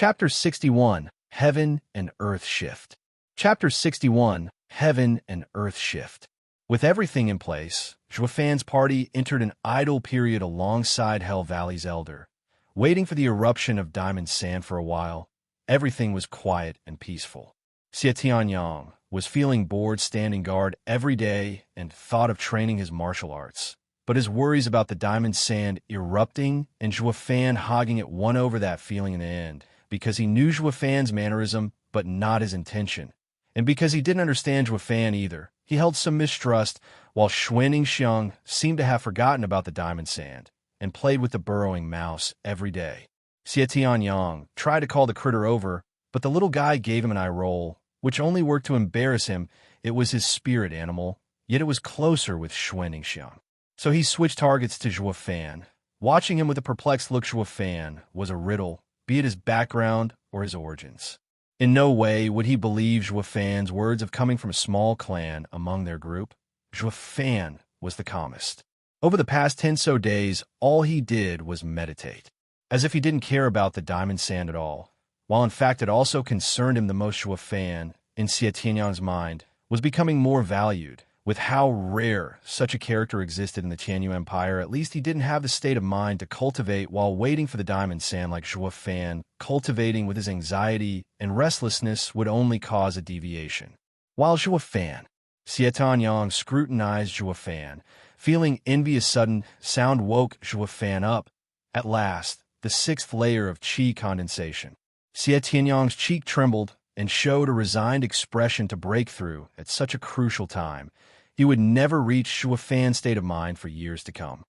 Chapter 61, Heaven and Earth Shift. Chapter 61, Heaven and Earth Shift. With everything in place, Zhuofan's party entered an idle period alongside Hell Valley's elder. Waiting for the eruption of diamond sand for a while, everything was quiet and peaceful. Xie Tianyang was feeling bored standing guard every day and thought of training his martial arts. But his worries about the diamond sand erupting and Zhuofan hogging it won over that feeling in the end, because he knew Zhuofan's mannerism but not his intention. And because he didn't understand Zhuofan either, he held some mistrust, while Xuanning Xiang seemed to have forgotten about the diamond sand and played with the burrowing mouse every day. Xie Tianyang tried to call the critter over, but the little guy gave him an eye roll, which only worked to embarrass him. It was his spirit animal, yet it was closer with Xuanning Xiang. So he switched targets to Zhuofan. Watching him with a perplexed look, Zhuofan was a riddle, be it his background or his origins. In no way would he believe Zhuofan's words of coming from a small clan among their group. Zhuofan was the calmest. Over the past 10 so days, all he did was meditate, as if he didn't care about the diamond sand at all, while in fact it also concerned him the most. Zhuofan, in Xie Tianyang's mind, was becoming more valued. With how rare such a character existed in the Tianyu Empire, at least he didn't have the state of mind to cultivate while waiting for the diamond sand like Zhuofan. Cultivating with his anxiety and restlessness would only cause a deviation. While Zhuofan, Xie Tianyang scrutinized Zhuofan, feeling envy. A sudden sound woke Zhuofan up. At last, the sixth layer of qi condensation. Xie Tianyang's cheek trembled and showed a resigned expression to break through at such a crucial time. He would never reach Zhuofan's state of mind for years to come.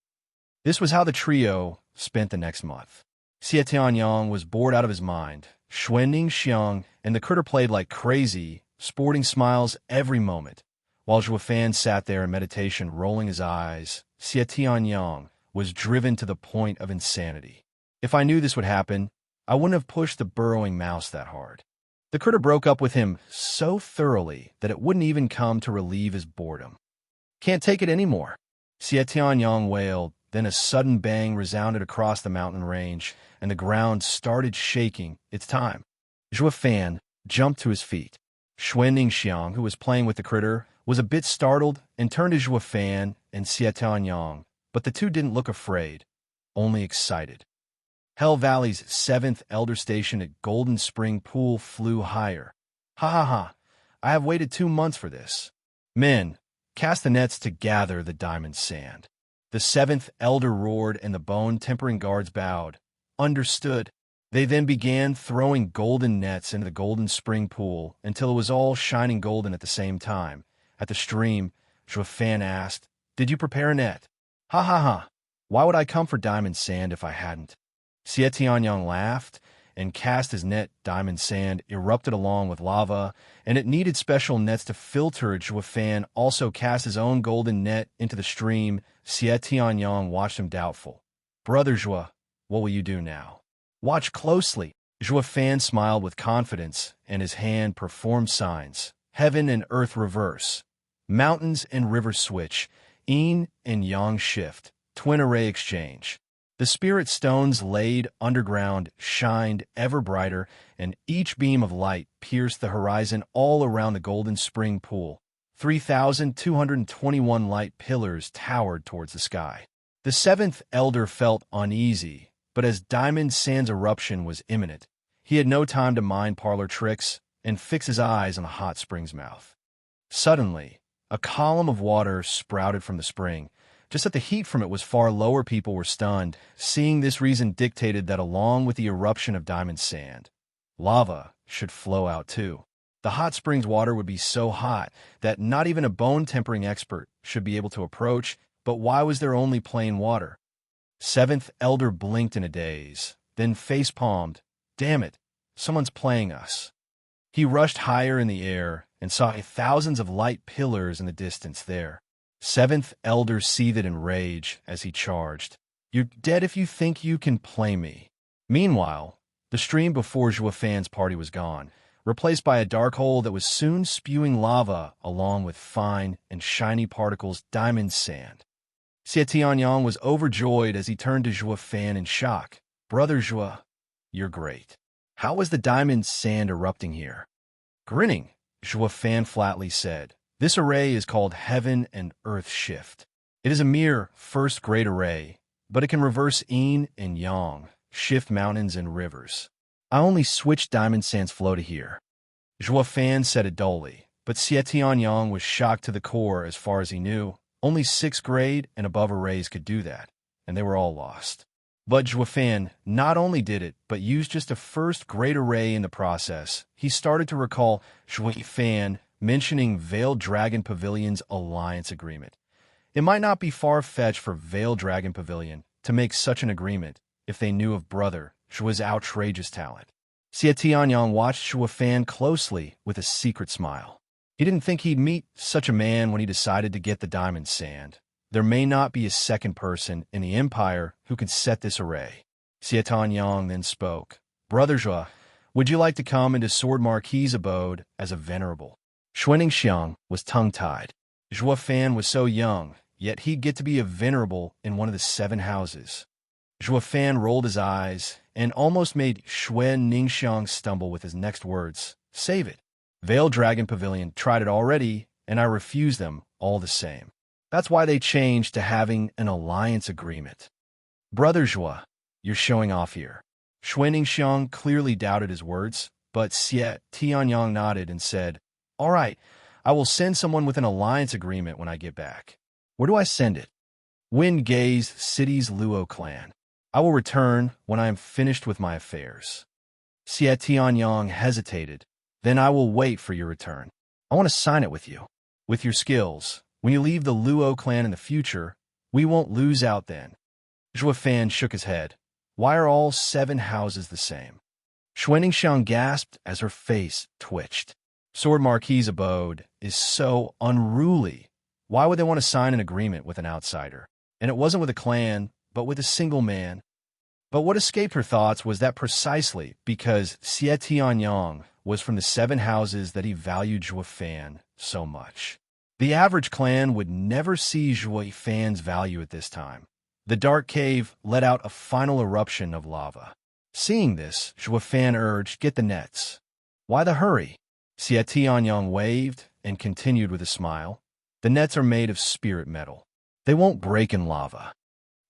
This was how the trio spent the next month. Xie Tianyang was bored out of his mind. Xuanning Xiang and the critter played like crazy, sporting smiles every moment. While Zhuofan sat there in meditation, rolling his eyes, Xie Tianyang was driven to the point of insanity. If I knew this would happen, I wouldn't have pushed the burrowing mouse that hard. The critter broke up with him so thoroughly that it wouldn't even come to relieve his boredom. Can't take it anymore, Xie Tianyang wailed. Then a sudden bang resounded across the mountain range, and the ground started shaking. It's time. Zhuofan jumped to his feet. Xuanning Xiang, who was playing with the critter, was a bit startled and turned to Zhuofan and Xie Tianyang, but the two didn't look afraid, only excited. Hell Valley's 7th elder station at Golden Spring Pool flew higher. Ha ha ha, I have waited 2 months for this. Men, cast the nets to gather the diamond sand. The 7th elder roared, and the bone-tempering guards bowed. Understood. They then began throwing golden nets into the Golden Spring Pool until it was all shining golden at the same time. At the stream, Zhuofan asked, "Did you prepare a net?" Ha ha ha, why would I come for diamond sand if I hadn't? Xie Tianyang laughed and cast his net. Diamond sand erupted along with lava, and it needed special nets to filter it. Zhuofan also cast his own golden net into the stream. Xie Tianyang watched him doubtful. Brother Zhuo, what will you do now? Watch closely. Zhuofan smiled with confidence, and his hand performed signs. Heaven and earth reverse. Mountains and rivers switch. Yin and yang shift. Twin array exchange. The spirit stones laid underground shined ever brighter, and each beam of light pierced the horizon all around the Golden Spring Pool. 3,221 light pillars towered towards the sky. The 7th elder felt uneasy, but as diamond sand's eruption was imminent, he had no time to mind parlor tricks and fix his eyes on the hot spring's mouth. Suddenly, a column of water sprouted from the spring. Just that the heat from it was far lower, people were stunned. Seeing this, reason dictated that along with the eruption of diamond sand, lava should flow out too. The hot spring's water would be so hot that not even a bone-tempering expert should be able to approach. But why was there only plain water? 7th elder blinked in a daze, then face-palmed. Damn it, someone's playing us. He rushed higher in the air and saw thousands of light pillars in the distance there. 7th elder seethed in rage as he charged. You're dead if you think you can play me. Meanwhile, the stream before Zhuofan's party was gone, replaced by a dark hole that was soon spewing lava along with fine and shiny particles, diamond sand. Xie Tianyang was overjoyed as he turned to Zhuofan in shock. Brother Zhuo, you're great. How was the diamond sand erupting here? Grinning, Zhua Fan flatly said, "This array is called Heaven and Earth Shift. It is a mere first-grade array, but it can reverse yin and yang, shift mountains and rivers. I only switched diamond sand's flow to here." Zhua Fan said it dully, but Xie Tianyang was shocked to the core. As far as he knew, only 6th grade and above arrays could do that, and they were all lost. But Zhua Fan not only did it, but used just a first-grade array in the process. He started to recall Zhua Fan mentioning Veiled Dragon Pavilion's alliance agreement. It might not be far-fetched for Veiled Dragon Pavilion to make such an agreement if they knew of Brother Zhua's outrageous talent. Xie Tianyang watched Zhua Fan closely with a secret smile. He didn't think he'd meet such a man when he decided to get the diamond sand. There may not be a second person in the Empire who could set this array. Xie Tianyang then spoke. "Brother Zhua, would you like to come into Sword Marquis's abode as a venerable?" Xuanning was tongue-tied. Zhua Fan was so young, yet he'd get to be a venerable in one of the 7 houses. Zhua Fan rolled his eyes and almost made Xuanning stumble with his next words. "Save it. Veiled Dragon Pavilion tried it already, and I refused them all the same. That's why they changed to having an alliance agreement." "Brother Zhua, you're showing off here." Xuanning clearly doubted his words, but Xie Tianyang nodded and said, "All right, I will send someone with an alliance agreement when I get back." "Where do I send it?" "Wind Gaze City's Luo clan. I will return when I am finished with my affairs." Xie Tianyang hesitated. "Then I will wait for your return. I want to sign it with you. With your skills, when you leave the Luo clan in the future, we won't lose out then." Zhua Fan shook his head. "Why are all 7 houses the same?" Xuanning gasped as her face twitched. Sword Marquis's abode is so unruly. Why would they want to sign an agreement with an outsider? And it wasn't with a clan, but with a single man. But what escaped her thoughts was that precisely because Xie Tianyang was from the 7 houses that he valued Zhua Fan so much. The average clan would never see Zhua Fan's value at this time. The dark cave let out a final eruption of lava. Seeing this, Zhua Fan urged, "Get the nets." "Why the hurry?" Xie Tianyang waved and continued with a smile. "The nets are made of spirit metal. They won't break in lava."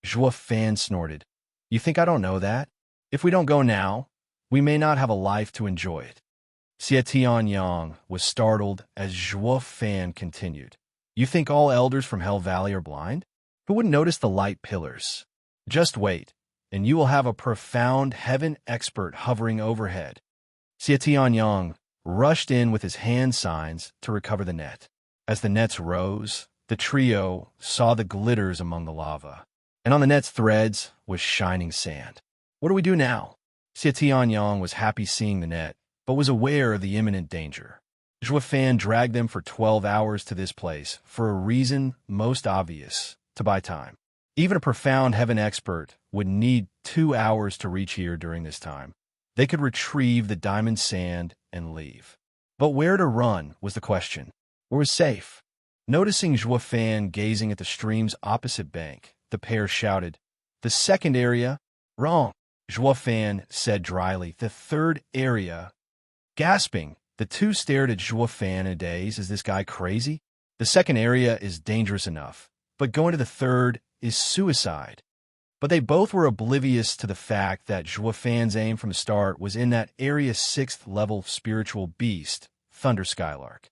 Zhua Fan snorted. "You think I don't know that? If we don't go now, we may not have a life to enjoy it." Xie Tianyang was startled as Zhua Fan continued. "You think all elders from Hell Valley are blind? Who wouldn't notice the light pillars? Just wait, and you will have a profound heaven expert hovering overhead." Xie Tianyang rushed in with his hand signs to recover the net. As the nets rose, the trio saw the glitters among the lava, and on the net's threads was shining sand. "What do we do now?" Xie Tianyang was happy seeing the net, but was aware of the imminent danger. Zhua Fan dragged them for 12 hours to this place for a reason most obvious: to buy time. Even a profound heaven expert would need 2 hours to reach here during this time. They could retrieve the diamond sand and leave. But where to run was the question. Where was safe? Noticing Zhua Fan gazing at the stream's opposite bank, the pair shouted, "The second area?" "Wrong," Zhua Fan said dryly. "The third area." Gasping, the two stared at Zhua Fan in a daze. Is this guy crazy? The second area is dangerous enough, but going to the third is suicide. But they both were oblivious to the fact that Zhua Fan's aim from the start was in that area's 6th level spiritual beast, Thunder Skylark.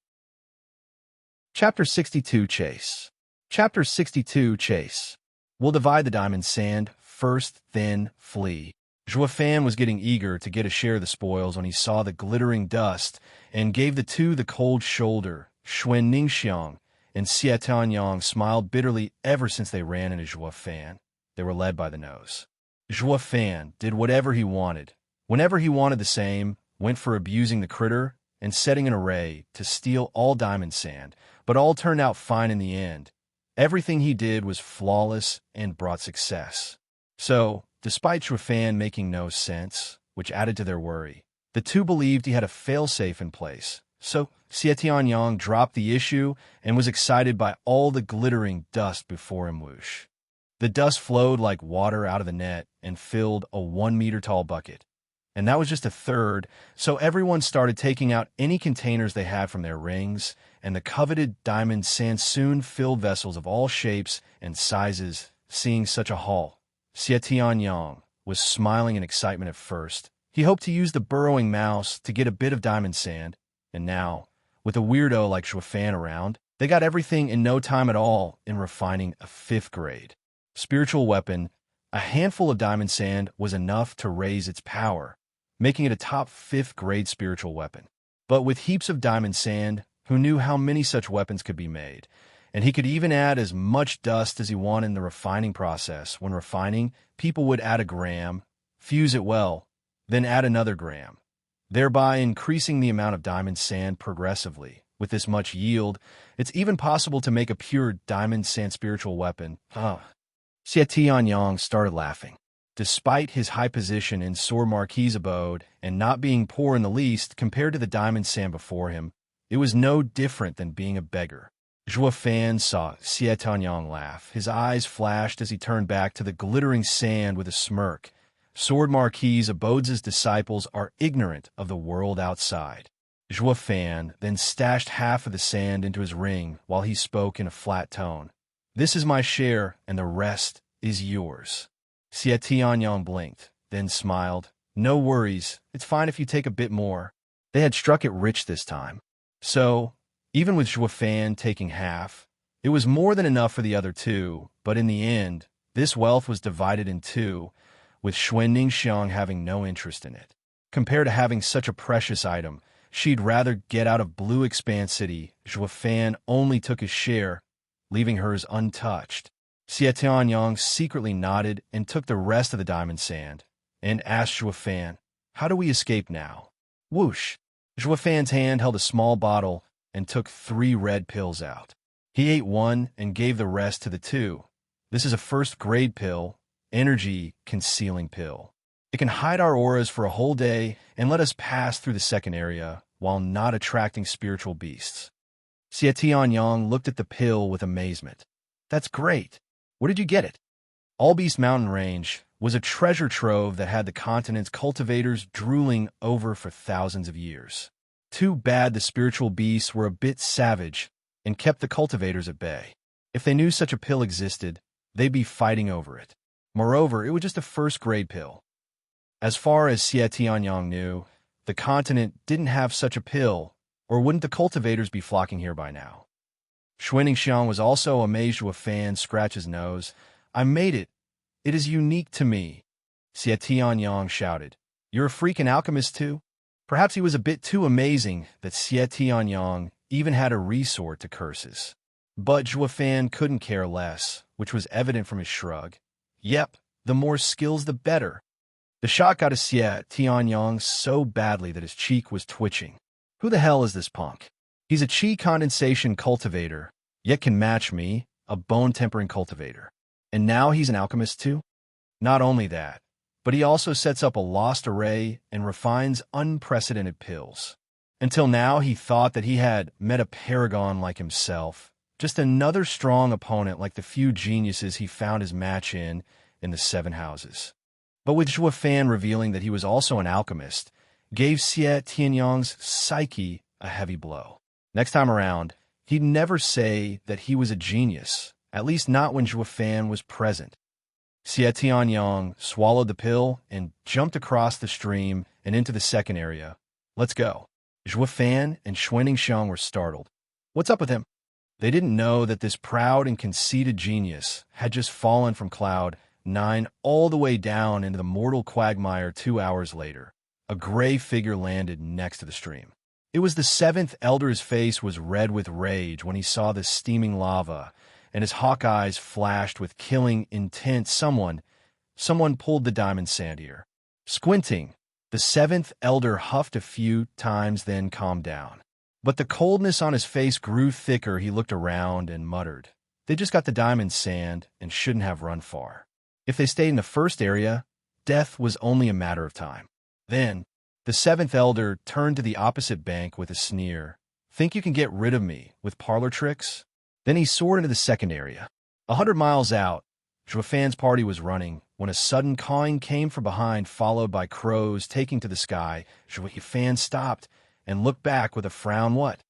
Chapter 62 Chase. Chapter 62 Chase. We'll divide the diamond sand, first, then flee. Zhua Fan was getting eager to get a share of the spoils when he saw the glittering dust and gave the two the cold shoulder. Xuanning and Xie Tianyang smiled bitterly ever since they ran into Zhua Fan. They were led by the nose. Zhua Fan did whatever he wanted, whenever he wanted the same, went for abusing the critter and setting an array to steal all diamond sand, but all turned out fine in the end. Everything he did was flawless and brought success. So, despite Zhua Fan making no sense, which added to their worry, the two believed he had a failsafe in place. So, Xie Tianyang dropped the issue and was excited by all the glittering dust before him. Whoosh. The dust flowed like water out of the net and filled a 1-meter-tall bucket. And that was just a third, so everyone started taking out any containers they had from their rings, and the coveted diamond sand soon filled vessels of all shapes and sizes. Seeing such a haul, Xie Tianyang was smiling in excitement at first. He hoped to use the burrowing mouse to get a bit of diamond sand, and now, with a weirdo like Zhuofan around, they got everything in no time at all in refining a 5th grade spiritual weapon. A handful of diamond sand was enough to raise its power, making it a top 5th grade spiritual weapon. But with heaps of diamond sand, who knew how many such weapons could be made? And he could even add as much dust as he wanted in the refining process. When refining, people would add a gram, fuse it well, then add another gram, thereby increasing the amount of diamond sand progressively. With this much yield, it's even possible to make a pure diamond sand spiritual weapon. Xie Tianyang started laughing. Despite his high position in Sword Marquis' abode and not being poor in the least compared to the diamond sand before him, it was no different than being a beggar. Zhuofan saw Xie Tianyang laugh. His eyes flashed as he turned back to the glittering sand with a smirk. Sword Marquis' abodes' disciples are ignorant of the world outside. Zhuofan then stashed half of the sand into his ring while he spoke in a flat tone. This is my share, and the rest is yours. Xie Tianyang blinked, then smiled. No worries, it's fine if you take a bit more. They had struck it rich this time. So, even with Zhuofan taking half, it was more than enough for the other two, but in the end, this wealth was divided in two, with Xuanning having no interest in it. Compared to having such a precious item, she'd rather get out of Blue Expanse City. Zhuofan only took his share, leaving hers untouched. Xie Tianyang secretly nodded and took the rest of the diamond sand, and asked Zhuofan, "How do we escape now?" Whoosh! Zhuofan's hand held a small bottle and took 3 red pills out. He ate one and gave the rest to the two. This is a 1st grade pill, energy concealing pill. It can hide our auras for a whole day and let us pass through the 2nd area while not attracting spiritual beasts. Xie Tianyang looked at the pill with amazement. That's great. Where did you get it? Allbeast Mountain Range was a treasure trove that had the continent's cultivators drooling over for thousands of years. Too bad the spiritual beasts were a bit savage and kept the cultivators at bay. If they knew such a pill existed, they'd be fighting over it. Moreover, it was just a 1st grade pill. As far as Xie Tianyang knew, the continent didn't have such a pill, or wouldn't the cultivators be flocking here by now? Xuanning was also amazed. Zhuofan scratched his nose. I made it. It is unique to me. Xie Tianyang shouted. You're a freaking alchemist too? Perhaps he was a bit too amazing that Xie Tianyang even had a resort to curses. But Zhuofan couldn't care less, which was evident from his shrug. Yep, the more skills the better. The shot got to Xie Tianyang so badly that his cheek was twitching. Who the hell is this punk? He's a chi condensation cultivator, yet can match me, a bone-tempering cultivator. And now he's an alchemist too? Not only that, but he also sets up a lost array and refines unprecedented pills. Until now, he thought that he had met a paragon like himself, just another strong opponent like the few geniuses he found his match in the 7 houses. But with Zhuofan revealing that he was also an alchemist, gave Xie Tianyang's psyche a heavy blow. Next time around, he'd never say that he was a genius, at least not when Zhuofan was present. Xie Tianyang swallowed the pill and jumped across the stream and into the 2nd area. Let's go. Zhuofan and Xuanning were startled. What's up with him? They didn't know that this proud and conceited genius had just fallen from Cloud 9 all the way down into the mortal quagmire 2 hours later. A gray figure landed next to the stream. It was the 7th Elder's face was red with rage when he saw the steaming lava, and his hawk eyes flashed with killing intent. Someone pulled the diamond sand here. Squinting, the 7th Elder huffed a few times, then calmed down. But the coldness on his face grew thicker. He looked around and muttered, they just got the diamond sand and shouldn't have run far. If they stayed in the 1st area, death was only a matter of time. Then, the 7th Elder turned to the opposite bank with a sneer. Think you can get rid of me with parlor tricks? Then he soared into the 2nd area. 100 miles out, Zhuofan's party was running, when a sudden cawing came from behind, followed by crows taking to the sky. Zhua Fan stopped and looked back with a frown. What?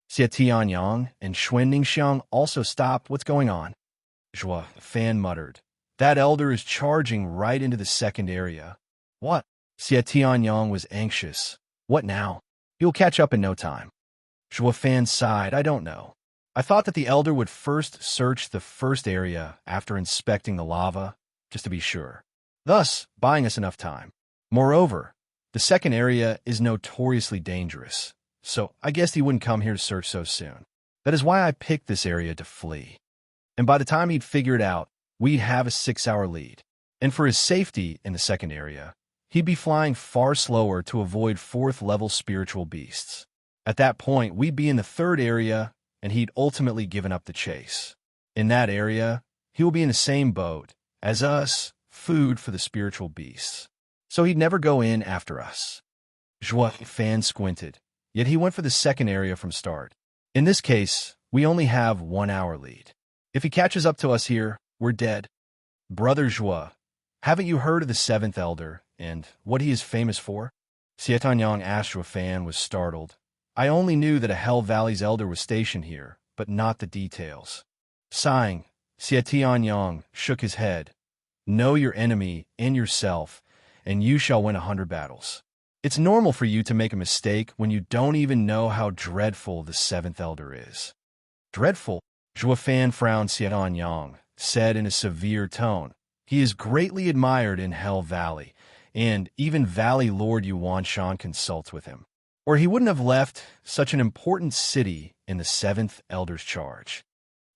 Xie Tianyang and Xuan Ningxiang also stopped. What's going on? Zhua Fan muttered. That elder is charging right into the second area. What? Xie Tianyang was anxious. What now? He'll catch up in no time. Zhua Fan sighed. I don't know. I thought that the elder would first search the first area after inspecting the lava, just to be sure, thus buying us enough time. Moreover, the second area is notoriously dangerous, so I guessed he wouldn't come here to search so soon. That is why I picked this area to flee. And by the time he'd figure it out, we'd have a 6-hour lead. And for his safety in the second area, he'd be flying far slower to avoid 4th-level spiritual beasts. At that point, we'd be in the third area, and he'd ultimately given up the chase. In that area, he will be in the same boat as us, food for the spiritual beasts. So he'd never go in after us. Zhua Fan squinted, yet he went for the second area from start. In this case, we only have 1 hour lead. If he catches up to us here, we're dead. Brother Zhua, haven't you heard of the 7th Elder and what he is famous for? Xie Tianyang asked. Zhua Fan was startled. I only knew that a Hell Valley's elder was stationed here, but not the details. Sighing, Xie Tianyang shook his head. Know your enemy and yourself, and you shall win 100 battles. It's normal for you to make a mistake when you don't even know how dreadful the 7th Elder is. Dreadful? Zhua Fan frowned. Xie Tianyang said in a severe tone. He is greatly admired in Hell Valley, and even Valley Lord Yuan Shan consults with him, or he wouldn't have left such an important city in the 7th Elder's charge.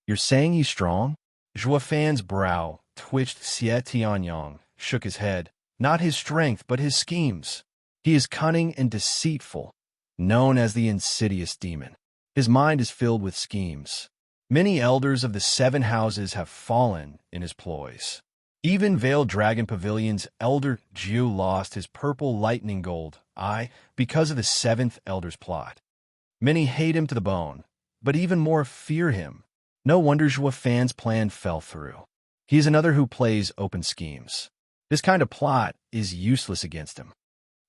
You're saying he's strong? Zhua Fan's brow twitched. Xie Tianyang shook his head. Not his strength, but his schemes. He is cunning and deceitful, known as the insidious demon. His mind is filled with schemes. Many elders of the 7 houses have fallen in his ploys. Even Veiled Dragon Pavilion's elder Jiu lost his purple lightning gold eye because of the 7th Elder's plot. Many hate him to the bone, but even more fear him. No wonder Zhua Fan's plan fell through. He is another who plays open schemes. This kind of plot is useless against him.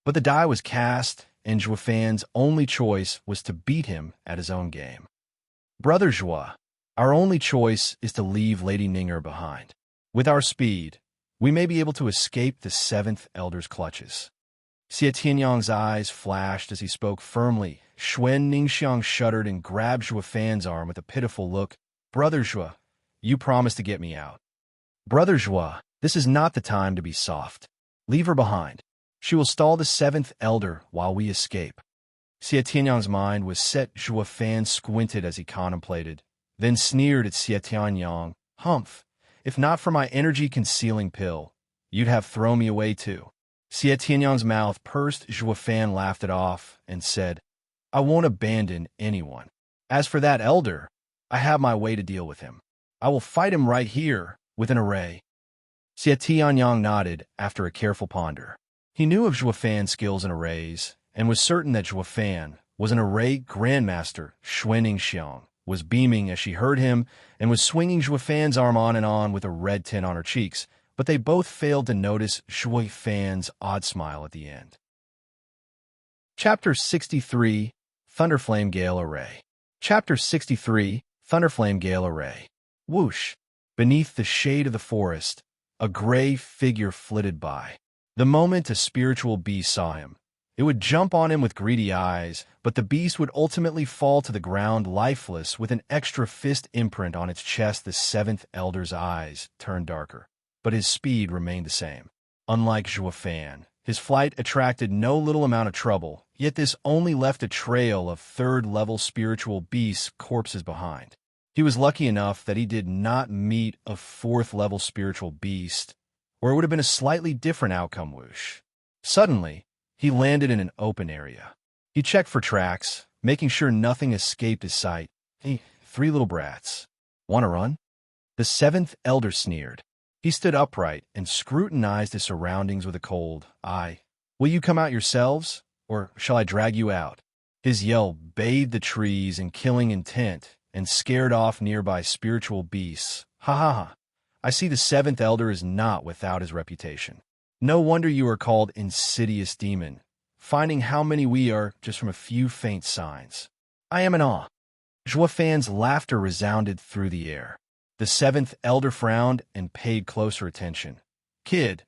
But the die was cast, and Zhua Fan's only choice was to beat him at his own game. Brother Zhua, our only choice is to leave Lady Ninger behind. With our speed, we may be able to escape the 7th Elder's clutches. Xie Tianyang's eyes flashed as he spoke firmly. Xuan Ningxiang shuddered and grabbed Zhua Fan's arm with a pitiful look. Brother Zhua, you promised to get me out. Brother Zhua, this is not the time to be soft. Leave her behind. She will stall the 7th Elder while we escape. Xie Tianyang's mind was set. Zhua Fan squinted as he contemplated, then sneered at Xie Tianyang. Humph, if not for my energy-concealing pill, you'd have thrown me away too. Xie Tianyang's mouth pursed. Zhua Fan laughed it off and said, I won't abandon anyone. As for that elder, I have my way to deal with him. I will fight him right here with an array. Xie Tianyang nodded after a careful ponder. He knew of Zhua Fan's skills in arrays, and was certain that Zhua Fan was an array grandmaster. Xuan Ningxiang was beaming as she heard him and was swinging Zhua Fan's arm on and on with a red tint on her cheeks, but they both failed to notice Zhua Fan's odd smile at the end. Chapter 63, Thunderflame Gale Array. Chapter 63, Thunderflame Gale Array. Whoosh! Beneath the shade of the forest, a gray figure flitted by. The moment a spiritual beast saw him, it would jump on him with greedy eyes, but the beast would ultimately fall to the ground lifeless with an extra fist imprint on its chest. The 7th Elder's eyes turned darker, but his speed remained the same. Unlike Zhua Fan, his flight attracted no little amount of trouble, yet this only left a trail of 3rd-level spiritual beasts' corpses behind. He was lucky enough that he did not meet a 4th-level spiritual beast, or it would have been a slightly different outcome. Whoosh. Suddenly, he landed in an open area. He checked for tracks, making sure nothing escaped his sight. Hey, 3 little brats. Want to run? The 7th Elder sneered. He stood upright and scrutinized his surroundings with a cold eye. Will you come out yourselves, or shall I drag you out? His yell bathed the trees in killing intent and scared off nearby spiritual beasts. Ha ha ha. I see the seventh elder is not without his reputation. No wonder you are called insidious demon, finding how many we are just from a few faint signs. I am in awe. Zhuofan's laughter resounded through the air. The seventh elder frowned and paid closer attention. Kid,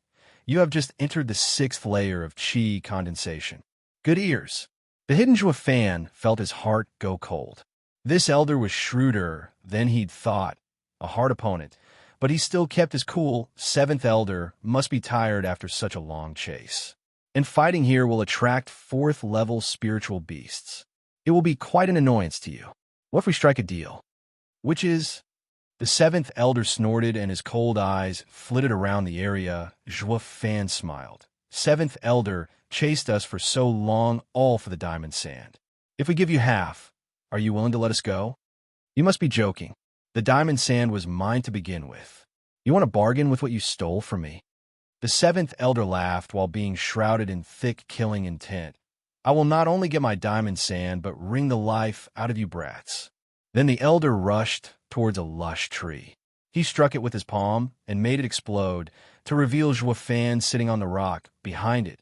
you have just entered the sixth layer of qi condensation. Good ears. The hidden Zhuofan felt his heart go cold. This elder was shrewder than he'd thought, a hard opponent, but he still kept his cool. Seventh elder must be tired after such a long chase. And fighting here will attract fourth-level spiritual beasts. It will be quite an annoyance to you. What if we strike a deal? Which is? The seventh elder snorted and his cold eyes flitted around the area. Zhuofan smiled. Seventh elder chased us for so long, all for the diamond sand. If we give you half, are you willing to let us go? You must be joking. The diamond sand was mine to begin with. You want to bargain with what you stole from me? The seventh elder laughed while being shrouded in thick killing intent. I will not only get my diamond sand, but wring the life out of you brats. Then the elder rushed towards a lush tree. He struck it with his palm and made it explode to reveal Zhuofan sitting on the rock behind it.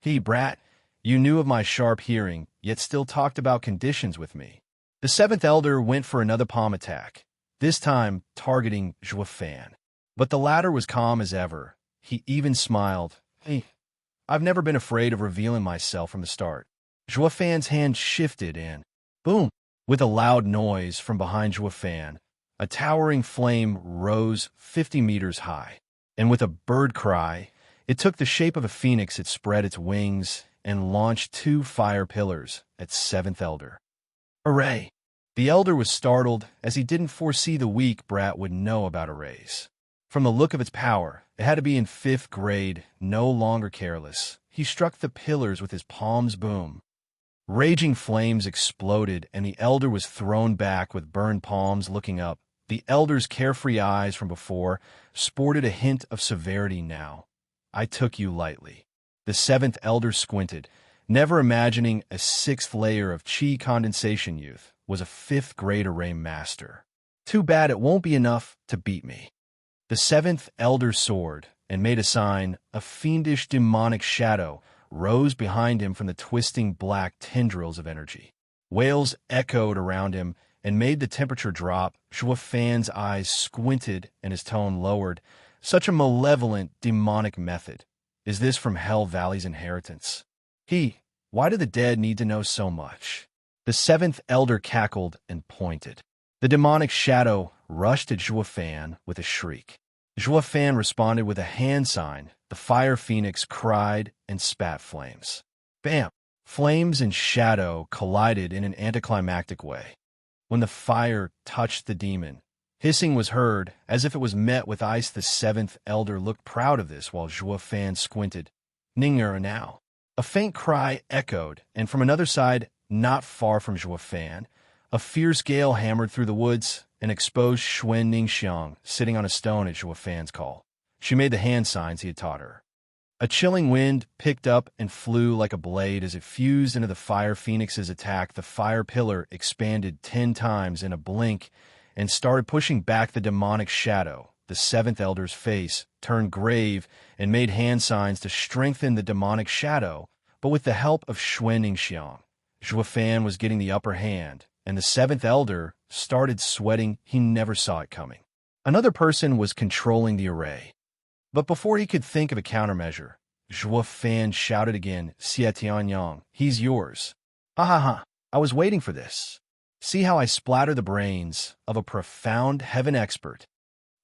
He, brat, you knew of my sharp hearing, yet still talked about conditions with me. The seventh elder went for another palm attack, this time targeting Zhuofan. But the latter was calm as ever. He even smiled. Hey, I've never been afraid of revealing myself from the start. Zhuofan's hand shifted and, boom, with a loud noise from behind Zhuofan, a towering flame rose 50 meters high. And with a bird cry, it took the shape of a phoenix. It spread its wings and launched 2 fire pillars at seventh elder. Array! The elder was startled, as he didn't foresee the weak brat would know about arrays. From the look of its power, it had to be in 5th grade, no longer careless. He struck the pillars with his palms. Boom. Raging flames exploded, and the elder was thrown back with burned palms. Looking up, the elder's carefree eyes from before sported a hint of severity now. I took you lightly. The seventh elder squinted, never imagining a 6th layer of qi condensation youth was a 5th grade array master. Too bad it won't be enough to beat me. The seventh elder soared and made a sign. A fiendish demonic shadow rose behind him from the twisting black tendrils of energy. Wails echoed around him and made the temperature drop. Zhuofan's eyes squinted and his tone lowered. Such a malevolent, demonic method. Is this from Hell Valley's inheritance? Why do the dead need to know so much? The seventh elder cackled and pointed. The demonic shadow rushed at Zhuofan with a shriek. Zhuofan responded with a hand sign. The fire phoenix cried and spat flames. Bam! Flames and shadow collided in an anticlimactic way. When the fire touched the demon, hissing was heard, as if it was met with ice. The seventh elder looked proud of this while Zhuofan squinted. Ninger now. A faint cry echoed, and from another side, not far from Zhuofan, a fierce gale hammered through the woods and exposed Xuan Ningxiang sitting on a stone at Zhuofan's call. She made the hand signs he had taught her. A chilling wind picked up and flew like a blade as it fused into the fire phoenix's attack. The fire pillar expanded 10 times in a blink and started pushing back the demonic shadow. The seventh elder's face turned grave and made hand signs to strengthen the demonic shadow, but with the help of Xuan Ningxiang, Zhuofan was getting the upper hand, and the seventh elder started sweating. He never saw it coming. Another person was controlling the array. But before he could think of a countermeasure, Zhuofan shouted again, Xie Tianyang, he's yours. Ha ha ha, I was waiting for this. See how I splatter the brains of a profound heaven expert.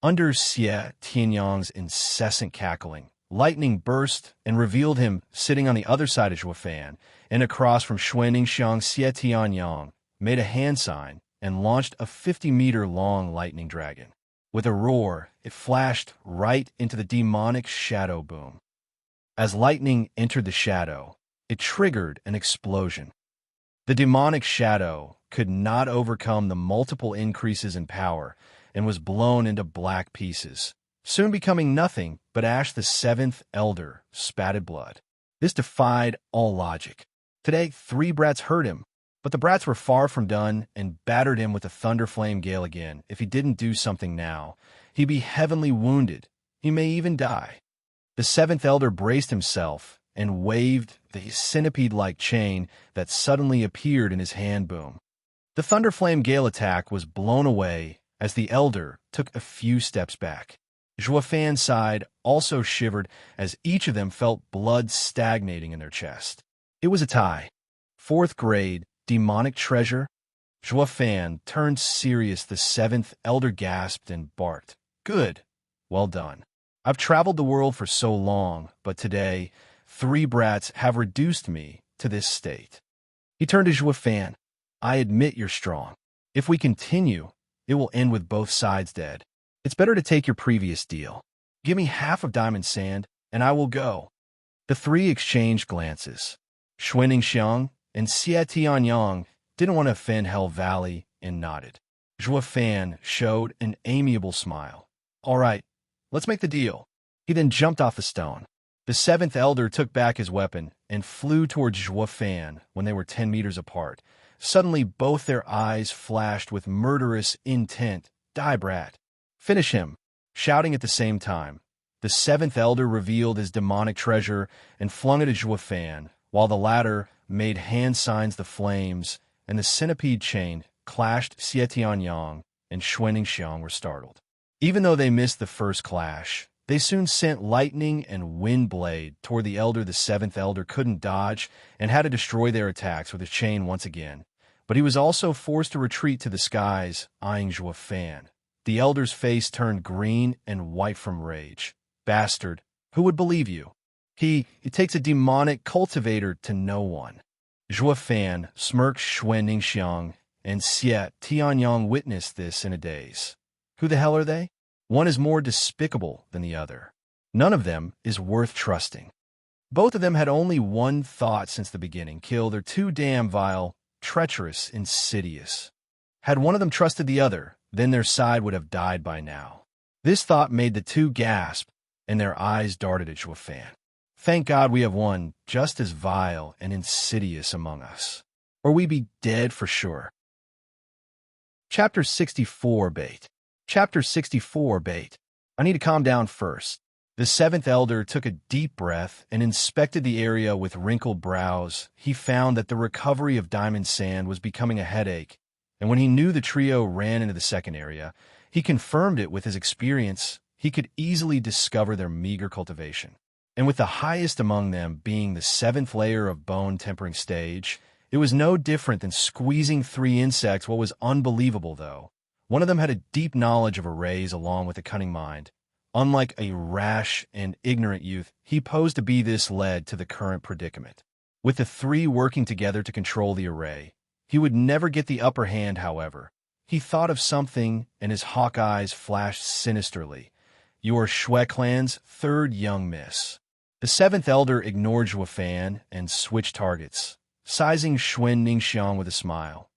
Under Xie Tianyang's incessant cackling, lightning burst and revealed him sitting on the other side of Zhuofan, and across from Xuan Ningxiang. Xie Tianyang made a hand sign and launched a 50-meter-long lightning dragon. With a roar, it flashed right into the demonic shadow. Boom. As lightning entered the shadow, it triggered an explosion. The demonic shadow could not overcome the multiple increases in power and was blown into black pieces, soon becoming nothing but ash. The seventh elder spatted blood. This defied all logic. Today, 3 brats heard him. But the brats were far from done and battered him with the thunder flame gale again. If he didn't do something now, he'd be heavily wounded. He may even die. The seventh elder braced himself and waved the centipede-like chain that suddenly appeared in his hand boom. The thunder flame gale attack was blown away as the elder took a few steps back. Joafan's side also shivered as each of them felt blood stagnating in their chest. It was a tie. Fourth grade, demonic treasure? Joafan turned serious. The seventh elder gasped and barked. Good. Well done. I've traveled the world for so long, but today, 3 brats have reduced me to this state. He turned to Joafan. I admit you're strong. If we continue, it will end with both sides dead. It's better to take your previous deal. Give me half of diamond sand, and I will go. The 3 exchanged glances. Xuanning Xiang and Xie Tianyang didn't want to offend Hell Valley and nodded. Joafan showed an amiable smile. All right, let's make the deal. He then jumped off the stone. The seventh elder took back his weapon and flew towards Joafan when they were 10 meters apart. Suddenly, both their eyes flashed with murderous intent. Die, brat. Finish him. Shouting at the same time, the seventh elder revealed his demonic treasure and flung it at Joafan, while the latter made hand signs. The flames and the centipede chain clashed. Xie Tianyang and Xuanning Xiang were startled. Even though they missed the first clash, they soon sent lightning and wind blade toward the elder. The seventh elder couldn't dodge and had to destroy their attacks with his chain once again. But he was also forced to retreat to the skies, eyeing Joafan. The elder's face turned green and white from rage. Bastard, who would believe you? It takes a demonic cultivator to know one. Joafan smirked. Xuanning Xiang and Xie Tianyang witnessed this in a daze. Who the hell are they? One is more despicable than the other. None of them is worth trusting. Both of them had only one thought since the beginning: kill. They're too damn vile, treacherous, insidious. Had one of them trusted the other, then their side would have died by now. This thought made the 2 gasp, and their eyes darted at Joafan. Thank God we have one just as vile and insidious among us, or we'd be dead for sure. Chapter 64 Bait. Chapter 64 Bait. I need to calm down first. The seventh elder took a deep breath and inspected the area with wrinkled brows. He found that the recovery of diamond sand was becoming a headache, and when he knew the trio ran into the second area, he confirmed it with his experience. He could easily discover their meager cultivation. And with the highest among them being the 7th layer of bone tempering stage, it was no different than squeezing 3 insects. What was unbelievable, though, one of them had a deep knowledge of arrays along with a cunning mind. Unlike a rash and ignorant youth, he posed to be. This led to the current predicament. With the 3 working together to control the array, he would never get the upper hand. However, he thought of something, and his hawk eyes flashed sinisterly. Your Shui clan's 3rd young miss. The 7th elder ignored Joafan and switched targets, sizing Xuanning Xiang with a smile.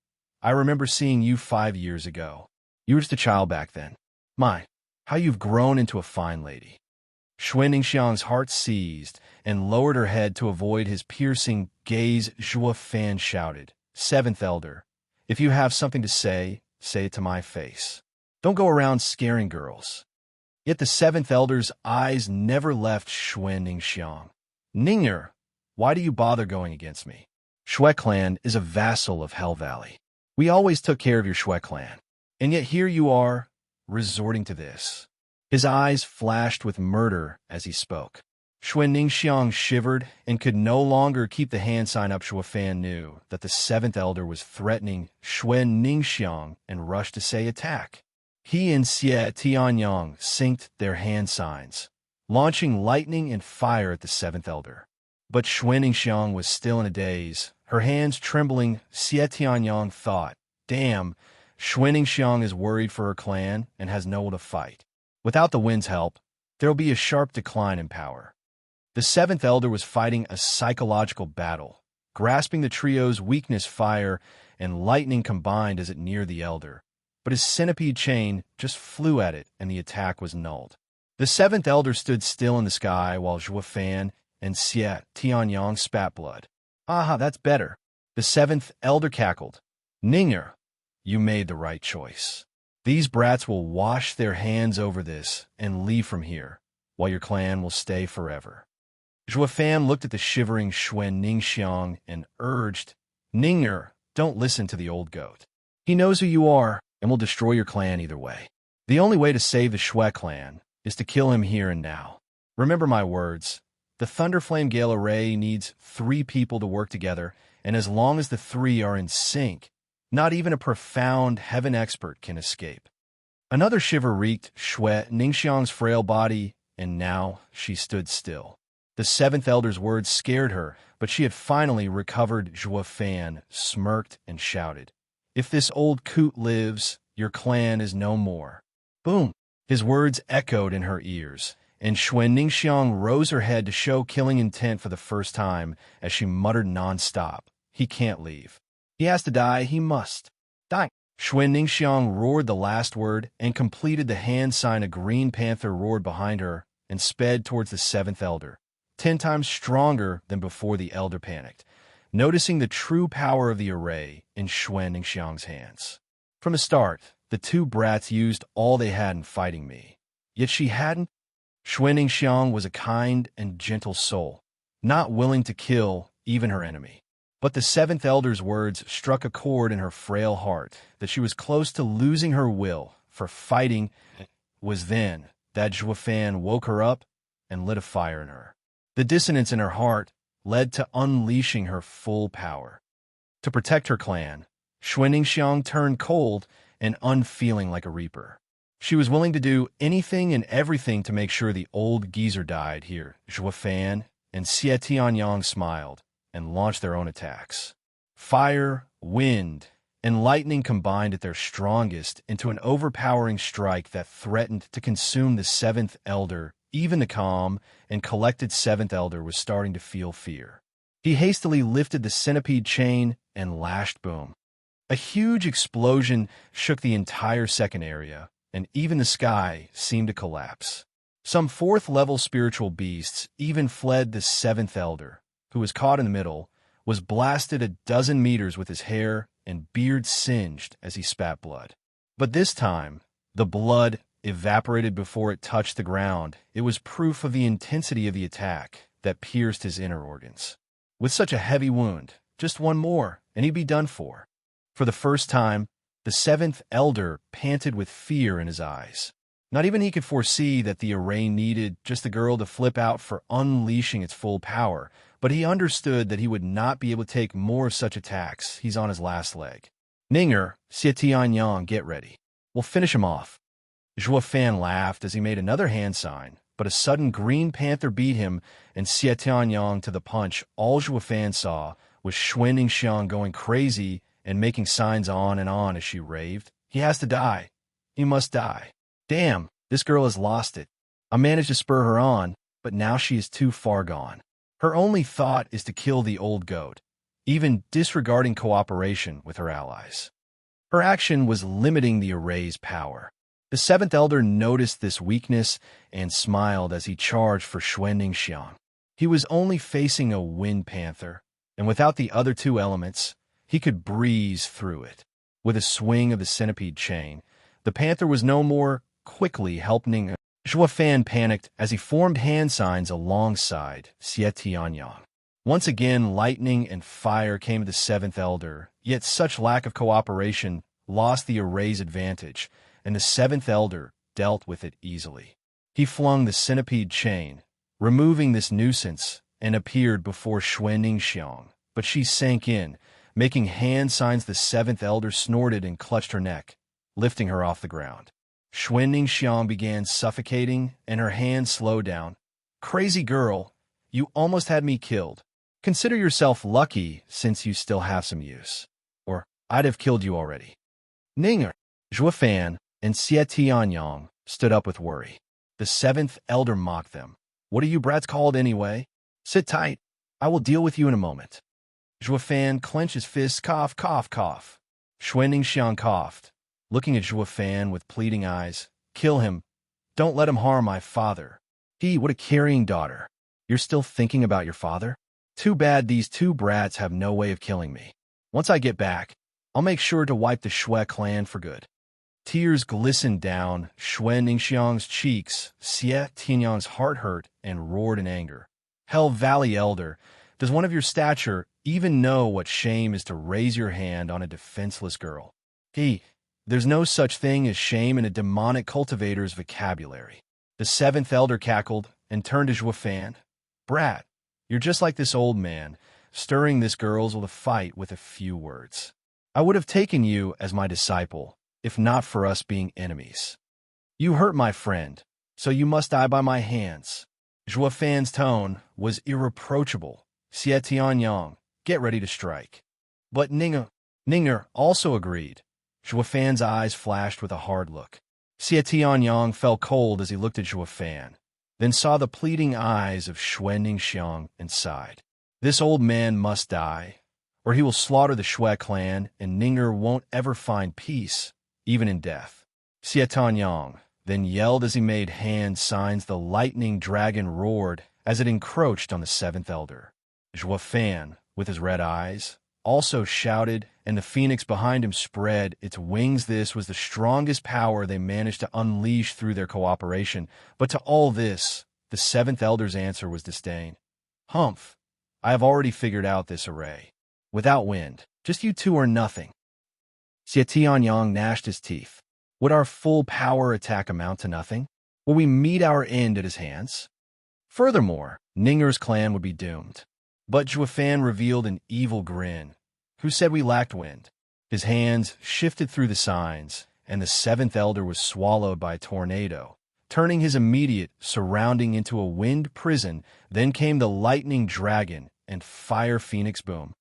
I remember seeing you 5 years ago. You were just a child back then. My, how you've grown into a fine lady. Xuanning Xiang's heart seized and lowered her head to avoid his piercing gaze. Joafan shouted, 7th elder, if you have something to say it to my face. Don't go around scaring girls. Yet the 7th elder's eyes never left Xuanning Xiang. Ning'er, why do you bother going against me? Shui clan is a vassal of Hell Valley. We always took care of your Shui clan. And yet here you are, resorting to this. His eyes flashed with murder as he spoke. Xuanning Xiang shivered and could no longer keep the hand sign up. Joafan knew that the 7th elder was threatening Xuanning Xiang and rushed to say attack. He and Xie Tianyang synced their hand signs, launching lightning and fire at the 7th elder. But Xuanning Xiang was still in a daze, her hands trembling. Xie Tianyang thought, damn, Xuanning Xiang is worried for her clan and has no one to fight. Without the wind's help, there will be a sharp decline in power. The 7th elder was fighting a psychological battle, grasping the trio's weakness. Fire and lightning combined as it neared the elder, but his centipede chain just flew at it and the attack was nulled. The 7th elder stood still in the sky while Joafan and Xie Tianyang spat blood. Aha, that's better. The seventh elder cackled. Ninger, you made the right choice. These brats will wash their hands over this and leave from here, while your clan will stay forever. Zhuofan looked at the shivering Xuen Ningxiang and urged, Ninger, don't listen to the old goat. He knows who you are and will destroy your clan either way. The only way to save the Xue clan is to kill him here and now. Remember my words. The Thunderflame Gale Array needs 3 people to work together, and as long as the 3 are in sync, not even a profound heaven expert can escape. Another shiver reeked Xue Ningxiang's frail body, and now she stood still. The seventh elder's words scared her, but she had finally recovered. Zhuofan smirked and shouted, If this old coot lives, your clan is no more. Boom! His words echoed in her ears, and Xuen Ningxiang rose her head to show killing intent for the first time as she muttered nonstop, He can't leave. He has to die, he must. Die! Xuen Ningxiang roared the last word and completed the hand sign. A green panther roared behind her and sped towards the seventh elder, 10 times stronger than before. The elder panicked, noticing the true power of the array in Xuen Ningxiang's hands. From the start, the 2 brats used all they had in fighting me. Yet she hadn't. Xuen Ningxiang was a kind and gentle soul, not willing to kill even her enemy. But the seventh elder's words struck a chord in her frail heart that she was close to losing her will for fighting. It was then that Zhuofan woke her up and lit a fire in her. The dissonance in her heart led to unleashing her full power. To protect her clan, Xuen Ningxiang turned cold and unfeeling like a reaper. She was willing to do anything and everything to make sure the old geezer died here. Zhuofan and Xie Tianyang smiled and launched their own attacks. Fire, wind, and lightning combined at their strongest into an overpowering strike that threatened to consume the seventh elder. Even the calm and collected seventh elder was starting to feel fear. He hastily lifted the centipede chain and lashed. Boom. A huge explosion shook the entire second area, and even the sky seemed to collapse. Some 4th-level spiritual beasts even fled. The seventh elder, who was caught in the middle, was blasted a dozen meters with his hair and beard singed as he spat blood. But this time, the blood evaporated before it touched the ground. It was proof of the intensity of the attack that pierced his inner organs. With such a heavy wound, just one more, and he'd be done for. For the first time, the seventh elder panted with fear in his eyes. Not even he could foresee that the array needed just the girl to flip out for unleashing its full power, but he understood that he would not be able to take more of such attacks. He's on his last leg. Ninger, Xie Tianyang, get ready. We'll finish him off. Zhuofan laughed as he made another hand sign, but a sudden green panther beat him and Xie Tianyang to the punch. All Zhuofan saw was Xuen Ningxiang going crazy and making signs on and on as she raved. He has to die. He must die. Damn, this girl has lost it. I managed to spur her on, but now she is too far gone. Her only thought is to kill the old goat, even disregarding cooperation with her allies. Her action was limiting the array's power. The seventh elder noticed this weakness and smiled as he charged for Xuen Ningxiang. He was only facing a wind panther, and without the other 2 elements, he could breeze through it. With a swing of the centipede chain, the panther was no more. Quickly helping. Zhuofan panicked as he formed hand signs alongside Xie Tianyang. Once again, lightning and fire came to the seventh elder, yet such lack of cooperation lost the array's advantage, and the seventh elder dealt with it easily. He flung the centipede chain, removing this nuisance, and appeared before Xuen Ningxiang, but she sank in, making hand signs. The seventh elder snorted and clutched her neck, lifting her off the ground. Xuen Ningxiang began suffocating, and her hand slowed down. Crazy girl, you almost had me killed. Consider yourself lucky since you still have some use, or I'd have killed you already. Ninger, Zhuofan, and Xie Tianyang stood up with worry. The seventh elder mocked them. What are you brats called anyway? Sit tight. I will deal with you in a moment. Zhuofan clenched his fists. Cough, cough, cough. Xuen Ningxiang coughed, looking at Zhuofan with pleading eyes. Kill him. Don't let him harm my father. What a carrying daughter. You're still thinking about your father? Too bad these 2 brats have no way of killing me. Once I get back, I'll make sure to wipe the Shui clan for good. Tears glistened down Shui Ningxiang's cheeks. Xie Tianyang's heart hurt and roared in anger. Hell Valley Elder, does one of your stature even know what shame is to raise your hand on a defenseless girl? There's no such thing as shame in a demonic cultivator's vocabulary. The seventh elder cackled and turned to Zhuo Fan. Brat, you're just like this old man, stirring this girl's will to fight with a few words. I would have taken you as my disciple, if not for us being enemies. You hurt my friend, so you must die by my hands. Zhuo Fan's tone was irreproachable. Xie Tianyang, get ready to strike. But Ninger also agreed. Zhuo Fan's eyes flashed with a hard look. Xie Tianyang felt cold as he looked at Zhuo Fan, then saw the pleading eyes of Shui Ningxiang and sighed. This old man must die, or he will slaughter the Shui clan, and Ninger won't ever find peace, even in death. Xie Tianyang then yelled as he made hand signs. The lightning dragon roared as it encroached on the seventh elder. Zhuo Fan, with his red eyes, also shouted, and the phoenix behind him spread its wings. This was the strongest power they managed to unleash through their cooperation. But to all this, the seventh elder's answer was disdain. Humph, I have already figured out this array. Without wind, just you two are nothing. Xie Tianyang gnashed his teeth. Would our full power attack amount to nothing? Will we meet our end at his hands? Furthermore, Ninger's clan would be doomed. But Zhuo Fan revealed an evil grin. Who said we lacked wind? His hands shifted through the signs, and the seventh elder was swallowed by a tornado, turning his immediate surrounding into a wind prison. Then came the lightning dragon and fire phoenix boom.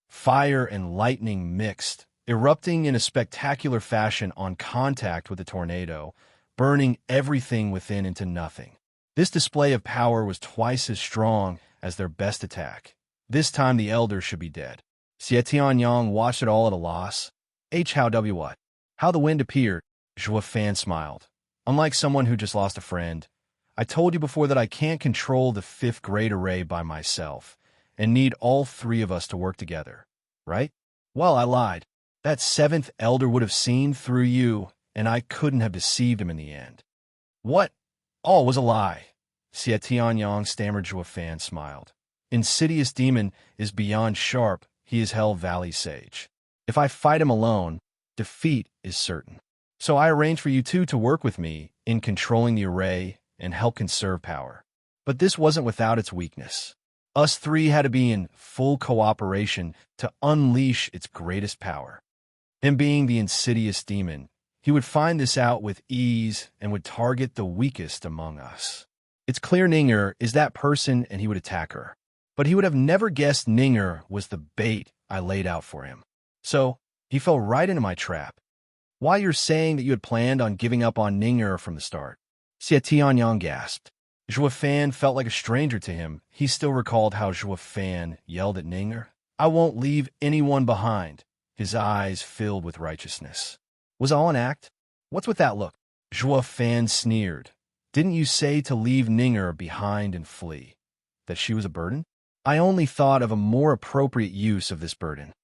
Fire and lightning mixed, erupting in a spectacular fashion on contact with the tornado, burning everything within into nothing. This display of power was twice as strong as their best attack. This time the elder should be dead. Xie Tianyang watched it all at a loss. How the wind appeared. Zhuo Fan smiled. Unlike someone who just lost a friend, I told you before that I can't control the fifth grade array by myself, and need all three of us to work together, right? Well, I lied. That seventh elder would have seen through you, and I couldn't have deceived him in the end. What? All was a lie. Xie Tianyang stammered. Zhuo Fan smiled. Insidious demon is beyond sharp. He is Hell Valley sage. If I fight him alone, defeat is certain. So I arranged for you two to work with me in controlling the array and help conserve power. But this wasn't without its weakness. Us three had to be in full cooperation to unleash its greatest power. Him being the insidious demon, he would find this out with ease and would target the weakest among us. It's clear Ninger is that person and he would attack her. But he would have never guessed Ninger was the bait I laid out for him. So, he fell right into my trap. Why you're saying that you had planned on giving up on Ninger from the start? Xie Tianyang gasped. Zhuo Fan felt like a stranger to him. He still recalled how Zhuo Fan yelled at Ninger. I won't leave anyone behind. His eyes filled with righteousness. Was all an act? What's with that look? Zhuo Fan sneered. Didn't you say to leave Ninger behind and flee? That she was a burden? I only thought of a more appropriate use of this burden.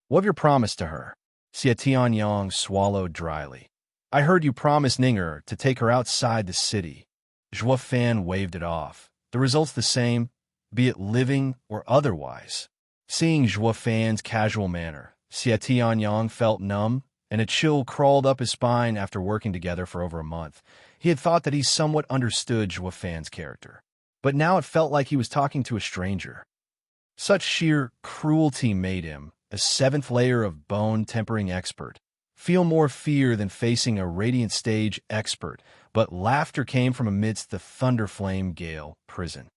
What of your promise to her? Xie Tianyang swallowed dryly. I heard you promise Ninger to take her outside the city. Zhuo Fan waved it off. The result's the same, be it living or otherwise. Seeing Zhuo Fan's casual manner, Xie Tianyang felt numb, and a chill crawled up his spine. After working together for over a month. He had thought that he somewhat understood Zhuo Fan's character. But now it felt like he was talking to a stranger. Such sheer cruelty made him, a seventh layer of bone-tempering expert, feel more fear than facing a radiant stage expert, but laughter came from amidst the thunderflame gale prison.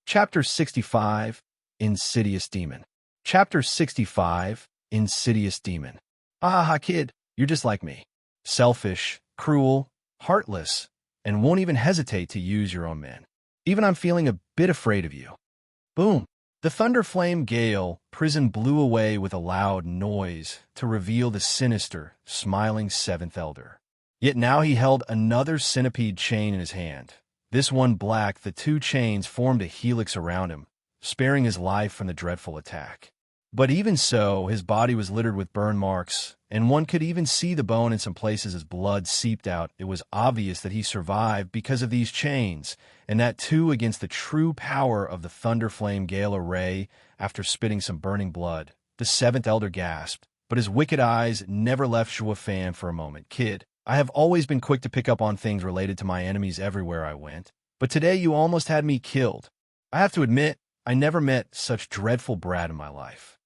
Chapter 65, Insidious Demon. Chapter 65, Insidious Demon. Ah, kid, you're just like me. Selfish, cruel, heartless, and won't even hesitate to use your own men. Even I'm feeling a bit afraid of you. Boom! The thunderflame gale prison blew away with a loud noise to reveal the sinister, smiling seventh elder. Yet now he held another centipede chain in his hand. This one black, the two chains formed a helix around him, sparing his life from the dreadful attack. But even so, his body was littered with burn marks, and one could even see the bone in some places as blood seeped out. It was obvious that he survived because of these chains, and that too against the true power of the thunder flame gale array. After spitting some burning blood, the seventh elder gasped, but his wicked eyes never left Zhuo Fan for a moment. Kid, I have always been quick to pick up on things related to my enemies everywhere I went, but today you almost had me killed. I have to admit, I never met such dreadful brat in my life.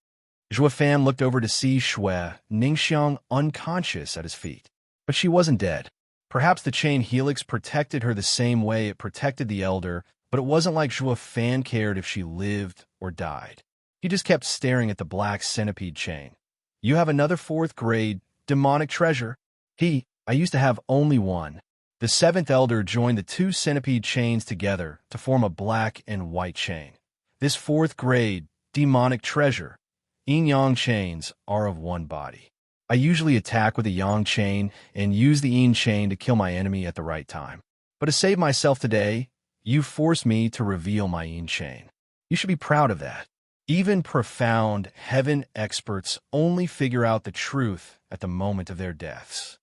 Zhuo Fan looked over to see Shui Ningxiang unconscious at his feet. But she wasn't dead. Perhaps the chain helix protected her the same way it protected the elder, but it wasn't like Zhuo Fan cared if she lived or died. He just kept staring at the black centipede chain. You have another fourth grade demonic treasure? I used to have only one. The seventh elder joined the two centipede chains together to form a black and white chain. This fourth grade demonic treasure, yin-yang chains, are of one body. I usually attack with a yang chain and use the yin chain to kill my enemy at the right time. But to save myself today, you forced me to reveal my yin chain. You should be proud of that. Even profound heaven experts only figure out the truth at the moment of their deaths.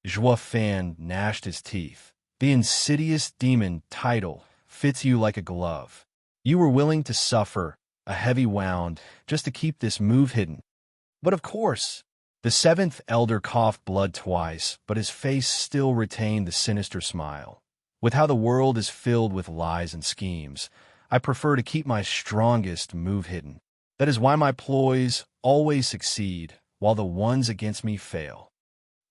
Zhuo Fan gnashed his teeth. The insidious demon title fits you like a glove. You were willing to suffer a heavy wound just to keep this move hidden. But of course, the seventh elder coughed blood twice, but his face still retained the sinister smile. With how the world is filled with lies and schemes, I prefer to keep my strongest move hidden. That is why my ploys always succeed, while the ones against me fail.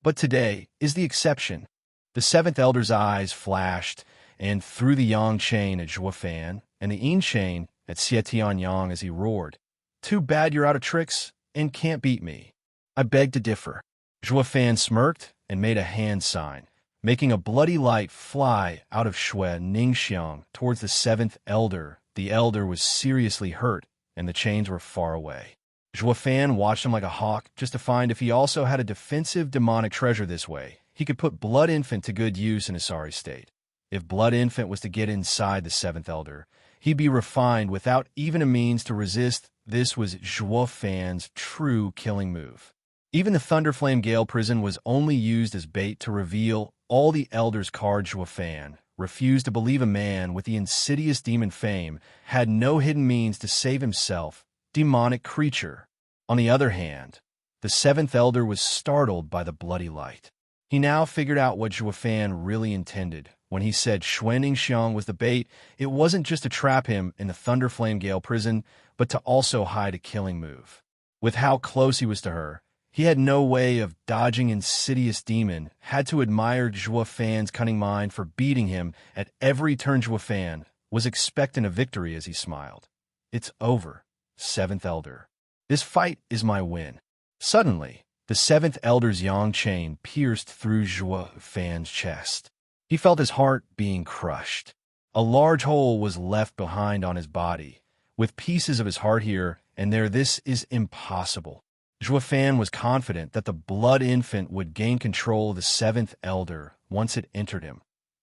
But today is the exception. The seventh elder's eyes flashed, and threw the yang chain at Zhuo Fan, and the yin chain at Xie Tianyang as he roared. Too bad you're out of tricks and can't beat me. I beg to differ. Zhuo Fan smirked and made a hand sign, making a bloody light fly out of Shui Ningxiang towards the seventh elder. The elder was seriously hurt, and the chains were far away. Zhuo Fan watched him like a hawk just to find if he also had a defensive demonic treasure this way, he could put Blood Infant to good use in a sorry state. If Blood Infant was to get inside the seventh elder, he'd be refined without even a means to resist. This was Zhuo Fan's true killing move. Even the Thunderflame Gale prison was only used as bait to reveal all the elders' cards. Zhuo Fan refused to believe a man with the insidious demon fame had no hidden means to save himself. Demonic creature. On the other hand, the seventh elder was startled by the bloody light. He now figured out what Zhuo Fan really intended. When he said Shui Ningxiang was the bait, it wasn't just to trap him in the Thunderflame Gale prison, but to also hide a killing move. With how close he was to her, he had no way of dodging insidious demon, had to admire Zhuo Fan's cunning mind for beating him at every turn. Zhuo Fan was expecting a victory as he smiled. It's over, seventh elder. This fight is my win. Suddenly, the seventh elder's yang chain pierced through Zhuo Fan's chest. He felt his heart being crushed. A large hole was left behind on his body, with pieces of his heart here and there. This is impossible. Zhuo Fan was confident that the Blood Infant would gain control of the seventh elder once it entered him,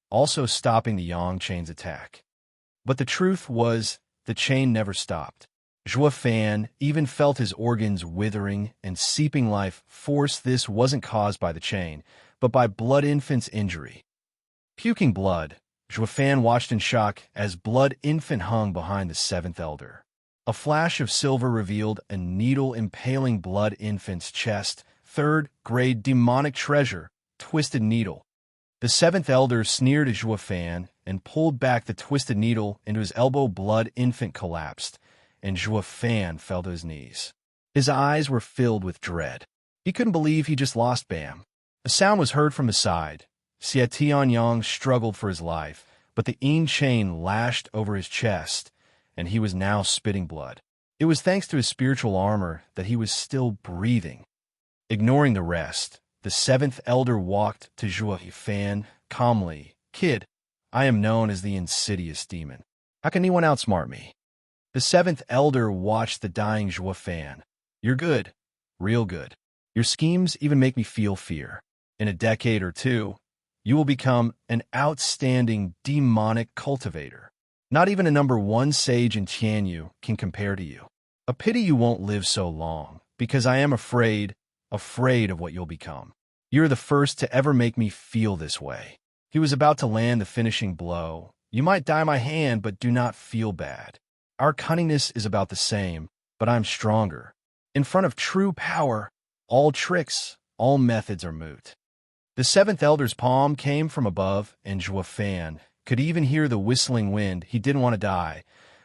also stopping the yang chain's attack. But the truth was, the chain never stopped. Zhuo Fan even felt his organs withering and seeping life force. This wasn't caused by the chain, but by Blood Infant's injury. Puking blood, Zhuo Fan watched in shock as Blood Infant hung behind the seventh elder. A flash of silver revealed a needle impaling Blood Infant's chest. Third grade demonic treasure, twisted needle. The seventh elder sneered at Zhuo Fan and pulled back the twisted needle into his elbow. Blood Infant collapsed, and Zhuo Fan fell to his knees. His eyes were filled with dread. He couldn't believe he just lost Bam. A sound was heard from the side. Xie Tianyang struggled for his life, but the yin chain lashed over his chest, and he was now spitting blood. It was thanks to his spiritual armor that he was still breathing. Ignoring the rest, the seventh elder walked to Zhuo Fan calmly. Kid, I am known as the insidious demon. How can anyone outsmart me? The seventh elder watched the dying Zhuo Fan. You're good, real good. Your schemes even make me feel fear. In a decade or two, you will become an outstanding demonic cultivator. Not even a #1 sage in Tianyu can compare to you. A pity you won't live so long, because I am afraid of what you'll become. You're the first to ever make me feel this way." He was about to land the finishing blow. "You might dye my hand, but do not feel bad. Our cunningness is about the same, but I'm stronger. In front of true power, all tricks, all methods are moot." The seventh elder's palm came from above, and Juefan could even hear the whistling wind. He didn't want to die,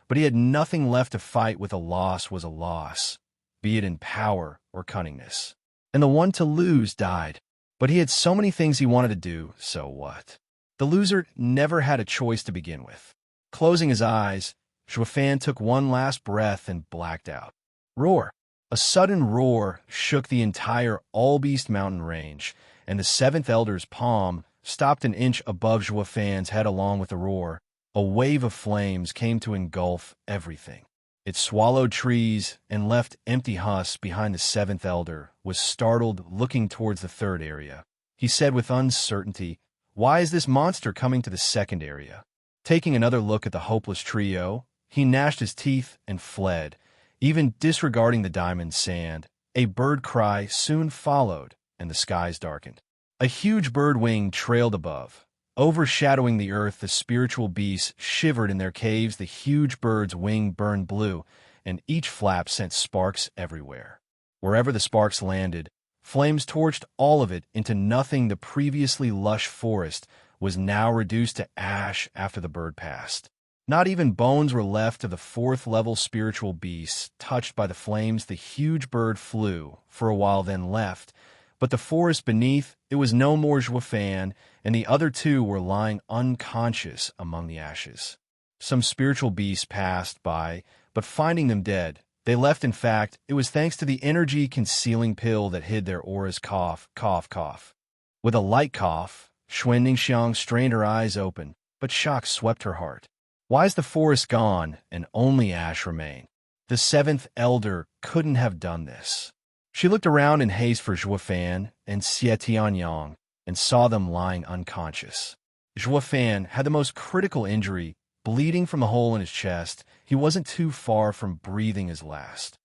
but he had nothing left to fight with. A loss was a loss, be it in power or cunningness. And the one to lose died. But he had so many things he wanted to do, so what? The loser never had a choice to begin with. Closing his eyes, Juefan took one last breath and blacked out. Roar! A sudden roar shook the entire All-Beast mountain range, and the seventh elder's palm stopped an inch above Juefan's head. Along with the roar, a wave of flames came to engulf everything. It swallowed trees and left empty husks behind. The seventh elder was startled, looking towards the third area. He said with uncertainty, "Why is this monster coming to the second area?" Taking another look at the hopeless trio, he gnashed his teeth and fled, even disregarding the diamond sand. A bird cry soon followed, and the skies darkened. A huge bird wing trailed above, overshadowing the earth. The spiritual beasts shivered in their caves. The huge bird's wing burned blue, and each flap sent sparks everywhere. Wherever the sparks landed, flames torched all of it into nothing. The previously lush forest was now reduced to ash after the bird passed. Not even bones were left of the fourth-level spiritual beasts touched by the flames. The huge bird flew for a while, then left, but the forest beneath, it was no more. Juefan and the other two were lying unconscious among the ashes. Some spiritual beasts passed by, but finding them dead, they left. In fact, it was thanks to the energy-concealing pill that hid their auras. Cough, cough, cough. With a light cough, Xuan Ningxiang strained her eyes open, but shock swept her heart. Why is the forest gone and only ash remain? The seventh elder couldn't have done this. She looked around in haste for Juefan and Xie Tianyang and saw them lying unconscious. Juefan had the most critical injury, bleeding from the hole in his chest. He wasn't too far from breathing his last.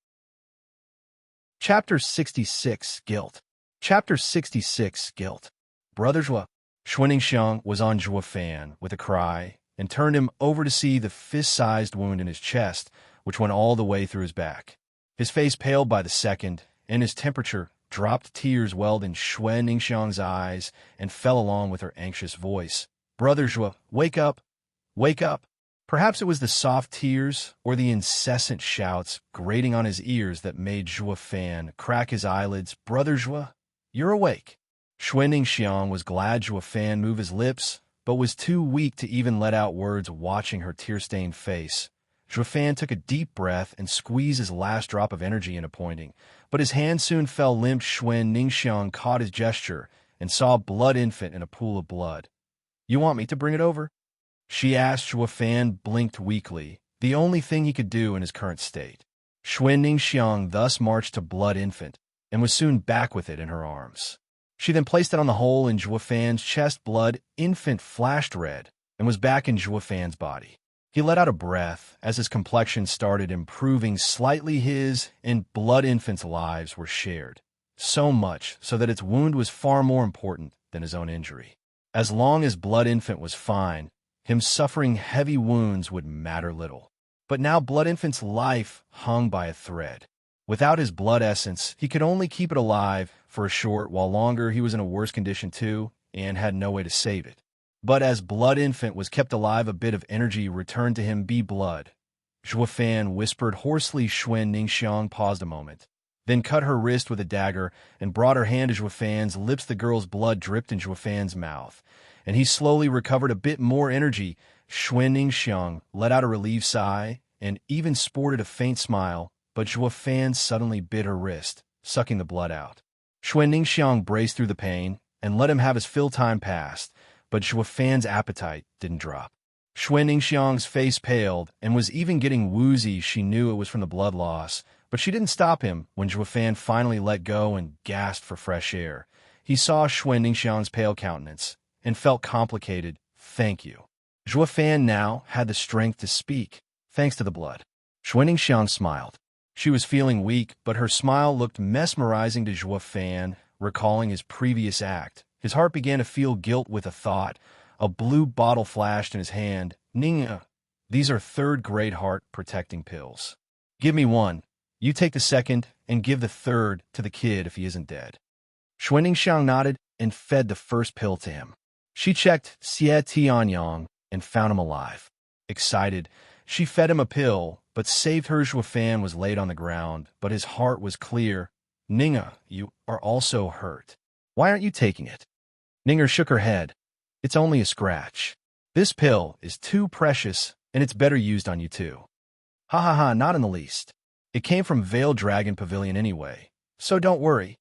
Chapter 66, Guilt. Chapter 66, Guilt. Brother Zhua. Xuan Ningxiang was on Juefan with a cry and turned him over to see the fist-sized wound in his chest, which went all the way through his back. His face paled by the second, and his temperature dropped. Tears welled in Xuan Ningxiang's eyes and fell along with her anxious voice. "Brother Zhua, wake up! Wake up!" Perhaps it was the soft tears or the incessant shouts grating on his ears that made Juefan crack his eyelids. "Brother Zhua, you're awake." Xuan Ningxiang was glad Juefan moved his lips, but was too weak to even let out words. Watching her tear-stained face, Juefan took a deep breath and squeezed his last drop of energy into pointing, but his hand soon fell limp. Xuan Ningxiang caught his gesture and saw a blood infant in a pool of blood. "You want me to bring it over?" she asked. Juefan blinked weakly, the only thing he could do in his current state. Xuan Ningxiang thus marched to blood infant and was soon back with it in her arms. She then placed it on the hole in Juefan's chest. Blood infant flashed red and was back in Juefan's body. He let out a breath as his complexion started improving slightly. His and blood infant's lives were shared, so much so that its wound was far more important than his own injury. As long as blood infant was fine, him suffering heavy wounds would matter little. But now blood infant's life hung by a thread. Without his blood essence, he could only keep it alive for a short while longer. He was in a worse condition too, and had no way to save it. But as blood infant was kept alive, a bit of energy returned to him. "Be blood," Juefan whispered hoarsely. Xuan Ningxiang paused a moment, then cut her wrist with a dagger and brought her hand to Juefan's lips. The girl's blood dripped in Juefan's mouth, and he slowly recovered a bit more energy. Xuan Ningxiang let out a relieved sigh and even sported a faint smile, but Juefan suddenly bit her wrist, sucking the blood out. Xuan Ningxiang braced through the pain and let him have his fill. Time passed, but Juefan's appetite didn't drop. Xuan Ningxiang's face paled and was even getting woozy. She knew it was from the blood loss, but she didn't stop him when Juefan finally let go and gasped for fresh air. He saw Xuan Ningxiang's pale countenance and felt complicated. "Thank you." Juefan now had the strength to speak, thanks to the blood. Xuan Ningxiang smiled. She was feeling weak, but her smile looked mesmerizing to Zhuo Fan, recalling his previous act. His heart began to feel guilt with a thought. A blue bottle flashed in his hand. Ningya, these are third-grade heart-protecting pills. Give me one. You take the second, and give the third to the kid if he isn't dead. Xuanningsiang nodded and fed the first pill to him. She checked Xie Tianyang and found him alive. Excited, she fed him a pill, but saved her. Zhuo Fan was laid on the ground, but his heart was clear. Ningya, you are also hurt. Why aren't you taking it? Ningya shook her head. It's only a scratch. This pill is too precious, and it's better used on you too. Ha ha ha, not in the least. It came from Veiled Dragon Pavilion anyway, so don't worry.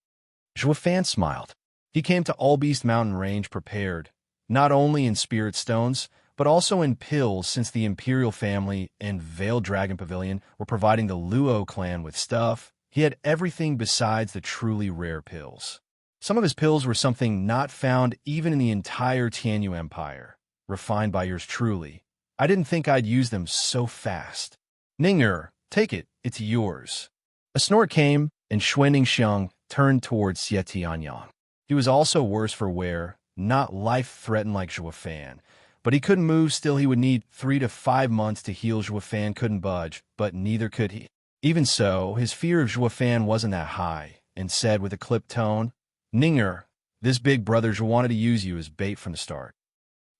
Zhuo Fan smiled. He came to Allbeast Mountain Range prepared, not only in spirit stones, but also in pills, since the Imperial family and Veiled Dragon Pavilion were providing the Luo clan with stuff. He had everything besides the truly rare pills. Some of his pills were something not found even in the entire Tianyu Empire, refined by yours truly. I didn't think I'd use them so fast. Ningya, take it, it's yours. A snort came, and Xuanningsiang turned towards Xie Tianyang. He was also worse for wear, not life-threatened like Zhuo Fan, but he couldn't move. Still, he would need 3 to 5 months to heal. Zhuo Fan couldn't budge, but neither could he. Even so, his fear of Zhuo Fan wasn't that high, and said with a clipped tone, Ningya, this big brother wanted to use you as bait from the start.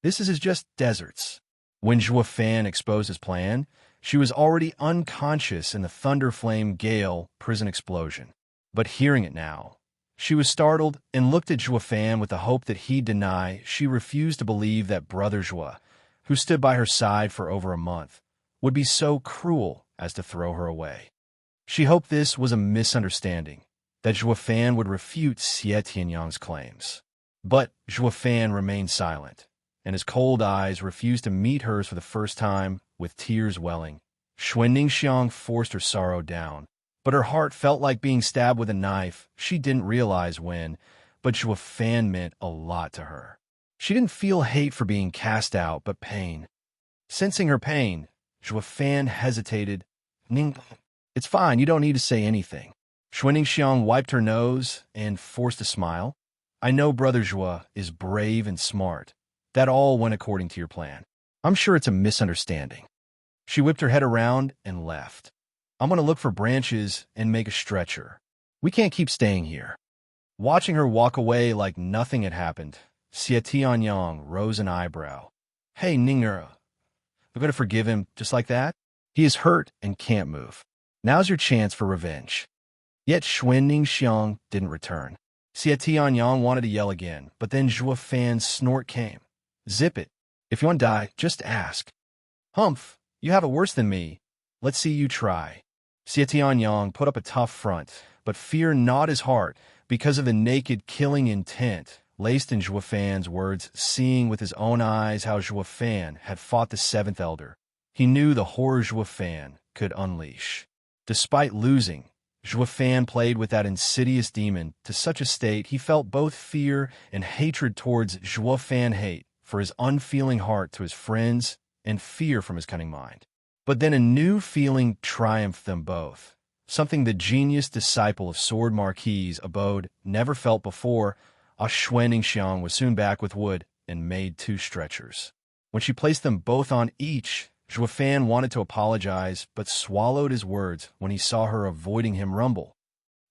This is just deserts. When Zhuo Fan exposed his plan, she was already unconscious in the Thunder Flame Gale prison explosion. But hearing it now, she was startled and looked at Zhuo Fan with the hope that he'd deny. She refused to believe that Brother Zhuo, who stood by her side for over a month, would be so cruel as to throw her away. She hoped this was a misunderstanding, that Zhuo Fan would refute Xie Tianyang's claims. But Zhuo Fan remained silent, and his cold eyes refused to meet hers for the first time, with tears welling. Xuanningsiang forced her sorrow down, but her heart felt like being stabbed with a knife. She didn't realize when, but Zhuo Fan meant a lot to her. She didn't feel hate for being cast out, but pain. Sensing her pain, Zhuo Fan hesitated. Ning, it's fine, you don't need to say anything. Xuanningsiang wiped her nose and forced a smile. I know Brother Zhuo is brave and smart. That all went according to your plan. I'm sure it's a misunderstanding. She whipped her head around and left. I'm going to look for branches and make a stretcher. We can't keep staying here. Watching her walk away like nothing had happened, Xie Tianyang rose an eyebrow. Hey, Ningya, we're going to forgive him just like that? He is hurt and can't move. Now's your chance for revenge. Yet Xuanningsiang didn't return. Xie Tianyang wanted to yell again, but then Zhuo Fan's snort came. Zip it. If you want to die, just ask. Humph, you have it worse than me. Let's see you try. Xie Tianyang put up a tough front, but fear gnawed his heart because of the naked killing intent laced in Zhuo Fan's words. Seeing with his own eyes how Zhuo Fan had fought the Seventh Elder, he knew the horror Zhuo Fan could unleash. Despite losing, Zhuo Fan played with that insidious demon to such a state he felt both fear and hatred towards Zhuo Fan, hate for his unfeeling heart to his friends and fear from his cunning mind. But then a new feeling triumphed them both, something the genius disciple of Sword Marquis Abode never felt before. Xuanningsiang was soon back with wood and made 2 stretchers. When she placed them both on each, Zhuo Fan wanted to apologize, but swallowed his words when he saw her avoiding him rumble.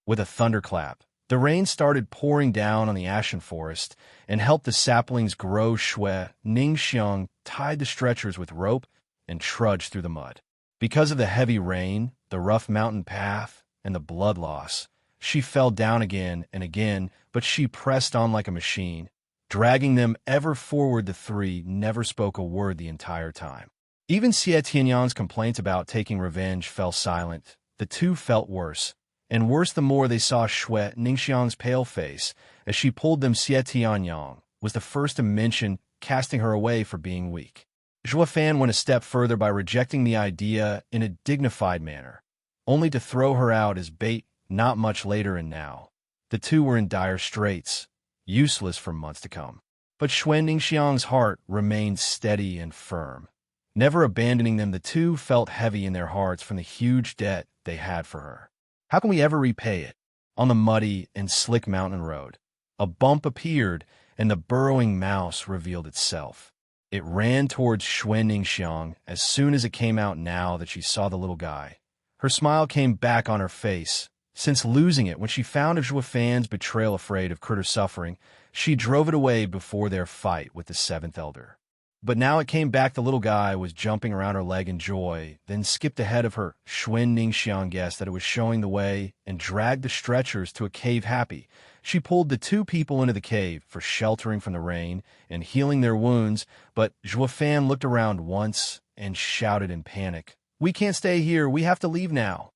With a thunderclap, the rain started pouring down on the ashen forest and helped the saplings grow. Xuanningsiang tied the stretchers with rope and trudged through the mud. Because of the heavy rain, the rough mountain path, and the blood loss, she fell down again and again, but she pressed on like a machine, dragging them ever forward. The 3 never spoke a word the entire time. Even Xie Tianyang's complaints about taking revenge fell silent. The 2 felt worse, and worse the more they saw Xuanningsiang's pale face as she pulled them. Xie Tianyang was the first to mention casting her away for being weak. Zhuo Fan went a step further by rejecting the idea in a dignified manner, only to throw her out as bait not much later. And now, the 2 were in dire straits, useless for months to come. But Xuanningsiang's heart remained steady and firm. Never abandoning them, the 2 felt heavy in their hearts from the huge debt they had for her. How can we ever repay it? On the muddy and slick mountain road, a bump appeared, and the burrowing mouse revealed itself. It ran towards Xue Ningxiang as soon as it came out now that she saw the little guy. Her smile came back on her face. Since losing it when she found of Zhuo Fan's betrayal afraid of critter suffering, she drove it away before their fight with the seventh elder. But now it came back the little guy was jumping around her leg in joy, then skipped ahead of her. Xuen Ningxiang guessed that it was showing the way and dragged the stretchers to a cave happy. She pulled the two people into the cave for sheltering from the rain and healing their wounds, but Zhuo Fan looked around once and shouted in panic, "We can't stay here, we have to leave now."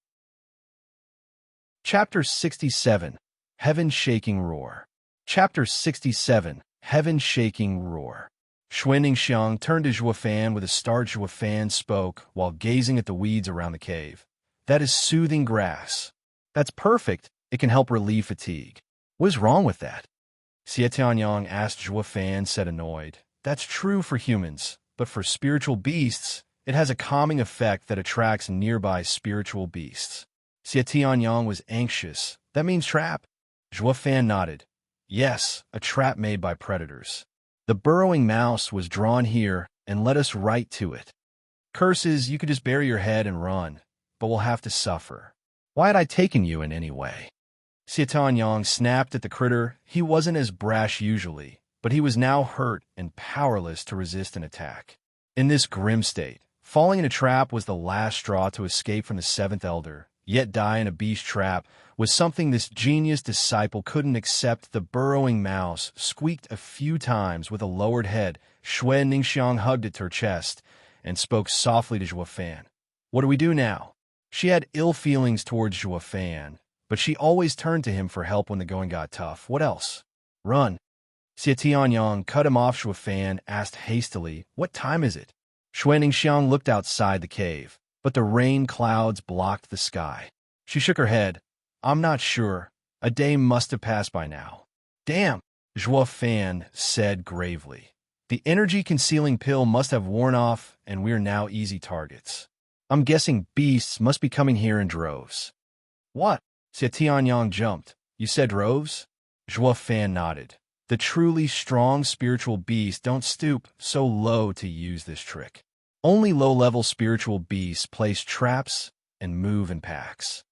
Chapter 67, Heaven-Shaking Roar. Chapter 67, Heaven-Shaking Roar. Xue Ningxiang turned to Zhuo Fan with a start. Zhuo Fan spoke while gazing at the weeds around the cave. "That is soothing grass. That's perfect. It can help relieve fatigue." "What is wrong with that?" Xie Tianyang asked. Zhuo Fan said, annoyed. "That's true for humans, but for spiritual beasts, it has a calming effect that attracts nearby spiritual beasts." Xie Tianyang was anxious. "That means trap?" Zhuo Fan nodded. "Yes, a trap made by predators. The burrowing mouse was drawn here and led us right to it. Curses, you could just bury your head and run, but we'll have to suffer. Why had I taken you in any way?" Xie Tianyang snapped at the critter. He wasn't as brash usually, but he was now hurt and powerless to resist an attack. In this grim state, falling in a trap was the last straw to escape from the seventh elder, yet die in a beast trap was something this genius disciple couldn't accept. The burrowing mouse squeaked a few times with a lowered head. Xue Ningxiang hugged it to her chest and spoke softly to Zhuo Fan. "What do we do now?" She had ill feelings towards Zhuo Fan, but she always turned to him for help when the going got tough. "What else?" "Run." Xie Tianyang cut him off. Zhuo Fan asked hastily, "What time is it?" Xue Ningxiang looked outside the cave, but the rain clouds blocked the sky. She shook her head. "I'm not sure. A day must have passed by now." "Damn," Zhuo Fan said gravely. "The energy-concealing pill must have worn off, and we're now easy targets. I'm guessing beasts must be coming here in droves." "What?" Xie Tianyang jumped. "You said droves?" Zhuo Fan nodded. "The truly strong spiritual beasts don't stoop so low to use this trick. Only low-level spiritual beasts place traps and move in packs."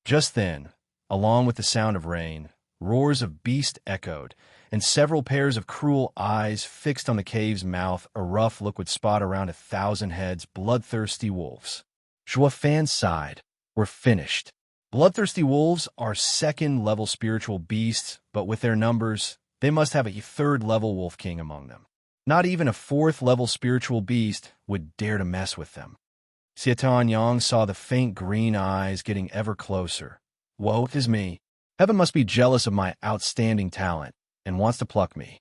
Just then, along with the sound of rain, roars of beast echoed, and several pairs of cruel eyes fixed on the cave's mouth, a rough liquid spot around 1,000 heads, bloodthirsty wolves. Zhuo Fan sighed. "We're finished." Bloodthirsty wolves are second-level spiritual beasts, but with their numbers, they must have a third-level wolf king among them. Not even a fourth-level spiritual beast would dare to mess with them. Xie Tianyang saw the faint green eyes getting ever closer. "Woe is me. Heaven must be jealous of my outstanding talent and wants to pluck me."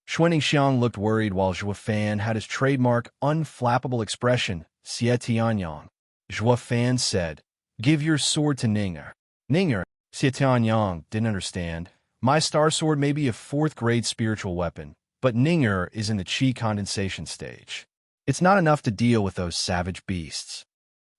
Xue Ningxiang looked worried while Zhuo Fan had his trademark unflappable expression. "Xie Tianyang." Zhuo Fan said, "Give your sword to Ninger." "Ninger?" Xie Tianyang didn't understand. "My star sword may be a fourth-grade spiritual weapon, but Ninger is in the chi condensation stage. It's not enough to deal with those savage beasts."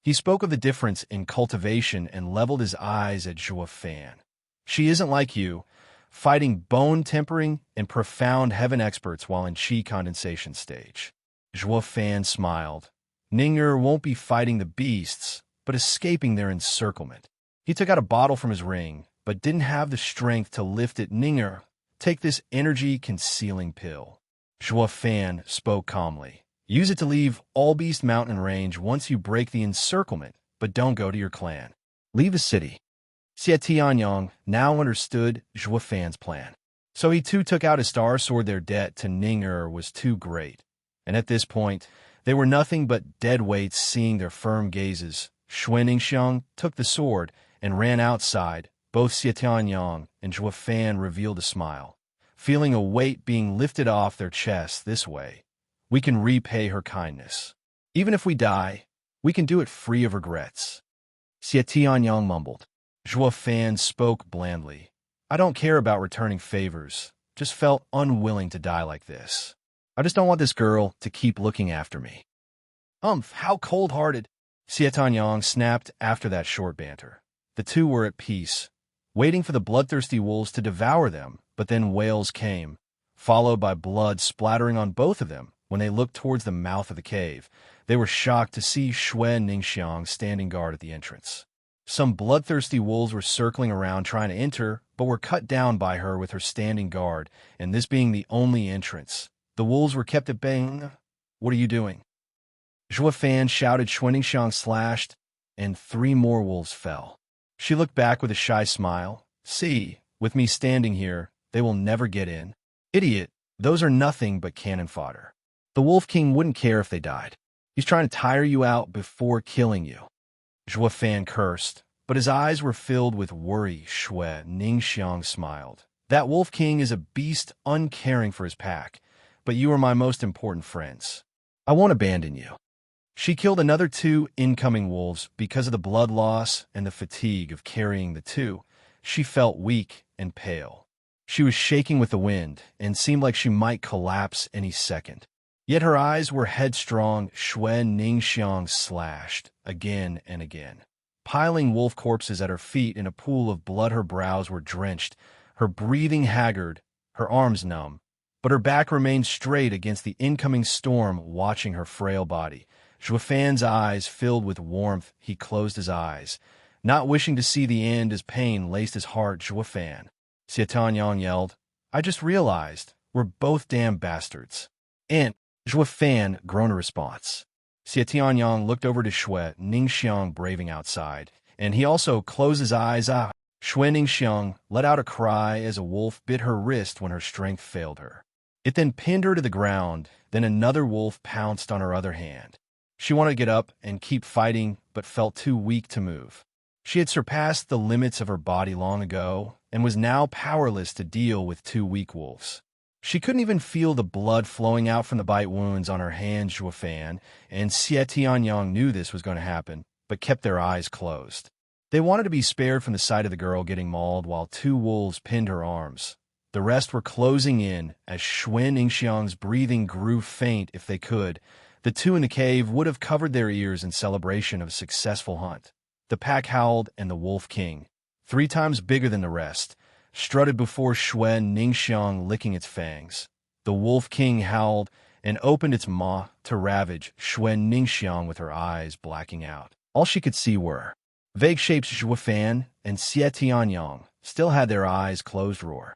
He spoke of the difference in cultivation and leveled his eyes at Zhuo Fan. "She isn't like you, fighting bone-tempering and profound heaven experts while in chi condensation stage." Zhuo Fan smiled. "Ninger won't be fighting the beasts, but escaping their encirclement." He took out a bottle from his ring, but didn't have the strength to lift it. "Ninger, take this energy-concealing pill." Zhuo Fan spoke calmly. "Use it to leave all Beast Mountain range once you break the encirclement, but don't go to your clan. Leave the city." Xie Tianyang now understood Zhuo Fan's plan. So he too took out his star sword. Their debt to Ninger was too great, and at this point, they were nothing but dead weights. Seeing their firm gazes, Xue Ningxiang took the sword and ran outside. Both Xie Tianyang and Zhuo Fan revealed a smile, feeling a weight being lifted off their chests. "This way, we can repay her kindness. Even if we die, we can do it free of regrets." Xie Tianyang mumbled. Zhuo Fan spoke blandly. "I don't care about returning favors, just felt unwilling to die like this. I just don't want this girl to keep looking after me." How cold-hearted." Xietanyang snapped after that short banter. The two were at peace, waiting for the bloodthirsty wolves to devour them, but then wails came, followed by blood splattering on both of them. When they looked towards the mouth of the cave, they were shocked to see Xue Ningxiang standing guard at the entrance. Some bloodthirsty wolves were circling around trying to enter, but were cut down by her with her standing guard, and this being the only entrance. The wolves were kept at bay. "What are you doing?" Zhou Fan shouted. Xue Ningxiang slashed, and 3 more wolves fell. She looked back with a shy smile. "See, with me standing here, they will never get in." "Idiot, those are nothing but cannon fodder. The Wolf King wouldn't care if they died. He's trying to tire you out before killing you." Zhou Fan cursed, but his eyes were filled with worry. Xue Ningxiang smiled. "That Wolf King is a beast uncaring for his pack, but you are my most important friends. I won't abandon you." She killed another 2 incoming wolves because of the blood loss and the fatigue of carrying the 2. She felt weak and pale. She was shaking with the wind and seemed like she might collapse any second. Yet her eyes were headstrong. Xue Ningxiang slashed again and again, piling wolf corpses at her feet in a pool of blood. Her brows were drenched, her breathing haggard, her arms numb, but her back remained straight against the incoming storm, watching her frail body. Zhou Fan's eyes filled with warmth. He closed his eyes, not wishing to see the end as pain laced his heart. "Zhou Fan," Xietanyang yelled, "I just realized we're both damn bastards." And Zhou Fan groaned a response. Xietanyang looked over to Xue Ningxiang braving outside, and he also closed his eyes. Xue Ningxiang let out a cry as a wolf bit her wrist when her strength failed her. It then pinned her to the ground. Then another wolf pounced on her other hand. She wanted to get up and keep fighting, but felt too weak to move. She had surpassed the limits of her body long ago and was now powerless to deal with 2 weak wolves. She couldn't even feel the blood flowing out from the bite wounds on her hands. Zhou Fan and Xietanyang knew this was going to happen, but kept their eyes closed. They wanted to be spared from the sight of the girl getting mauled while 2 wolves pinned her arms. The rest were closing in as Xue Ningxiang's breathing grew faint. If they could, the 2 in the cave would have covered their ears in celebration of a successful hunt. The pack howled, and the Wolf King, 3 times bigger than the rest, strutted before Xue Ningxiang, licking its fangs. The Wolf King howled and opened its maw to ravage Xue Ningxiang with her eyes blacking out. All she could see were vague shapes. Zhou Fan and Xietanyang still had their eyes closed. Roar.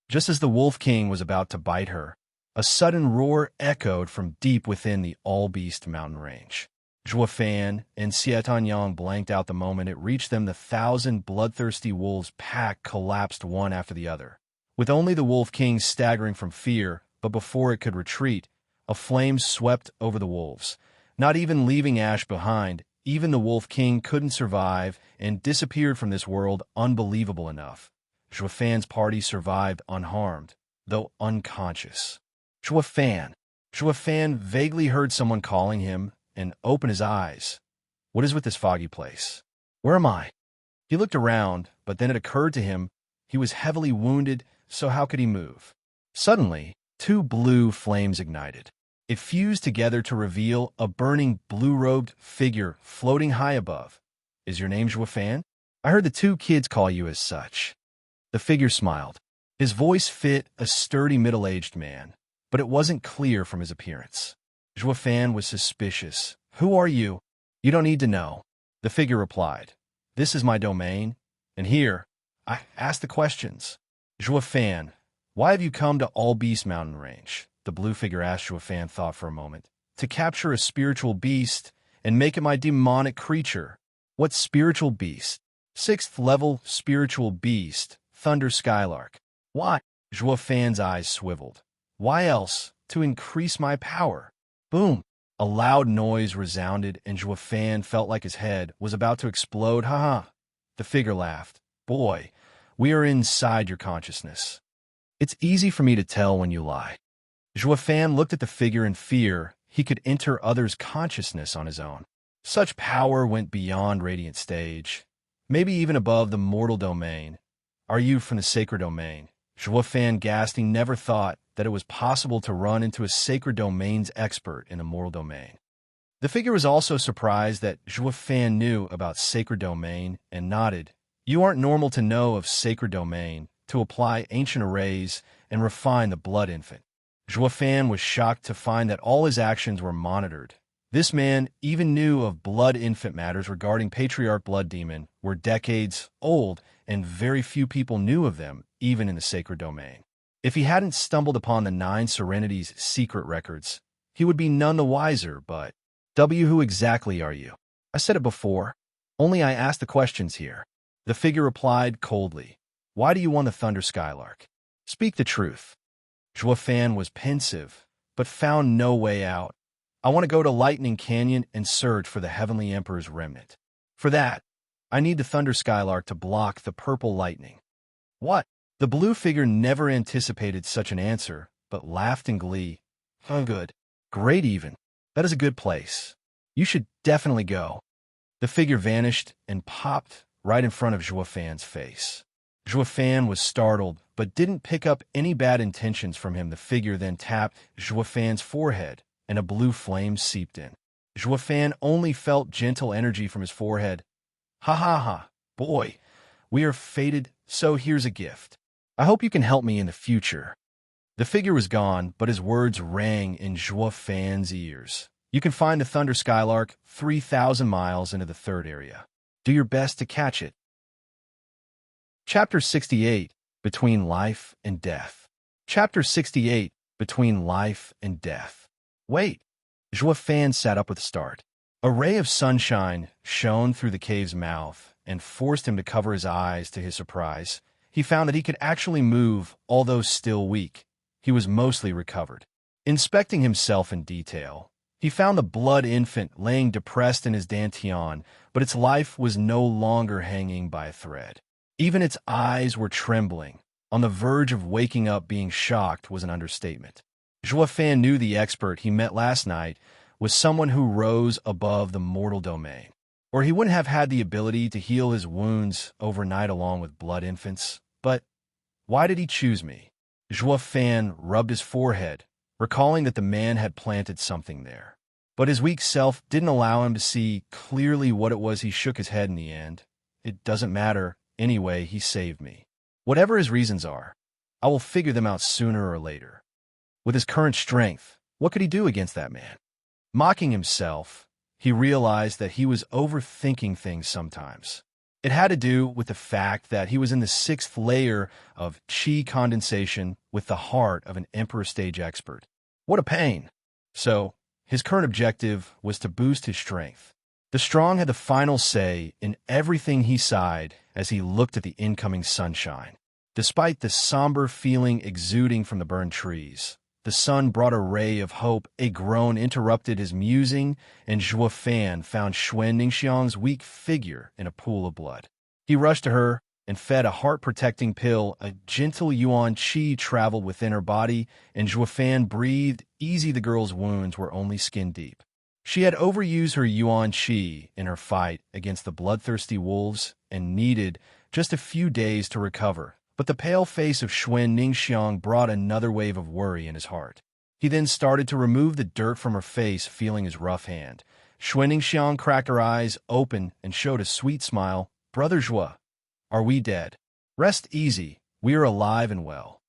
Just as the Wolf King was about to bite her, a sudden roar echoed from deep within the all-beast mountain range. Zhou Fan and Xietanyang blanked out the moment it reached them. The 1,000 bloodthirsty wolves' pack collapsed one after the other, with only the Wolf King staggering from fear. But before it could retreat, a flame swept over the wolves, not even leaving ash behind. Even the Wolf King couldn't survive and disappeared from this world. Unbelievable enough, Zhou Fan's party survived unharmed, though unconscious. Zhou Fan vaguely heard someone calling him and opened his eyes. What is with this foggy place? Where am I? He looked around, but then it occurred to him he was heavily wounded, so how could he move? Suddenly, 2 blue flames ignited. It fused together to reveal a burning blue-robed figure floating high above. "Is your name Zhou Fan? I heard the 2 kids call you as such." The figure smiled. His voice fit a sturdy middle-aged man, but it wasn't clear from his appearance. Zhou Fan was suspicious. "Who are you?" "You don't need to know," the figure replied. "This is my domain, and here, I ask the questions." Zhou Fan, "Why have you come to All Beast Mountain Range?" The blue figure asked. Zhou Fan thought for a moment. "To capture a spiritual beast and make it my demonic creature." "What spiritual beast?" "6th level spiritual beast, Thunder Skylark." "Why?" Zhou Fan's eyes swiveled. "Why else? To increase my power." Boom! A loud noise resounded, and Zhou Fan felt like his head was about to explode. "Ha!" The figure laughed. "Boy, we are inside your consciousness. It's easy for me to tell when you lie." Zhou Fan looked at the figure in fear. He could enter others' consciousness on his own. Such power went beyond Radiant Stage, maybe even above the mortal domain. "Are you from the sacred domain?" Zhou Fan gasped. He never thought that it was possible to run into a sacred domain's expert in a mortal domain. The figure was also surprised that Zhuo Fan knew about sacred domain and nodded. You aren't normal to know of sacred domain, to apply ancient arrays and refine the blood infant. Zhuo Fan was shocked to find that all his actions were monitored. This man even knew of blood infant matters regarding Patriarch Blood Demon were decades old, and very few people knew of them, even in the sacred domain. If he hadn't stumbled upon the 9 Serenity's secret records, he would be none the wiser, but... Who exactly are you? I said it before. Only I asked the questions here. The figure replied coldly. Why do you want the Thunder Skylark? Speak the truth. Zhuo Fan was pensive, but found no way out. I want to go to Lightning Canyon and search for the Heavenly Emperor's remnant. For that, I need the Thunder Skylark to block the purple lightning. What? The blue figure never anticipated such an answer, but laughed in glee. Oh, good. Great even. That is a good place. You should definitely go. The figure vanished and popped right in front of Zhuo Fan's face. Zhuo Fan was startled, but didn't pick up any bad intentions from him. The figure then tapped Zhuo Fan's forehead, and a blue flame seeped in. Zhuo Fan only felt gentle energy from his forehead. Ha ha ha, boy, we are fated, so here's a gift. I hope you can help me in the future. The figure was gone, but his words rang in Zhuo Fan's ears. You can find the Thunder Skylark 3,000 miles into the third area. Do your best to catch it. Chapter 68, Between Life and Death. Chapter 68, Between Life and Death. Wait. Zhuo Fan sat up with a start. A ray of sunshine shone through the cave's mouth and forced him to cover his eyes. To his surprise, he found that he could actually move, although still weak. He was mostly recovered. Inspecting himself in detail, he found the blood infant laying depressed in his dantian, but its life was no longer hanging by a thread. Even its eyes were trembling. On the verge of waking up. Being shocked was an understatement. Zhuo Fan knew the expert he met last night was someone who rose above the mortal domain, or he wouldn't have had the ability to heal his wounds overnight along with blood infants. But why did he choose me? Zhuo Fan rubbed his forehead, recalling that the man had planted something there. But his weak self didn't allow him to see clearly what it was. He shook his head in the end. It doesn't matter. Anyway, he saved me. Whatever his reasons are, I will figure them out sooner or later. With his current strength, what could he do against that man? Mocking himself, he realized that he was overthinking things sometimes. It had to do with the fact that he was in the 6th layer of chi condensation with the heart of an Emperor stage expert. What a pain! So, his current objective was to boost his strength. The strong had the final say in everything. He sighed as he looked at the incoming sunshine. Despite the somber feeling exuding from the burned trees, the sun brought a ray of hope. A groan interrupted his musing, and Zhuo Fan found Xuan Ningxiang's weak figure in a pool of blood. He rushed to her and fed a heart-protecting pill. A gentle yuan qi traveled within her body, and Zhuo Fan breathed easy. The girl's wounds were only skin-deep. She had overused her yuan qi in her fight against the bloodthirsty wolves and needed just a few days to recover. But the pale face of Xuan Ningxiang brought another wave of worry in his heart. He then started to remove the dirt from her face, feeling his rough hand. Xuan Ningxiang cracked her eyes open and showed a sweet smile. Brother Zhuo, are we dead? Rest easy. We are alive and well.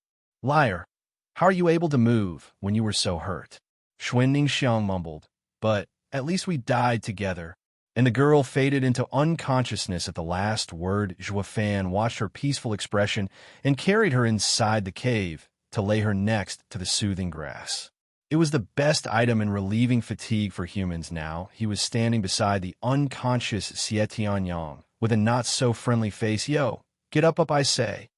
Liar, how are you able to move when you were so hurt? Xuan Ningxiang mumbled. But at least we died together. And the girl faded into unconsciousness at the last word. Zhuo Fan watched her peaceful expression and carried her inside the cave to lay her next to the soothing grass. It was the best item in relieving fatigue for humans now. He was standing beside the unconscious Xie Tianyang with a not-so-friendly face. Yo, get up, I say.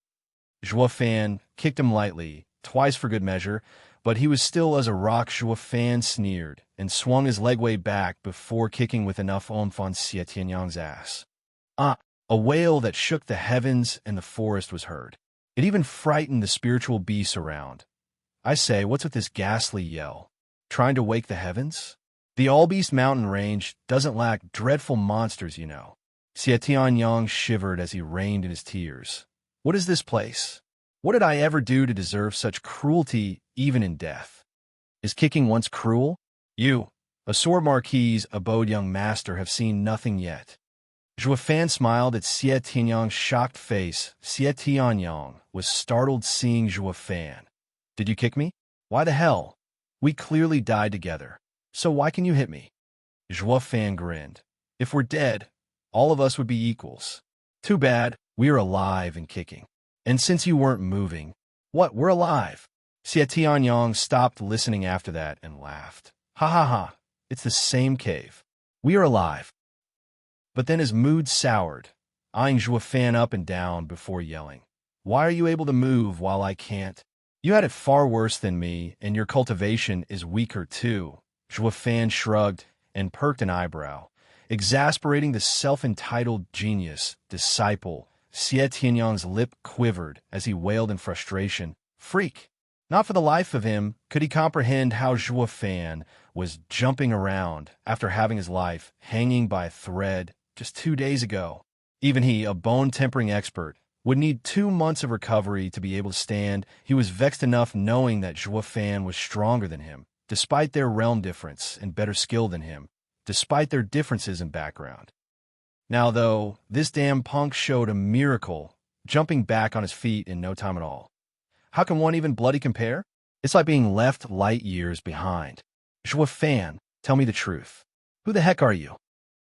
Zhuo Fan kicked him lightly, twice for good measure, but he was still as a rock. Zhuo Fan sneered and swung his leg way back before kicking with enough oomph on Xie Tianyang's ass. A wail that shook the heavens and the forest was heard. It even frightened the spiritual beasts around. I say, what's with this ghastly yell? Trying to wake the heavens? The All-Beast mountain range doesn't lack dreadful monsters, you know. Xie Tianyang shivered as he reined in his tears. What is this place? What did I ever do to deserve such cruelty, even in death? Is kicking once cruel? You, A sword marquise abode young master have seen nothing yet. Zhou Fan smiled at Xie Tianyang's shocked face. Xie Tianyang was startled seeing Zhou Fan. Did you kick me? Why the hell? We clearly died together. So why can you hit me? Zhou Fan grinned. If we're dead, all of us would be equals. Too bad, we're alive and kicking. And since you weren't moving, what, we're alive? Xie Tianyang stopped listening after that and laughed. Ha ha ha, it's the same cave. We are alive. But then his mood soured, eyeing Zhou Fan up and down before yelling. Why are you able to move while I can't? You had it far worse than me, and your cultivation is weaker too. Zhou Fan shrugged and perked an eyebrow, exasperating the self-entitled genius, disciple. Xie Tianyang's lip quivered as he wailed in frustration. Freak! Not for the life of him could he comprehend how Zhou Fan was jumping around after having his life hanging by a thread just 2 days ago. Even he, a bone-tempering expert, would need 2 months of recovery to be able to stand. He was vexed enough knowing that Zhou Fan was stronger than him, despite their realm difference, and better skilled than him, despite their differences in background. Now, though, this damn punk showed a miracle, jumping back on his feet in no time at all. How can one even bloody compare? It's like being left light years behind. Zhou Fan, tell me the truth. Who the heck are you?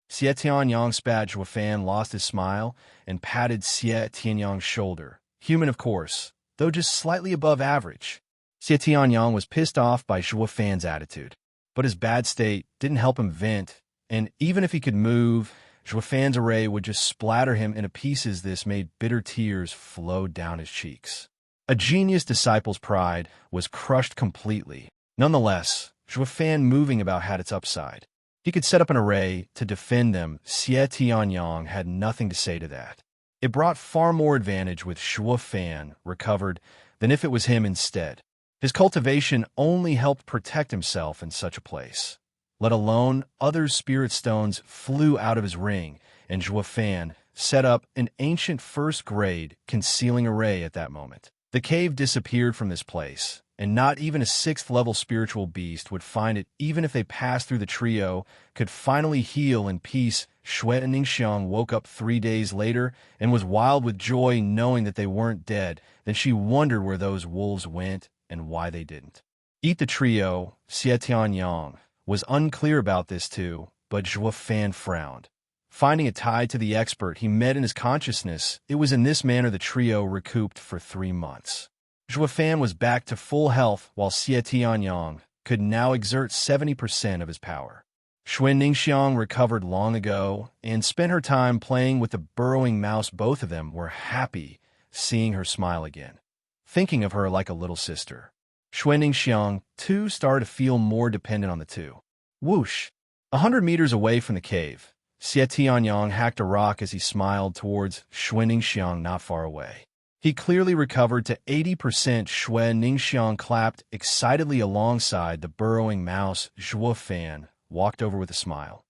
Xie Tianyang spat. Zhou Fan lost his smile and patted Xie Tianyang's shoulder. Human, of course, though just slightly above average. Xie Tianyang was pissed off by Zhou Fan's attitude, but his bad state didn't help him vent, and even if he could move, Zhou Fan's array would just splatter him into pieces. This made bitter tears flow down his cheeks. A genius disciple's pride was crushed completely. Nonetheless, Zhou Fan moving about had its upside. He could set up an array to defend them. Xie Tianyang had nothing to say to that. It brought far more advantage with Zhou Fan recovered than if it was him instead. His cultivation only helped protect himself in such a place. Let alone others' spirit stones flew out of his ring, and Zhou Fan set up an ancient first-grade concealing array at that moment. The cave disappeared from this place, and not even a 6th-level spiritual beast would find it. Even if they passed through, the trio could finally heal in peace. Xue Ningxiang woke up 3 days later and was wild with joy knowing that they weren't dead. Then she wondered where those wolves went and why they didn't eat the trio. Xie Tianyang was unclear about this too, but Zhou Fan frowned. Finding a tie to the expert he met in his consciousness, it was in this manner the trio recouped for 3 months. Zhou Fan was back to full health, while Xie Tianyang could now exert 70% of his power. Xue Ningxiang recovered long ago and spent her time playing with the burrowing mouse. Both of them were happy seeing her smile again, thinking of her like a little sister. Xue Ningxiang, too, started to feel more dependent on the two. Whoosh! 100 meters away from the cave, Xie Tianyang hacked a rock as he smiled towards Xue Ningxiang not far away. He clearly recovered to 80%. Xue Ningxiang clapped excitedly alongside the burrowing mouse. Zhou Fan walked over with a smile.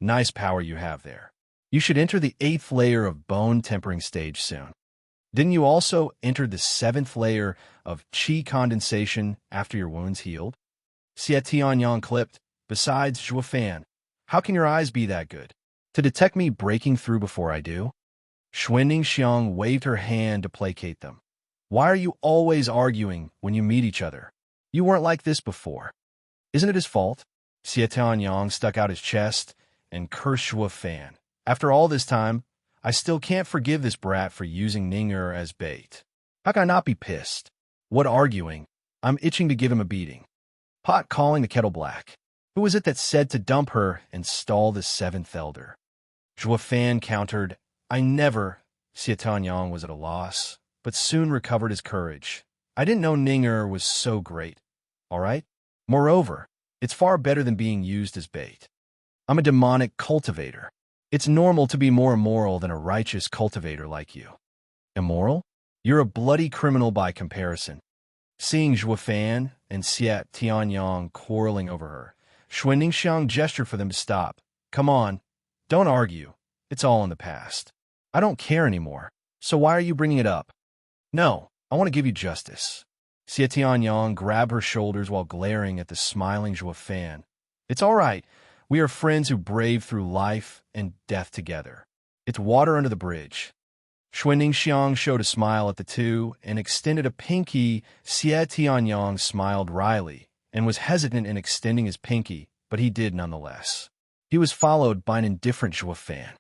Nice power you have there. You should enter the 8th layer of bone tempering stage soon. Didn't you also enter the 7th layer of qi condensation after your wounds healed? Xie Tianyang clipped. Besides, Zhou Fan, how can your eyes be that good to detect me breaking through before I do? Xue Ningxiang waved her hand to placate them. Why are you always arguing when you meet each other? You weren't like this before. Isn't it his fault? Xie Tianyang stuck out his chest and cursed Zhou Fan. After all this time, I still can't forgive this brat for using Ninger as bait. How can I not be pissed? What arguing? I'm itching to give him a beating. Pot calling the kettle black. Who was it that said to dump her and stall the 7th elder? Zhou Fan countered, I never. Xie Tianyang was at a loss, but soon recovered his courage. I didn't know Ninger was so great. All right? Moreover, it's far better than being used as bait. I'm a demonic cultivator. It's normal to be more immoral than a righteous cultivator like you. Immoral? You're a bloody criminal by comparison. Seeing Zhou Fan and Xie Tianyang quarreling over her, Xue Ningxiang gestured for them to stop. Come on, don't argue. It's all in the past. I don't care anymore, so why are you bringing it up? No, I want to give you justice. Xie Tianyang grabbed her shoulders while glaring at the smiling Zhou Fan. It's all right. We are friends who brave through life and death together. It's water under the bridge. Xuanning Xiang showed a smile at the two and extended a pinky. Xie Tianyang smiled wryly and was hesitant in extending his pinky, but he did nonetheless. He was followed by an indifferent Zhuo Fan.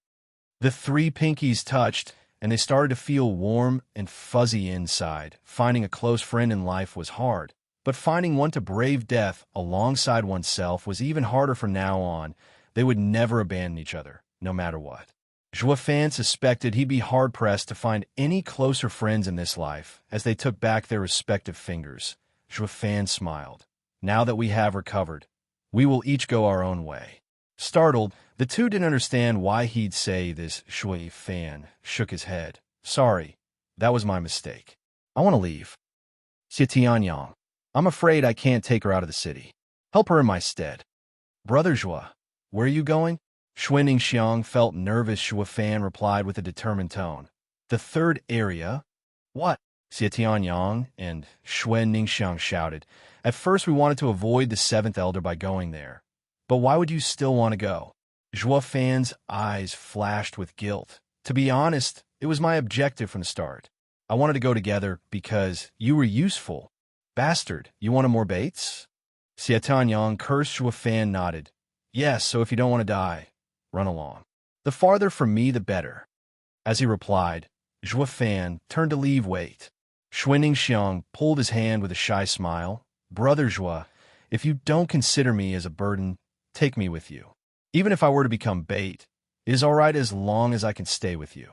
The three pinkies touched, and they started to feel warm and fuzzy inside. Finding a close friend in life was hard, but finding one to brave death alongside oneself was even harder from now on. They would never abandon each other, no matter what. Zhuo Fan suspected he'd be hard-pressed to find any closer friends in this life. As they took back their respective fingers, Zhuo Fan smiled. Now that we have recovered, we will each go our own way. Startled, the two didn't understand why he'd say this. Zhuo Fan shook his head. Sorry, that was my mistake. I want to leave. Xie Tianyang, I'm afraid I can't take her out of the city. Help her in my stead. Brother Zhuo, where are you going? Xuanning Xiang felt nervous. Zhuo Fan replied with a determined tone. The third area? What? Xie Tianyang and Xuanning Xiang shouted. At first we wanted to avoid the seventh elder by going there. But why would you still want to go? Zhuo Fan's eyes flashed with guilt. To be honest, it was my objective from the start. I wanted to go together because you were useful. Bastard, you wanted more baits? Xie Tianyang cursed. Zhuo Fan nodded. Yes, so if you don't want to die, run along. The farther from me, the better. As he replied, Zhuo Fan turned to leave. Wait. Xuanning Xiang pulled his hand with a shy smile. Brother Zhuo, if you don't consider me as a burden, take me with you. Even if I were to become bait, it is all right as long as I can stay with you.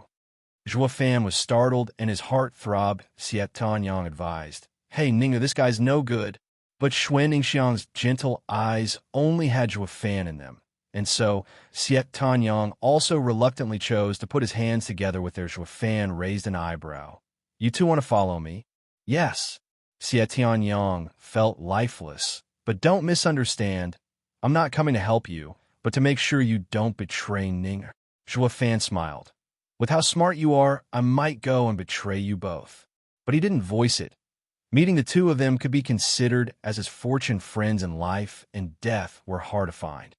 Zhuo Fan was startled and his heart throbbed. Xie Tianyang advised, Hey, Ning'er, this guy's no good. But Xuanning Xiang's gentle eyes only had Zhuo Fan in them. And so, Xie Tianyang also reluctantly chose to put his hands together with their. Zhuo Fan raised an eyebrow. You two want to follow me? Yes. Xie Tianyang felt lifeless. But don't misunderstand. I'm not coming to help you, but to make sure you don't betray Ning'er. Zhuo Fan smiled. With how smart you are, I might go and betray you both. But he didn't voice it. Meeting the two of them could be considered as his fortune friends in life and death were hard to find.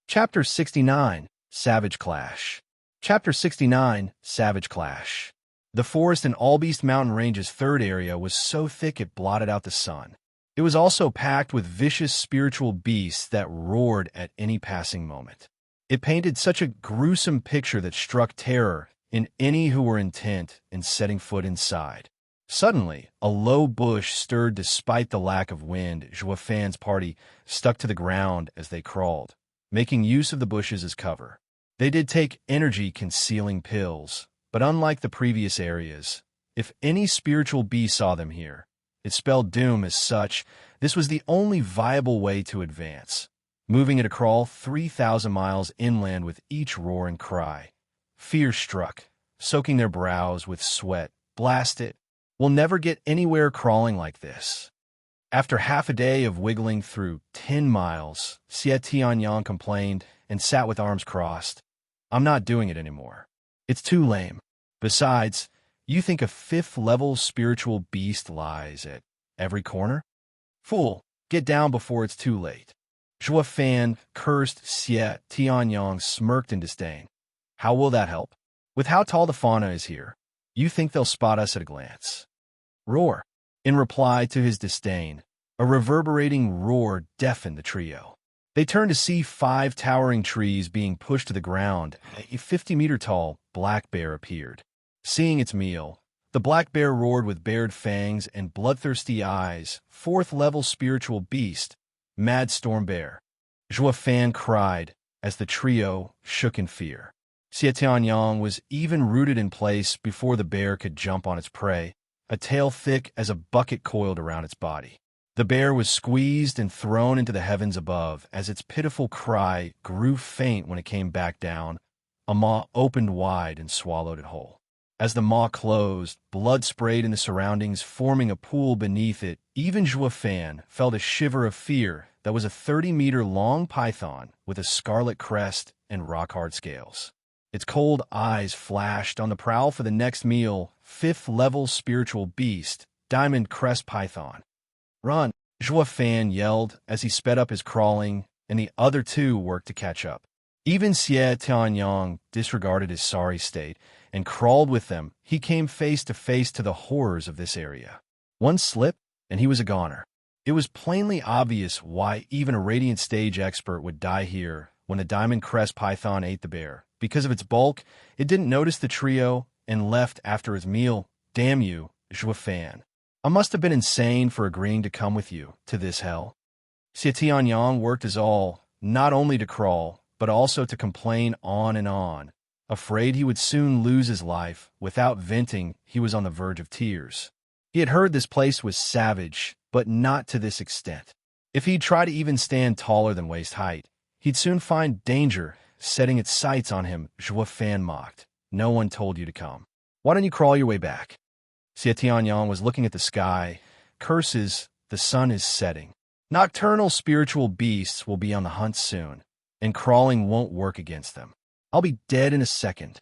Chapter 69, Savage Clash. Chapter 69, Savage Clash. The forest in Albeast Mountain Range's third area was so thick it blotted out the sun. It was also packed with vicious spiritual beasts that roared at any passing moment. It painted such a gruesome picture that struck terror in any who were intent in setting foot inside. Suddenly, a low bush stirred despite the lack of wind. Zhuo Fan's party stuck to the ground as they crawled, making use of the bushes as cover. They did take energy-concealing pills, but unlike the previous areas, if any spiritual beast saw them here, it spelled doom. As such, this was the only viable way to advance, moving at a crawl 3,000 miles inland with each roar and cry. Fear struck, soaking their brows with sweat. Blast it. We'll never get anywhere crawling like this. After half a day of wiggling through 10 miles, Xie Tianyang complained and sat with arms crossed. I'm not doing it anymore. It's too lame. Besides, you think a fifth-level spiritual beast lies at every corner? Fool, get down before it's too late. Zhuo Fan cursed. Xie Tianyang smirked in disdain. How will that help? With how tall the fauna is here, you think they'll spot us at a glance. Roar. In reply to his disdain, a reverberating roar deafened the trio. They turned to see 5 towering trees being pushed to the ground. A 50-meter-tall black bear appeared. Seeing its meal, the black bear roared with bared fangs and bloodthirsty eyes. 4th-level spiritual beast, Mad Storm Bear. Zhuo Fan cried as the trio shook in fear. Xie Tianyang was even rooted in place before the bear could jump on its prey, a tail thick as a bucket coiled around its body. The bear was squeezed and thrown into the heavens above as its pitiful cry grew faint. When it came back down, a maw opened wide and swallowed it whole. As the maw closed, blood sprayed in the surroundings, forming a pool beneath it. Even Zhuo Fan felt a shiver of fear. That was a 30-meter-long python with a scarlet crest and rock-hard scales. Its cold eyes flashed on the prowl for the next meal. 5th-level spiritual beast, Diamond Crest Python. Run! Zhua Fan yelled as he sped up his crawling, and the other two worked to catch up. Even Xie Tianyang disregarded his sorry state and crawled with them. He came face to face to the horrors of this area. One slip, and he was a goner. It was plainly obvious why even a radiant stage expert would die here when the diamond crest python ate the bear. Because of its bulk, it didn't notice the trio and left after its meal. Damn you, Zhua Fan. I must have been insane for agreeing to come with you to this hell. Xie Tianyang worked his all, not only to crawl, but also to complain on and on. Afraid he would soon lose his life, without venting, he was on the verge of tears. He had heard this place was savage, but not to this extent. If he'd try to even stand taller than waist height, he'd soon find danger setting its sights on him. Zhua Fan mocked. No one told you to come. Why don't you crawl your way back? Xie Tianyang was looking at the sky. Curses, the sun is setting. Nocturnal spiritual beasts will be on the hunt soon, and crawling won't work against them. I'll be dead in a second.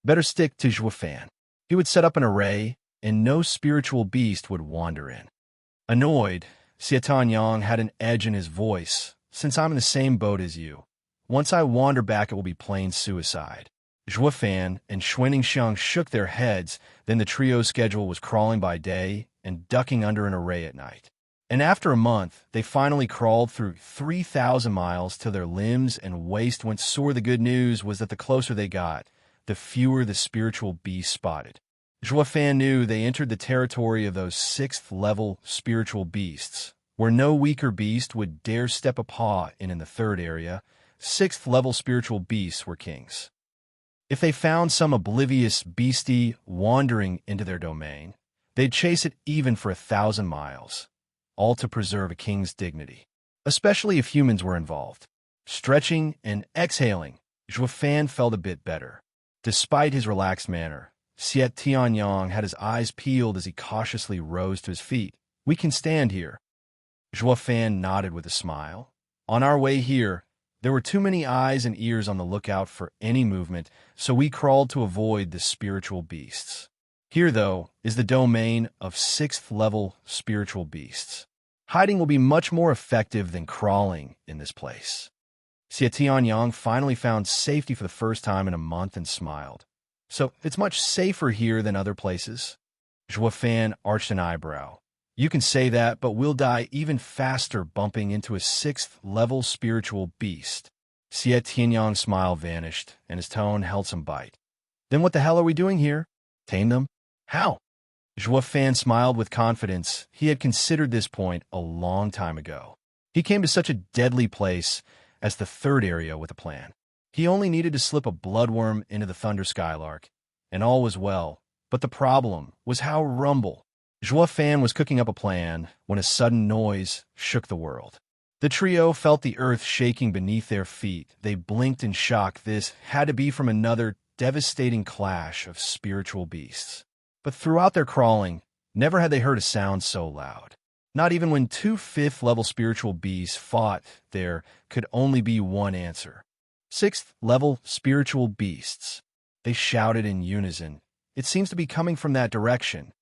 Better stick to Zhua Fan. He would set up an array, and no spiritual beast would wander in. Annoyed, Xie Tianyang had an edge in his voice. Since I'm in the same boat as you, once I wander back it will be plain suicide. Zhua Fan and Xuaningxiang shook their heads, then the trio's schedule was crawling by day and ducking under an array at night. And after a month, they finally crawled through 3,000 miles till their limbs and waist went sore. The good news was that the closer they got, the fewer the spiritual beasts spotted. Zhua Fan knew they entered the territory of those 6th-level spiritual beasts, where no weaker beast would dare step a paw in the third area. 6th-level spiritual beasts were kings. If they found some oblivious beastie wandering into their domain, they'd chase it even for 1,000 miles, all to preserve a king's dignity, especially if humans were involved. Stretching and exhaling, Zhua Fan felt a bit better. Despite his relaxed manner, Xie Tianyang had his eyes peeled as he cautiously rose to his feet. We can stand here. Zhua Fan nodded with a smile. On our way here, there were too many eyes and ears on the lookout for any movement, so we crawled to avoid the spiritual beasts. Here, though, is the domain of 6th-level spiritual beasts. Hiding will be much more effective than crawling in this place. Xie Tianyang finally found safety for the first time in a month and smiled. So it's much safer here than other places. Zhua Fan arched an eyebrow. You can say that, but we'll die even faster bumping into a 6th-level spiritual beast. Xie Tianyang's smile vanished, and his tone held some bite. Then what the hell are we doing here? Tame them? How? Zhua Fan smiled with confidence. He had considered this point a long time ago. He came to such a deadly place as the third area with a plan. He only needed to slip a bloodworm into the Thunder Skylark, and all was well. But the problem was how rumble. Zhua Fan was cooking up a plan when a sudden noise shook the world. The trio felt the earth shaking beneath their feet. They blinked in shock. This had to be from another devastating clash of spiritual beasts. But throughout their crawling, never had they heard a sound so loud. Not even when 2 5th-level spiritual beasts fought, there could only be one answer. 6th-level spiritual beasts. They shouted in unison. It seems to be coming from that direction.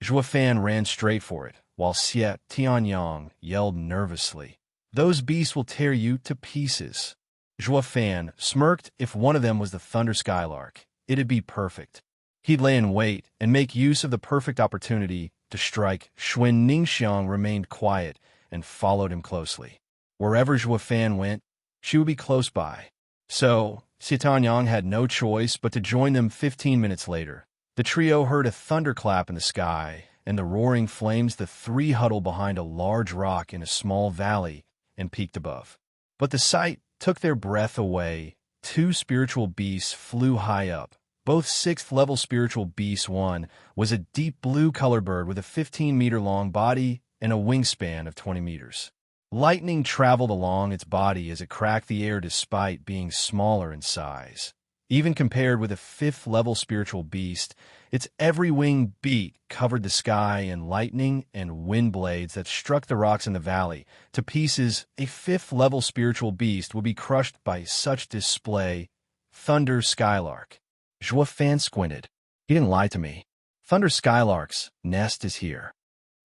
Zhua Fan ran straight for it, while Xie Tianyang yelled nervously. Those beasts will tear you to pieces. Zhua Fan smirked. If one of them was the Thunder Skylark, it'd be perfect. He'd lay in wait and make use of the perfect opportunity to strike. Xuaningxiang remained quiet and followed him closely. Wherever Zhua Fan went, she would be close by. So, Xie Tianyang had no choice but to join them 15 minutes later. The trio heard a thunderclap in the sky, and the roaring flames. The three huddled behind a large rock in a small valley and peeked above. But the sight took their breath away. 2 spiritual beasts flew high up. Both 6th-level spiritual beasts. One was a deep blue color bird with a 15-meter-long body and a wingspan of 20 meters. Lightning traveled along its body as it cracked the air despite being smaller in size. Even compared with a 5th-level spiritual beast, its every wing beat covered the sky in lightning and wind blades that struck the rocks in the valley to pieces. A 5th-level spiritual beast would be crushed by such display. Thunder Skylark. Zhua Fan squinted. He didn't lie to me. Thunder Skylark's nest is here.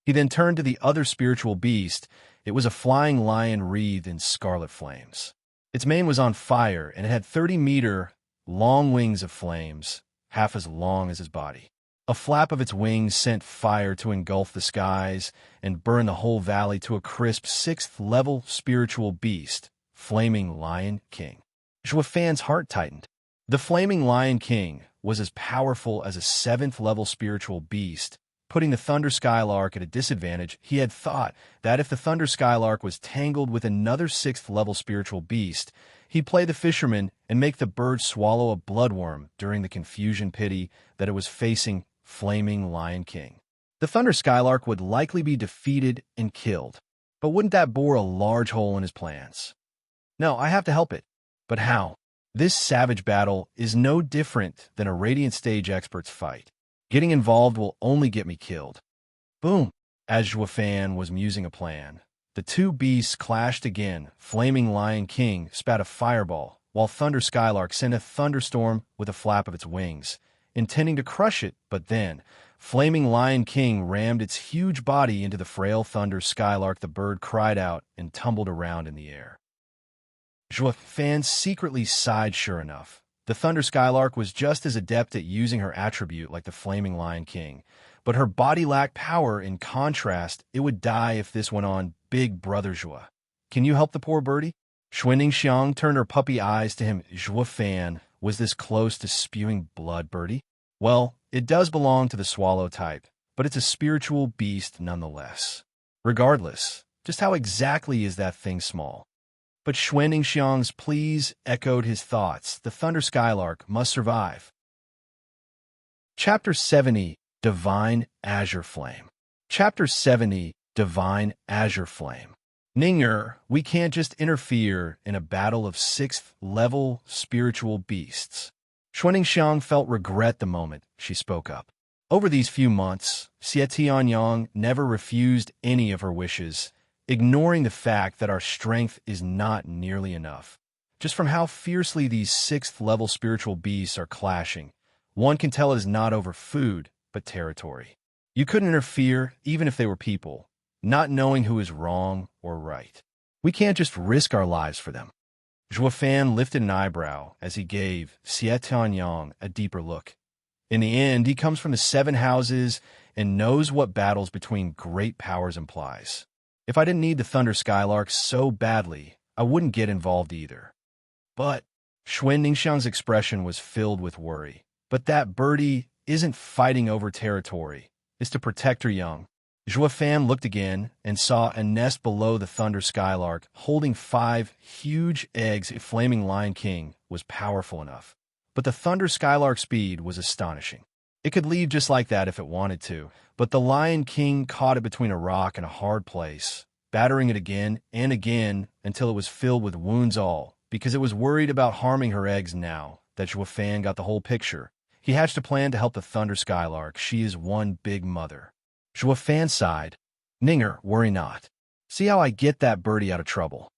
He then turned to the other spiritual beast. It was a flying lion wreathed in scarlet flames. Its mane was on fire, and it had 30-meter long wings of flames, half as long as his body. A flap of its wings sent fire to engulf the skies and burn the whole valley to a crisp 6th-level spiritual beast, Flaming Lion King. Zhua Fan's heart tightened. The Flaming Lion King was as powerful as a 7th-level spiritual beast, putting the Thunder Skylark at a disadvantage. He had thought that if the Thunder Skylark was tangled with another 6th-level spiritual beast, he'd play the fisherman and make the bird swallow a bloodworm during the confusion pity that it was facing Flaming Lion King. The Thunder Skylark would likely be defeated and killed, but wouldn't that bore a large hole in his plans? No, I have to help it. But how? This savage battle is no different than a Radiant Stage expert's fight. Getting involved will only get me killed. Boom! As Zhua Fan was musing a plan, the two beasts clashed again. Flaming Lion King spat a fireball, while Thunder Skylark sent a thunderstorm with a flap of its wings, intending to crush it, but then Flaming Lion King rammed its huge body into the frail Thunder Skylark. The bird cried out and tumbled around in the air. Zhua Fan secretly sighed. Sure enough, the Thunder Skylark was just as adept at using her attribute like the Flaming Lion King, but her body lacked power. In contrast, it would die if this went on. Big brother Zhua, can you help the poor birdie? Xuanning Xiang turned her puppy eyes to him. Zhua Fan was this close to spewing blood, birdie? Well, it does belong to the swallow type, but it's a spiritual beast nonetheless. Regardless, just how exactly is that thing small? But Xuanning Xiang's pleas echoed his thoughts. The Thunder Skylark must survive. Chapter 70, Divine Azure Flame. Chapter 70, Divine Azure Flame. Ninger, we can't just interfere in a battle of 6th-level spiritual beasts. Xuanning Xiang felt regret the moment she spoke up. Over these few months, Xie Tianyang never refused any of her wishes, ignoring the fact that our strength is not nearly enough. Just from how fiercely these 6th-level spiritual beasts are clashing, one can tell it is not over food, but territory. You couldn't interfere even if they were people, not knowing who is wrong or right. We can't just risk our lives for them. Zhua Fan lifted an eyebrow as he gave Xie Tianyang a deeper look. In the end, he comes from the 7 houses and knows what battles between great powers implies. If I didn't need the Thunder Skylark so badly, I wouldn't get involved either. But Xuanning Xiang's expression was filled with worry. But that birdie isn't fighting over territory. It's to protect her young. Zhua Fan looked again and saw a nest below the Thunder Skylark holding 5 huge eggs. If Flaming Lion King was powerful enough. But the Thunder Skylark's speed was astonishing. It could leave just like that if it wanted to, but the Lion King caught it between a rock and a hard place, battering it again and again until it was filled with wounds, all because it was worried about harming her eggs. Now that Zhua Fan got the whole picture, he hatched a plan to help the Thunder Skylark. She is one big mother. Zhua Fan sighed. Ninger, worry not. See how I get that birdie out of trouble.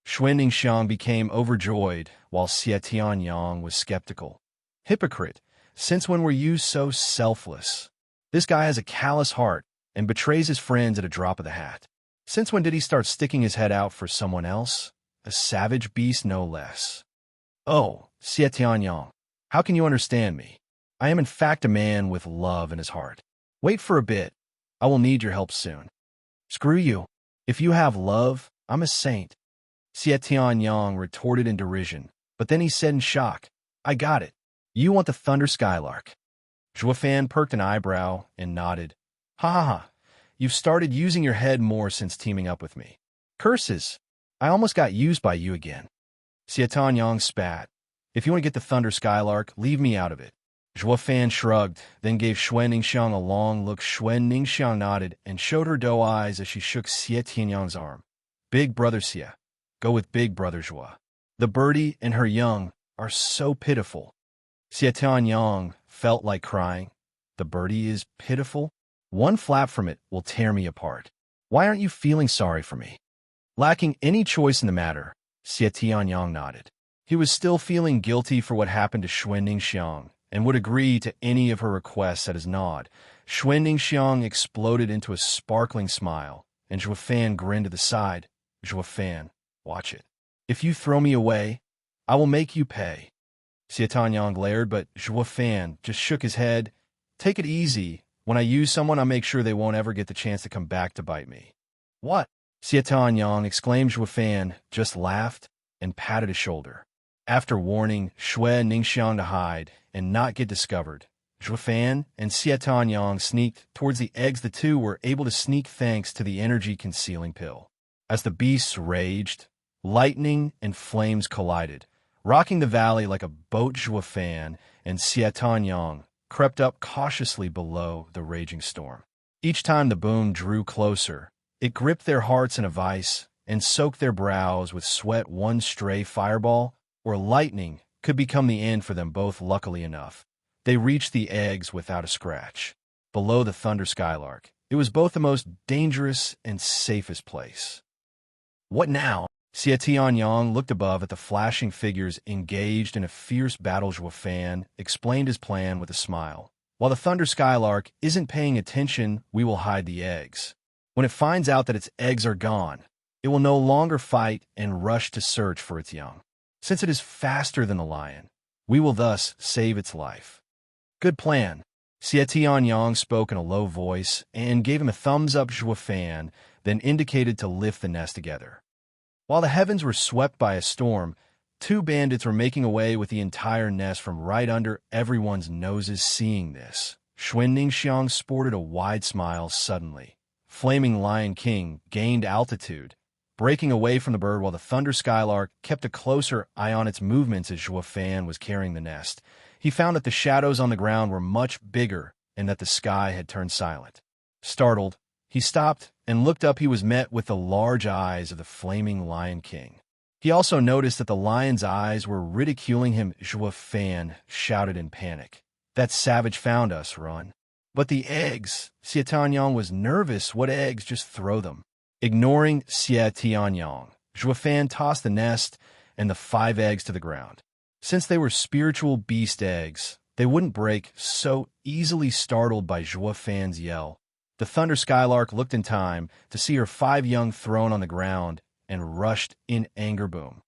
Xuanning Xiang became overjoyed, while Xie Tianyang was skeptical. Hypocrite, since when were you so selfless? This guy has a callous heart and betrays his friends at a drop of the hat. Since when did he start sticking his head out for someone else? A savage beast no less. Oh, Xie Tianyang, how can you understand me? I am in fact a man with love in his heart. Wait for a bit. I will need your help soon. Screw you. If you have love, I'm a saint. Xie Tianyang retorted in derision, but then he said in shock, I got it. You want the Thunder Skylark. Zhua Fan perked an eyebrow and nodded. Ha ha ha. You've started using your head more since teaming up with me. Curses. I almost got used by you again. Xie Tianyang spat. If you want to get the Thunder Skylark, leave me out of it. Zhua Fan shrugged, then gave Xuanning Xiang a long look. Xuanning Xiang nodded and showed her doe eyes as she shook Xie Tianyang's arm. Big brother Xie. Go with big brother Zhua. The birdie and her young are so pitiful. Xie Tianyang felt like crying. The birdie is pitiful? One flap from it will tear me apart. Why aren't you feeling sorry for me? Lacking any choice in the matter, Xie Tianyang nodded. He was still feeling guilty for what happened to Xuanning Xiang, and would agree to any of her requests. At his nod, Xuan Ningxiang exploded into a sparkling smile, and Zhuo Fan grinned to the side. Zhuo Fan, watch it. If you throw me away, I will make you pay. Xie Tanyang glared, but Zhuo Fan just shook his head. Take it easy. When I use someone, I make sure they won't ever get the chance to come back to bite me. What? Xie Tanyang exclaimed. Zhuo Fan just laughed and patted his shoulder. After warning Xue Ningxiang to hide and not get discovered, Zhuo Fan and Xie Tanyang sneaked towards the eggs. The two were able to sneak thanks to the energy-concealing pill. As the beasts raged, lightning and flames collided, rocking the valley like a boat. Zhuo Fan and Xie Tanyang crept up cautiously below the raging storm. Each time the boom drew closer, it gripped their hearts in a vice and soaked their brows with sweat. One stray fireball or lightning could become the end for them both. Luckily enough, they reached the eggs without a scratch. Below the Thunder Skylark, it was both the most dangerous and safest place. What now? Xie Tianyang looked above at the flashing figures engaged in a fierce battle. Zhuo Fan explained his plan with a smile. While the Thunder Skylark isn't paying attention, we will hide the eggs. When it finds out that its eggs are gone, it will no longer fight and rush to search for its young. Since it is faster than the lion, we will thus save its life. Good plan. Xie Tianyang spoke in a low voice and gave him a thumbs up. Zhuo Fan then indicated to lift the nest together. While the heavens were swept by a storm, two bandits were making away with the entire nest from right under everyone's noses. Seeing this, Xuan Ningxiang sported a wide smile. Suddenly, Flaming Lion King gained altitude, breaking away from the bird while the Thunder Skylark kept a closer eye on its movements. As Zhuo Fan was carrying the nest, he found that the shadows on the ground were much bigger and that the sky had turned silent. Startled, he stopped and looked up. He was met with the large eyes of the Flaming Lion King. He also noticed that the lion's eyes were ridiculing him. Zhuo Fan shouted in panic. That savage found us, run. But the eggs! Xie Tianyang was nervous. What eggs? Just throw them. Ignoring Xie Tianyang, Zhuo Fan tossed the nest and the 5 eggs to the ground. Since they were spiritual beast eggs, they wouldn't break so easily. Startled by Zhuo Fan's yell, the Thunder Skylark looked in time to see her 5 young thrown on the ground and rushed in anger. Boom.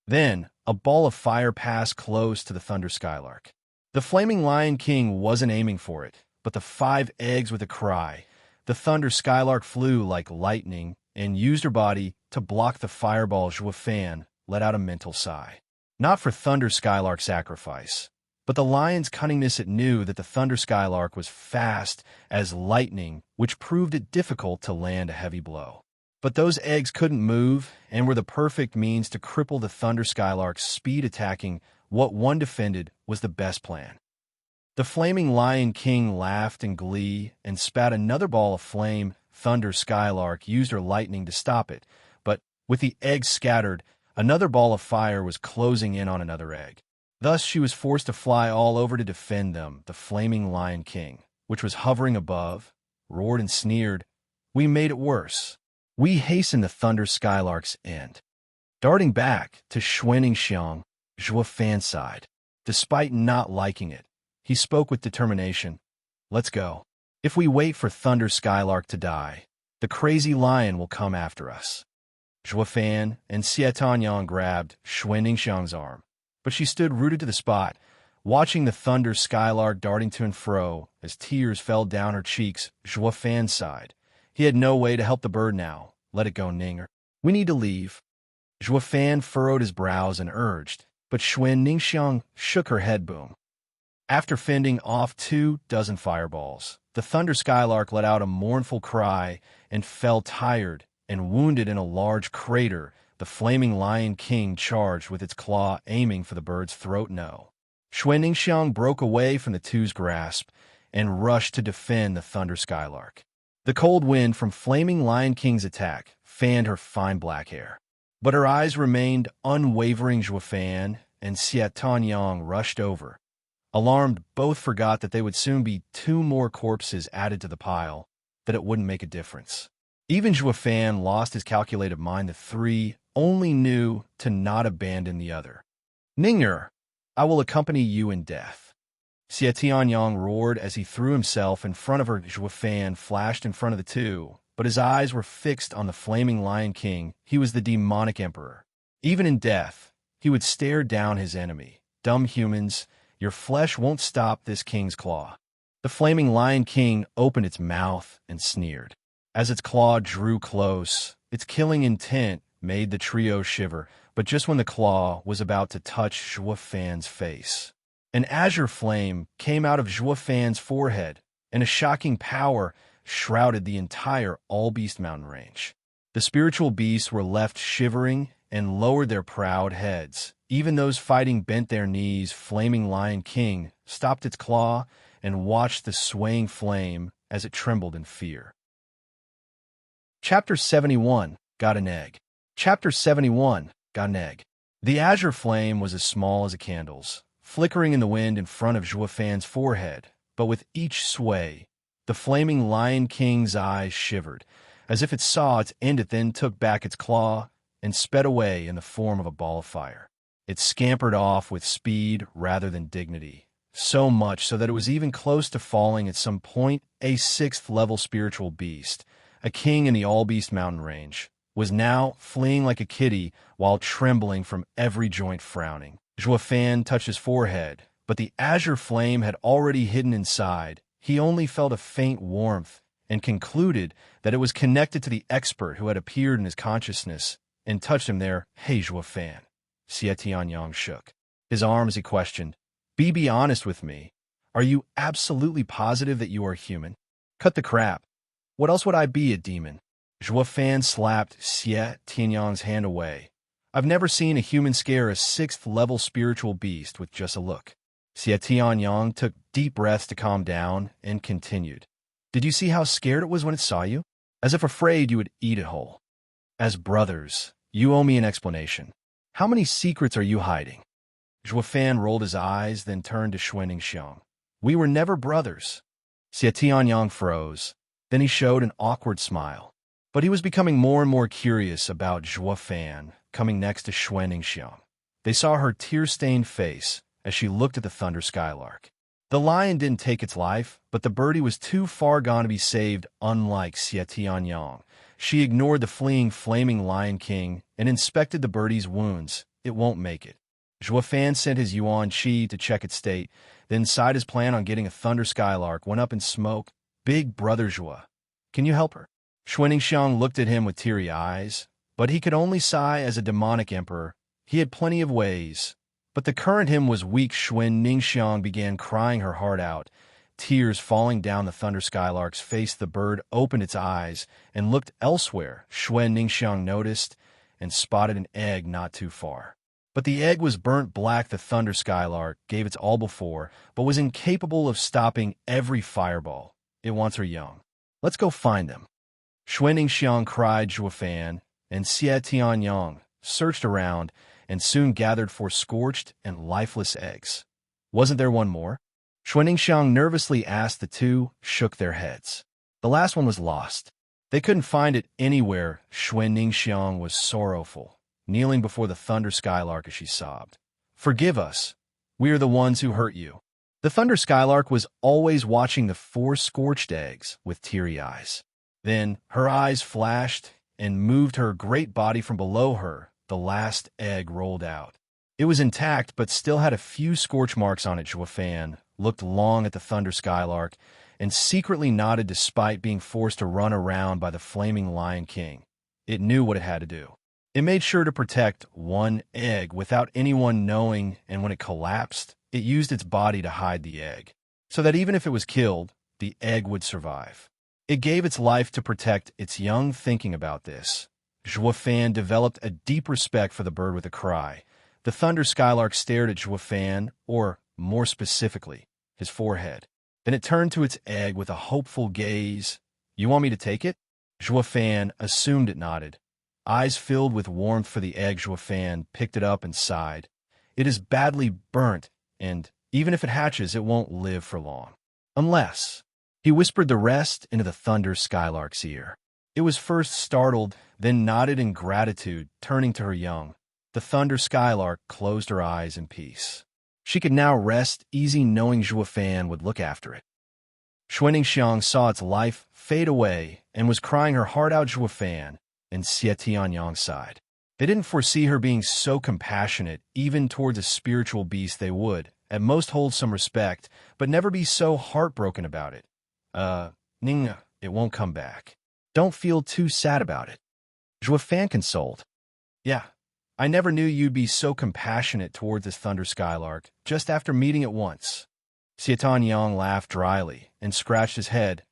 Then, a ball of fire passed close to the Thunder Skylark. The Flaming Lion King wasn't aiming for it, but the 5 eggs. With a cry, the Thunder Skylark flew like lightning and used her body to block the fireball. Zhuo Fan let out a mental sigh. Not for Thunder Skylark sacrifice, but the lion's cunningness. It knew that the Thunder Skylark was fast as lightning, which proved it difficult to land a heavy blow. But those eggs couldn't move and were the perfect means to cripple the Thunder Skylark's speed. Attacking what one defended was the best plan. The Flaming Lion King laughed in glee and spat another ball of flame. Thunder Skylark used her lightning to stop it, but with the eggs scattered, another ball of fire was closing in on another egg. Thus she was forced to fly all over to defend them. The Flaming Lion King, which was hovering above, roared and sneered. We made it worse. We hastened the Thunder Skylark's end. Darting back to Xuan Ningxiang, Zhuo Fan sighed. Despite not liking it, he spoke with determination. Let's go. If we wait for Thunder Skylark to die, the crazy lion will come after us. Zhuo Fan and Xie Tanyang grabbed Xuan Ningxiang's arm, but she stood rooted to the spot, watching the Thunder Skylark darting to and fro. As tears fell down her cheeks, Zhuo Fan sighed. He had no way to help the bird now. Let it go, Ninger. We need to leave. Zhuo Fan furrowed his brows and urged, but Xuan Ningxiang shook her head. Boom. After fending off 24 fireballs, the Thunder Skylark let out a mournful cry and fell tired and wounded in a large crater. The Flaming Lion King charged with its claw, aiming for the bird's throat. No. Xuan Ningxiang broke away from the two's grasp and rushed to defend the Thunder Skylark. The cold wind from Flaming Lion King's attack fanned her fine black hair, but her eyes remained unwavering. Zhuo Fan and Xie Tanyang rushed over. Alarmed, both forgot that they would soon be 2 more corpses added to the pile, that it wouldn't make a difference. Even Zhuo Fan lost his calculated mind. The 3 only knew to not abandon the other. Ninger, I will accompany you in death. Xie Tianyang roared as he threw himself in front of her. Zhou Fan flashed in front of the two, but his eyes were fixed on the flaming Lion King. He was the demonic emperor. Even in death, he would stare down his enemy. Dumb humans, your flesh won't stop this king's claw. The flaming Lion King opened its mouth and sneered. As its claw drew close, its killing intent made the trio shiver, but just when the claw was about to touch Zhou Fan's face, an azure flame came out of Zhou Fan's forehead, and a shocking power shrouded the entire All-Beast mountain range. The spiritual beasts were left shivering and lowered their proud heads. Even those fighting bent their knees. Flaming Lion King stopped its claw and watched the swaying flame as it trembled in fear. Chapter 71, Got an Egg. Chapter 71, Got an Egg. The azure flame was as small as a candle's, flickering in the wind in front of Zhou Fan's forehead, but with each sway, the flaming Lion King's eyes shivered, as if it saw its end. It then took back its claw and sped away in the form of a ball of fire. It scampered off with speed rather than dignity, so much so that it was even close to falling at some point. A 6th-level spiritual beast, a king in the All-Beast mountain range, was now fleeing like a kitty while trembling from every joint, frowning. Zhou Fan touched his forehead, but the azure flame had already hidden inside. He only felt a faint warmth and concluded that it was connected to the expert who had appeared in his consciousness and touched him there. Hey, Zhou Fan. Xie Tianyang shook his arm as he questioned, Be honest with me. Are you absolutely positive that you are human? Cut the crap. What else would I be, a demon? Zhou Fan slapped Xie Tianyang's hand away. I've never seen a human scare a 6th-level spiritual beast with just a look. Xie Tianyang took deep breaths to calm down and continued. Did you see how scared it was when it saw you? As if afraid you would eat it whole. As brothers, you owe me an explanation. How many secrets are you hiding? Zhou Fan rolled his eyes, then turned to Xuanning. We were never brothers. Xie Tianyang froze. Then he showed an awkward smile. But he was becoming more and more curious about Zhou Fan coming next to Xuanning. They saw her tear-stained face as she looked at the thunder skylark. The lion didn't take its life, but the birdie was too far gone to be saved. Unlike Xie Tianyang, she ignored the fleeing flaming Lion King and inspected the birdie's wounds. It won't make it. Zhou Fan sent his Yuan Qi to check its state, then decided his plan on getting a thunder skylark went up in smoke. Big brother Zhou, can you help her? Xuanning looked at him with teary eyes, but he could only sigh. As a demonic emperor, he had plenty of ways. But the current him was weak. Xuanning began crying her heart out, tears falling down the thunder skylark's face. The bird opened its eyes and looked elsewhere. Xuanning noticed and spotted an egg not too far. But the egg was burnt black. The thunder skylark gave its all before, but was incapable of stopping every fireball. It wants her young. Let's go find them. Xuanning cried. Zhou Fan and Xie Tianyang searched around and soon gathered 4 scorched and lifeless eggs. Wasn't there one more? Xuanning nervously asked. The two shook their heads. The last one was lost. They couldn't find it anywhere. Xuanning was sorrowful, kneeling before the thunder skylark as she sobbed. Forgive us. We are the ones who hurt you. The thunder skylark was always watching the 4 scorched eggs with teary eyes. Then her eyes flashed and moved her great body from below her. The last egg rolled out. It was intact, but still had a few scorch marks on it. Zhou Fan looked long at the thunder skylark and secretly nodded despite being forced to run around by the flaming Lion King. It knew what it had to do. It made sure to protect one egg without anyone knowing, and when it collapsed, it used its body to hide the egg, so that even if it was killed, the egg would survive. It gave its life to protect its young. Thinking about this, Zhou Fan developed a deep respect for the bird. With a cry, the thunder skylark stared at Zhou Fan, or more specifically, his forehead. Then it turned to its egg with a hopeful gaze. You want me to take it? Zhou Fan assumed it nodded. Eyes filled with warmth for the egg, Zhou Fan picked it up and sighed. It is badly burnt, and even if it hatches, it won't live for long. Unless... He whispered the rest into the thunder skylark's ear. It was first startled, then nodded in gratitude, turning to her young. The thunder skylark closed her eyes in peace. She could now rest easy knowing Zhuo Fan would look after it. Xue Ningxiang saw its life fade away and was crying her heart out. Zhuo Fan and Xie Tianyang sighed. They didn't foresee her being so compassionate, even towards a spiritual beast. They would, at most, hold some respect, but never be so heartbroken about it. Ning, it won't come back. Don't feel too sad about it. Zhuo Fan consoled. Yeah, I never knew you'd be so compassionate towards this Thunder Skylark, just after meeting it once. Xie Tianyang laughed dryly and scratched his head.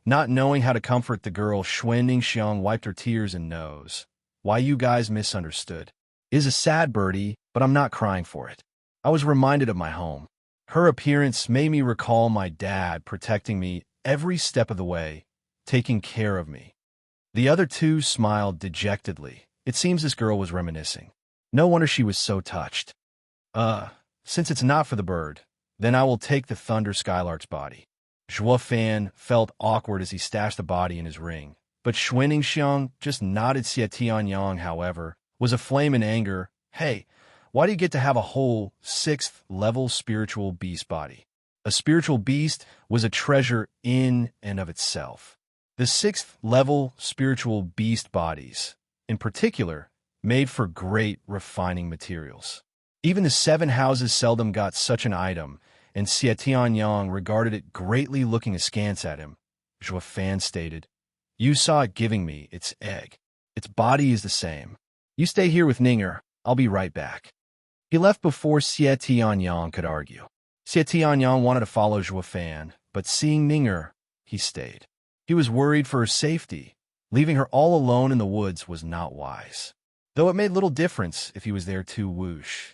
Not knowing how to comfort the girl, Xue Ningxiang wiped her tears and nose. Why, you guys misunderstood. It is a sad birdie, but I'm not crying for it. I was reminded of my home. Her appearance made me recall my dad protecting me every step of the way, taking care of me. The other two smiled dejectedly. It seems this girl was reminiscing. No wonder she was so touched. Since it's not for the bird, then I will take the Thunder Skylark's body. Zhuo Fan felt awkward as he stashed the body in his ring, but Xue Ningxiang just nodded. Xie Tianyang, however, was aflame in anger. Hey, why do you get to have a whole 6th-level spiritual beast body? A spiritual beast was a treasure in and of itself. The 6th-level spiritual beast bodies, in particular, made for great refining materials. Even the 7 houses seldom got such an item, and Xie Tianyang regarded it greatly, looking askance at him. Zhuo Fan stated, You saw it giving me its egg. Its body is the same. You stay here with Ninger. I'll be right back. He left before Xie Tianyang could argue. Xie Tianyang wanted to follow Zhuo Fan, but seeing Ninger, he stayed. He was worried for her safety. Leaving her all alone in the woods was not wise, though it made little difference if he was there too. Whoosh.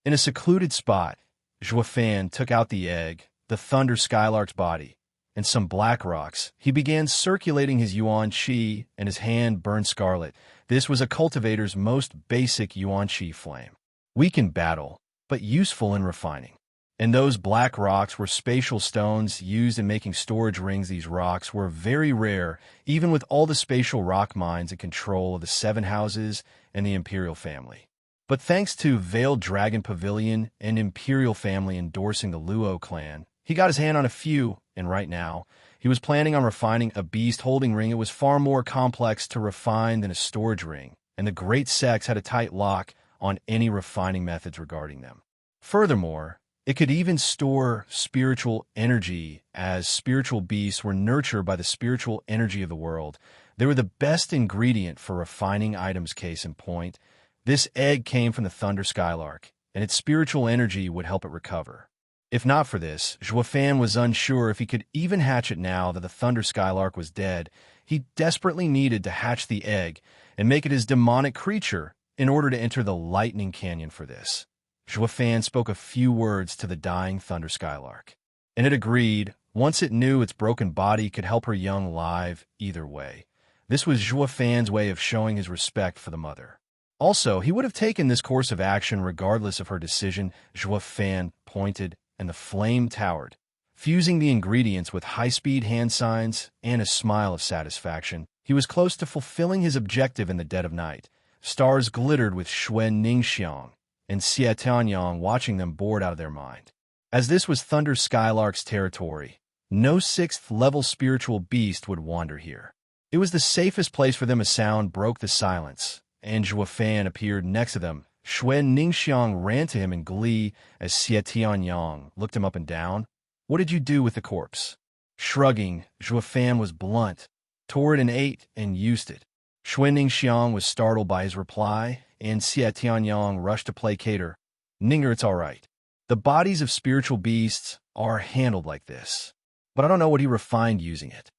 In a secluded spot, Zhuo Fan took out the egg, the Thunder Skylark's body, and some black rocks. He began circulating his yuan qi, and his hand burned scarlet. This was a cultivator's most basic yuan qi flame. Weak in battle, but useful in refining. And those black rocks were spatial stones used in making storage rings. These rocks were very rare, even with all the spatial rock mines in control of the 7 houses and the Imperial family. But thanks to Veiled Dragon Pavilion and Imperial family endorsing the Luo clan, he got his hand on a few, and right now, he was planning on refining a beast holding ring. It was far more complex to refine than a storage ring, and the Great Sex had a tight lock on any refining methods regarding them. Furthermore, it could even store spiritual energy, as spiritual beasts were nurtured by the spiritual energy of the world. They were the best ingredient for refining items. Case in point, this egg came from the Thunder Skylark, and its spiritual energy would help it recover. If not for this, Zhuo Fan was unsure if he could even hatch it now that the Thunder Skylark was dead. He desperately needed to hatch the egg and make it his demonic creature in order to enter the Lightning Canyon. For this, Zhuo Fan spoke a few words to the dying Thunder Skylark, and it agreed once it knew its broken body could help her young live either way. This was Zhuo Fan's way of showing his respect for the mother. Also, he would have taken this course of action regardless of her decision. Zhuo Fan pointed, and the flame towered, fusing the ingredients with high-speed hand signs and a smile of satisfaction. He was close to fulfilling his objective in the dead of night. Stars glittered with Xue Ningxiang and Xie Tianyang watching them, bored out of their mind. As this was Thunder Skylark's territory, no 6th-level spiritual beast would wander here. It was the safest place for them. A sound broke the silence, and Zhuo Fan appeared next to them. Xue Ningxiang ran to him in glee as Xie Tianyang looked him up and down. What did you do with the corpse? Shrugging, Zhuo Fan was blunt. Tore it and ate and used it. Xue Ningxiang was startled by his reply, and Xie Tianyang rushed to placate her. Ninger, it's all right. The bodies of spiritual beasts are handled like this, but I don't know what he refined using it.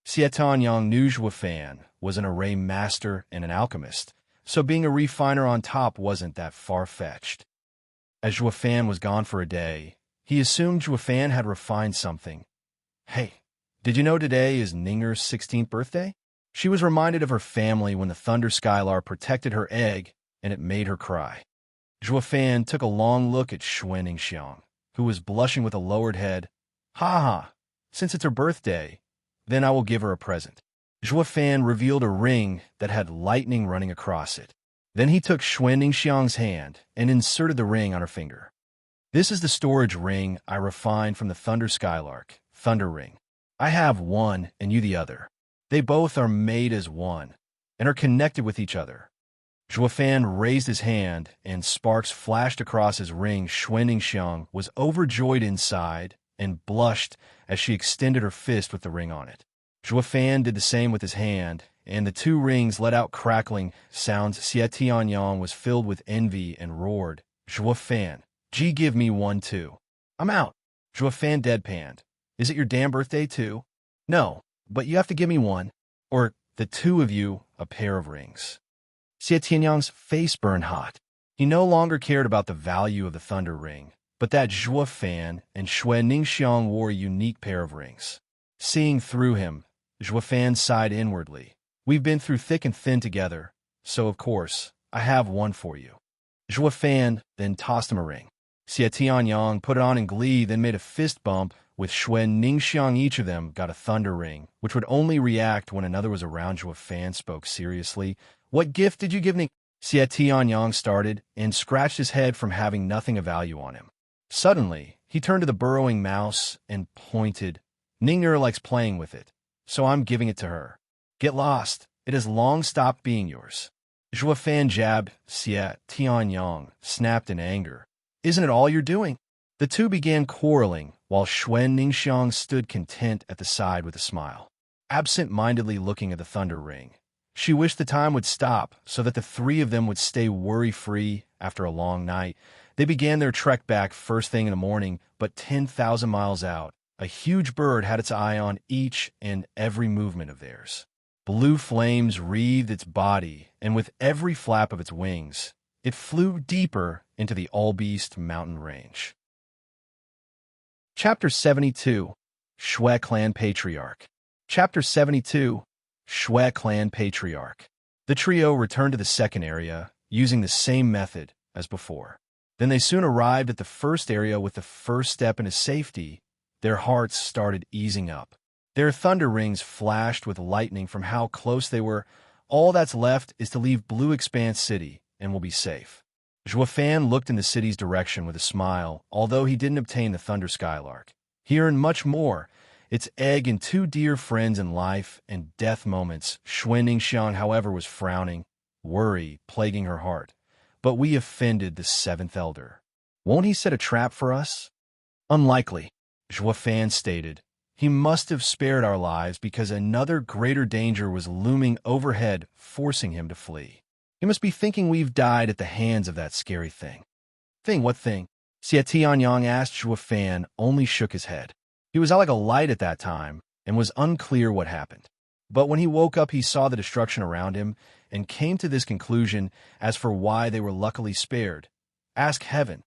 Xie Tianyang knew Zhuo Fan was an array master and an alchemist, so being a refiner on top wasn't that far-fetched. As Zhuo Fan was gone for a day, he assumed Zhuo Fan had refined something. Hey, did you know today is Ninger's 16th birthday? She was reminded of her family when the Thunder Skylark protected her egg, and it made her cry. Zhuo Fan took a long look at Xue Ningxiang, who was blushing with a lowered head. Ha ha, since it's her birthday, then I will give her a present. Zhuo Fan revealed a ring that had lightning running across it. Then he took Xue Ningxiang's hand and inserted the ring on her finger. This is the storage ring I refined from the thunder skylark, thunder ring. I have one and you the other. They both are made as one and are connected with each other. Zhuofan raised his hand, and sparks flashed across his ring. Xuan Ningxiang was overjoyed inside and blushed as she extended her fist with the ring on it. Zhuofan did the same with his hand, and the two rings let out crackling sounds. Xie Tianyang was filled with envy and roared, "Zhuofan, gee, give me one too." "I'm out." Zhuofan deadpanned. "Is it your damn birthday too?" "No, but you have to give me one, or the two of you a pair of rings." Xie Tianyang's face burned hot. He no longer cared about the value of the thunder ring, but that Zhuofan and Xuan Ningxiang wore a unique pair of rings. Seeing through him, Zhuofan sighed inwardly. "We've been through thick and thin together, so of course, I have one for you." Zhuofan then tossed him a ring. Xie Tianyang put it on in glee, then made a fist bump with Xuan Ningxiang. Each of them got a thunder ring, which would only react when another was around. Zhuofan spoke seriously. "What gift did you give me?" Xie Tianyang started and scratched his head from having nothing of value on him. Suddenly, he turned to the burrowing mouse and pointed. "Ning'er likes playing with it, so I'm giving it to her. Get lost. It has long stopped being yours." Zhuofan jabbed. Xie Tianyang snapped in anger. "Isn't it all you're doing?" The two began quarreling, while Xuan Ningxiang stood content at the side with a smile, absent-mindedly looking at the thunder ring. She wished the time would stop so that the three of them would stay worry-free after a long night. They began their trek back first thing in the morning, but 10,000 miles out, a huge bird had its eye on each and every movement of theirs. Blue flames wreathed its body, and with every flap of its wings, it flew deeper into the All-Beast mountain range. Chapter 72, Shui Clan Patriarch. Chapter 72, Shui Clan Patriarch. The trio returned to the second area, using the same method as before. Then they soon arrived at the first area. With the first step into safety, their hearts started easing up. Their thunder rings flashed with lightning from how close they were. All that's left is to leave Blue Expanse City, and we'll be safe. Zhuofan looked in the city's direction with a smile, although he didn't obtain the Thunder Skylark. He earned much more, its egg and two dear friends in life and death moments. Xuan Ningxiang, however, was frowning, worry plaguing her heart. "But we offended the seventh elder. Won't he set a trap for us?" "Unlikely," Zhuofan stated. "He must have spared our lives because another greater danger was looming overhead, forcing him to flee. He must be thinking we've died at the hands of that scary thing." "Thing? What thing?" Xie Tianyang asked. Zhuofan only shook his head. He was out like a light at that time and was unclear what happened. But when he woke up, he saw the destruction around him and came to this conclusion. As for why they were luckily spared, ask heaven.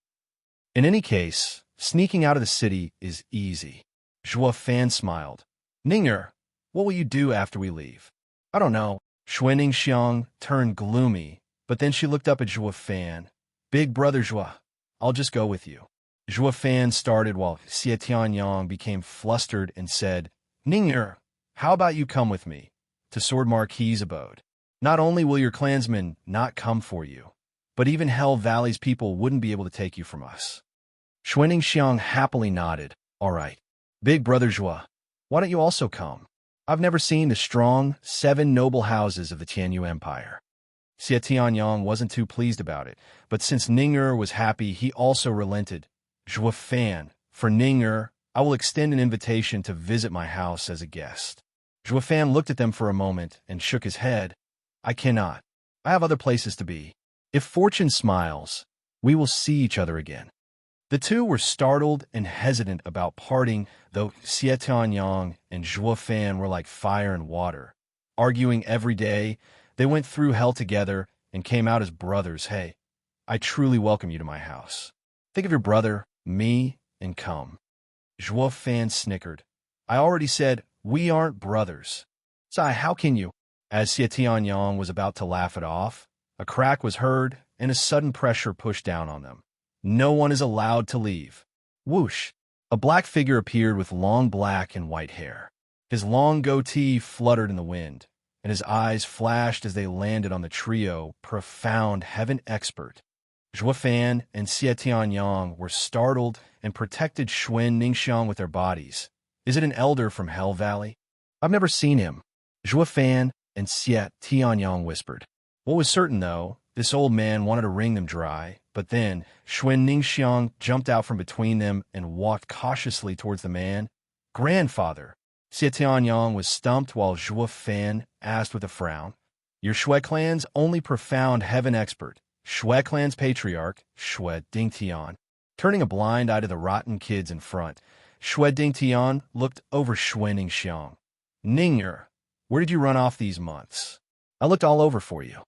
In any case, sneaking out of the city is easy. Zhuofan smiled. "Ning'er, what will you do after we leave?" "I don't know." Xuan Ningxiang turned gloomy, but then she looked up at Zhuofan. "Big brother Zhuo, I'll just go with you." Zhuofan started while Xie Tianyang became flustered and said, "Ning'er, how about you come with me to Sword Marquis's abode? Not only will your clansmen not come for you, but even Hell Valley's people wouldn't be able to take you from us." Xuan Ningxiang happily nodded. "All right. Big brother Zhuo, why don't you also come? I've never seen the strong, 7 noble houses of the Tianyu Empire." Xie Tianyang wasn't too pleased about it, but since Ning'er was happy, he also relented. "Zhuofan, for Ning'er, I will extend an invitation to visit my house as a guest." Zhuofan looked at them for a moment and shook his head. "I cannot. I have other places to be. If fortune smiles, we will see each other again." The two were startled and hesitant about parting, though Xie Tianyang and Zhuofan were like fire and water. Arguing every day, they went through hell together and came out as brothers. "Hey, I truly welcome you to my house. Think of your brother, me, and come." Zhuofan snickered. "I already said we aren't brothers." "Sai, how can you?" As Xie Tianyang was about to laugh it off, a crack was heard and a sudden pressure pushed down on them. "No one is allowed to leave." Whoosh! A black figure appeared with long black and white hair. His long goatee fluttered in the wind, and his eyes flashed as they landed on the trio. Profound heaven expert. Zhou Fan and Xie Tianyang were startled and protected Xuan Ningxiang with their bodies. Is it an elder from Hell Valley? I've never seen him, Zhou Fan and Xie Tianyang whispered. What was certain, though, this old man wanted to wring them dry, but then Xuan Ningxiang jumped out from between them and walked cautiously towards the man. Grandfather! Xie Tianyang was stumped while Zhou Fan asked with a frown. Your Shui clan's only profound heaven expert, Shui clan's patriarch, Shui Dingtian. Turning a blind eye to the rotten kids in front, Shui Dingtian looked over Shui Ningxiang. Ninger, where did you run off these months? I looked all over for you.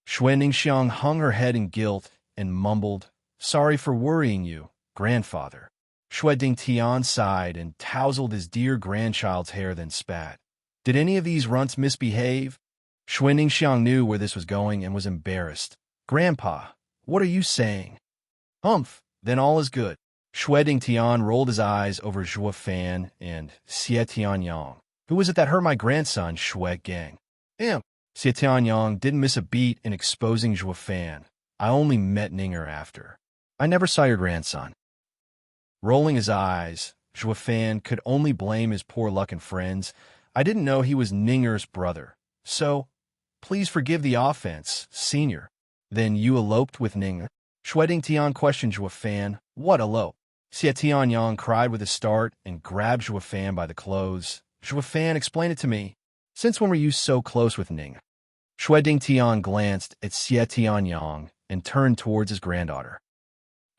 Shui Ningxiang hung her head in guilt and mumbled, Sorry for worrying you, grandfather. Shui Dingtian sighed and tousled his dear grandchild's hair, then spat. Did any of these runts misbehave? Shui Ningxiang knew where this was going and was embarrassed. Grandpa, what are you saying? Humph, then all is good. Shui Dingtian rolled his eyes over Zhou Fan and Xie Tianyang. Who was it that hurt my grandson, Shui Gang? Xie Tianyang didn't miss a beat in exposing Zhou Fan. I only met Ninger after. I never saw your grandson. Rolling his eyes, Zhou Fan could only blame his poor luck and friends. I didn't know he was Ninger's brother. So, please forgive the offense, senior. Then you eloped with Ninger? Shui Dingtian questioned Zhou Fan. What elope? Xie Tianyang cried with a start and grabbed Zhou Fan by the clothes. Zhou Fan, explain it to me. Since when were you so close with Ninger? Shui Dingtian glanced at Xie Tianyang and turned towards his granddaughter.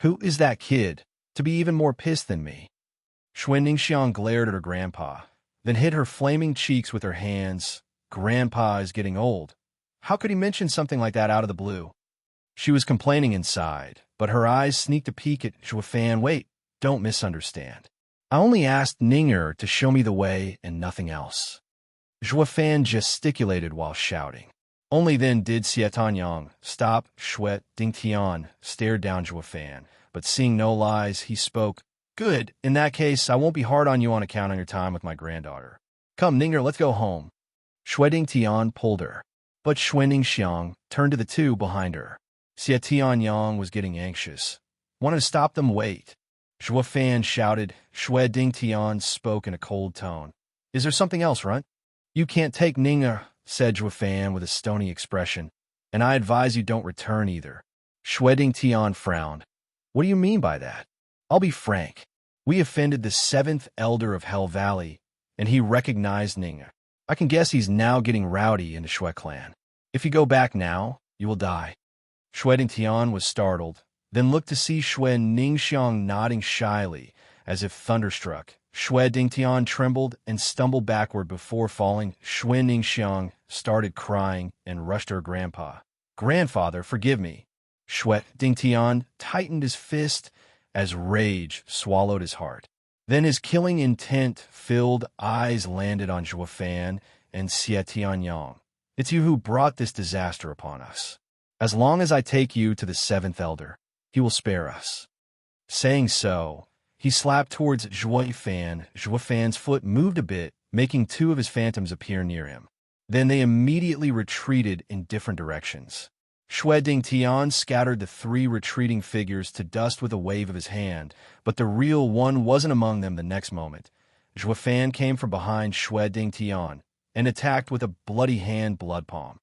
Who is that kid, to be even more pissed than me? Xuan Ningxiang glared at her grandpa, then hid her flaming cheeks with her hands. Grandpa is getting old. How could he mention something like that out of the blue? She was complaining inside, but her eyes sneaked a peek at Zhou Fan. Wait, don't misunderstand. I only asked Ninger to show me the way and nothing else. Zhou Fan gesticulated while shouting. Only then did Xie Tianyang stop. Shui Dingtian stared down Zhou Fan, but seeing no lies, he spoke. Good, in that case, I won't be hard on you on account of your time with my granddaughter. Come, Ninger, let's go home. Shui Dingtian pulled her, but Shui Ningxiang turned to the two behind her. Xie Tianyang was getting anxious. Wanted to stop them. Wait. Zhou Fan shouted. Shui Dingtian spoke in a cold tone. Is there something else, Runt? You can't take Ninger, said Zhou Fan with a stony expression, and I advise you don't return either. Shui Dingtian frowned. What do you mean by that? I'll be frank. We offended the 7th elder of Hell Valley, and he recognized Ninger. I can guess he's now getting rowdy in the Shui clan. If you go back now, you will die. Shui Dingtian was startled, then looked to see Shui Ningxiang nodding shyly, as if thunderstruck. Shui Dingtian trembled and stumbled backward before falling. Shui Ningxiang started crying and rushed to her grandpa. Grandfather, forgive me. Shui Dingtian tightened his fist as rage swallowed his heart. Then his killing intent-filled eyes landed on Zhou Fan and Xie Tianyang. It's you who brought this disaster upon us. As long as I take you to the 7th elder, he will spare us. Saying so, he slapped towards Zhou Fan. Zhou Fan's foot moved a bit, making 2 of his phantoms appear near him. Then they immediately retreated in different directions. Shui Dingtian scattered the 3 retreating figures to dust with a wave of his hand, but the real one wasn't among them the next moment. Zhou Fan came from behind Shui Dingtian and attacked with a bloody hand blood palm.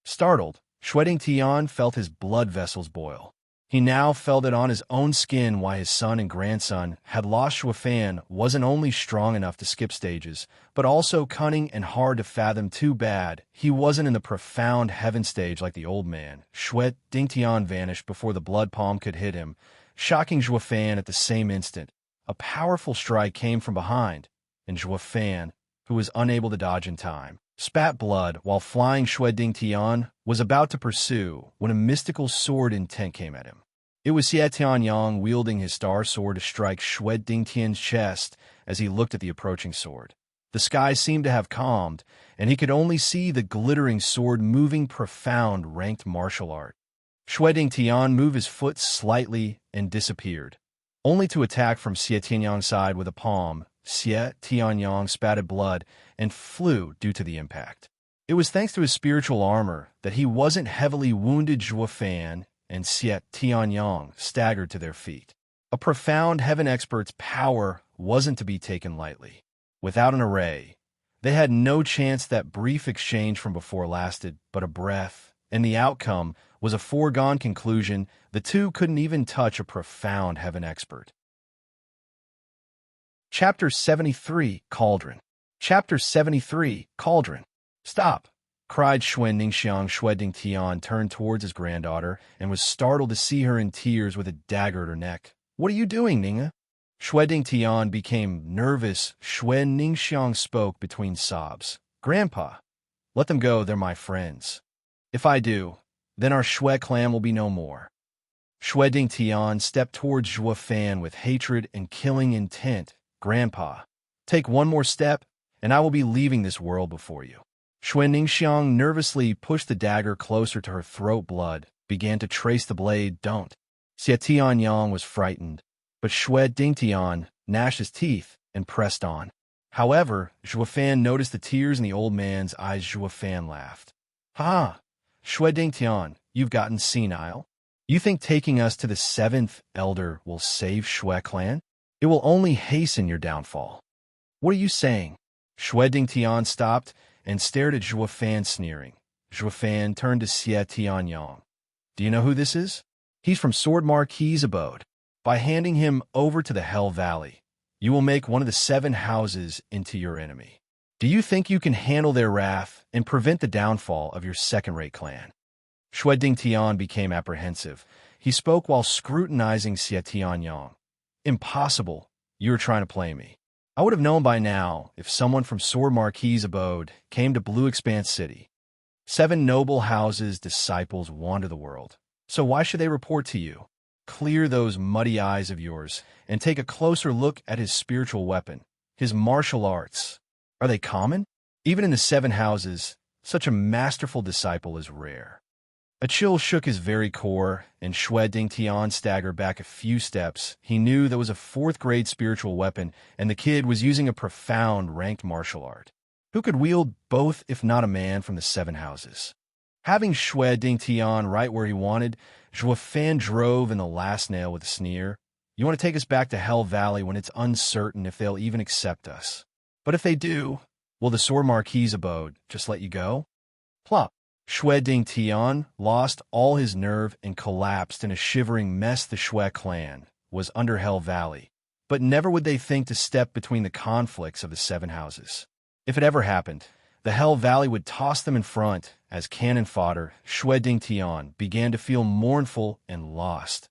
Startled, Shui Dingtian felt his blood vessels boil. He now felt it on his own skin why his son and grandson had lost. Zhou Fan wasn't only strong enough to skip stages, but also cunning and hard to fathom. Too bad he wasn't in the profound heaven stage like the old man. Shui Dingtian vanished before the blood palm could hit him, shocking Zhou Fan at the same instant. A powerful strike came from behind, and Zhou Fan, who was unable to dodge in time, spat blood while flying. Shui Dingtian was about to pursue when a mystical sword intent came at him. It was Xie Tianyang wielding his star sword to strike Shui Dingtian's chest as he looked at the approaching sword. The sky seemed to have calmed, and he could only see the glittering sword moving. Profound ranked martial art. Shui Dingtian moved his foot slightly and disappeared, only to attack from Xie Tianyang's side with a palm. Xie Tianyang spatted blood and flew due to the impact. It was thanks to his spiritual armor that he wasn't heavily wounded. Zhou Fan and Siet Tianyang staggered to their feet. A profound heaven expert's power wasn't to be taken lightly. Without an array, they had no chance. That brief exchange from before lasted but a breath, and the outcome was a foregone conclusion. The two couldn't even touch a profound heaven expert. Chapter 73, Cauldron. Chapter 73, Cauldron. Stop! Cried Xuen Ningxiang. Xue Dingtian turned towards his granddaughter and was startled to see her in tears with a dagger at her neck. What are you doing, Ninga? Xue Dingtian became nervous. Xue Ningxiang spoke between sobs. Grandpa, let them go. They're my friends. If I do, then our Xue clan will be no more. Xue Dingtian stepped towards Zhuo Fan with hatred and killing intent. Grandpa, take one more step, and I will be leaving this world before you. Xue Ningxiang nervously pushed the dagger closer to her throat. Blood began to trace the blade. Don't. Xie Tianyang was frightened, but Xue Dingtian gnashed his teeth and pressed on. However, Zhuo Fan noticed the tears in the old man's eyes. Zhuo Fan laughed. Ha! Xue Dingtian, you've gotten senile. You think taking us to the seventh elder will save Xue clan? It will only hasten your downfall. What are you saying? Xue Dingtian stopped and stared at Zhuo Fan, sneering. Zhuo Fan turned to Xie Tianyang. Do you know who this is? He's from Sword Marquis's abode. By handing him over to the Hell Valley, you will make one of the 7 houses into your enemy. Do you think you can handle their wrath and prevent the downfall of your second-rate clan? Xue Dingtian became apprehensive. He spoke while scrutinizing Xie Tianyang. Impossible. You are trying to play me. I would have known by now if someone from Sword Marquis's abode came to Blue Expanse City. 7 noble houses' disciples wander the world. So why should they report to you? Clear those muddy eyes of yours and take a closer look at his spiritual weapon, his martial arts. Are they common? Even in the 7 houses, such a masterful disciple is rare. A chill shook his very core, and Xue Dingtian staggered back a few steps. He knew that was a 4th-grade spiritual weapon, and the kid was using a profound ranked martial art. Who could wield both if not a man from the 7 houses? Having Xue Dingtian right where he wanted, Zhuo Fan drove in the last nail with a sneer. You want to take us back to Hell Valley when it's uncertain if they'll even accept us. But if they do, will the Sword Marquis's abode just let you go? Plop. Xue Dingtian lost all his nerve and collapsed in a shivering mess. The Xue clan was under Hell Valley, but never would they think to step between the conflicts of the 7 houses. If it ever happened, the Hell Valley would toss them in front as cannon fodder. Xue Dingtian began to feel mournful and lost.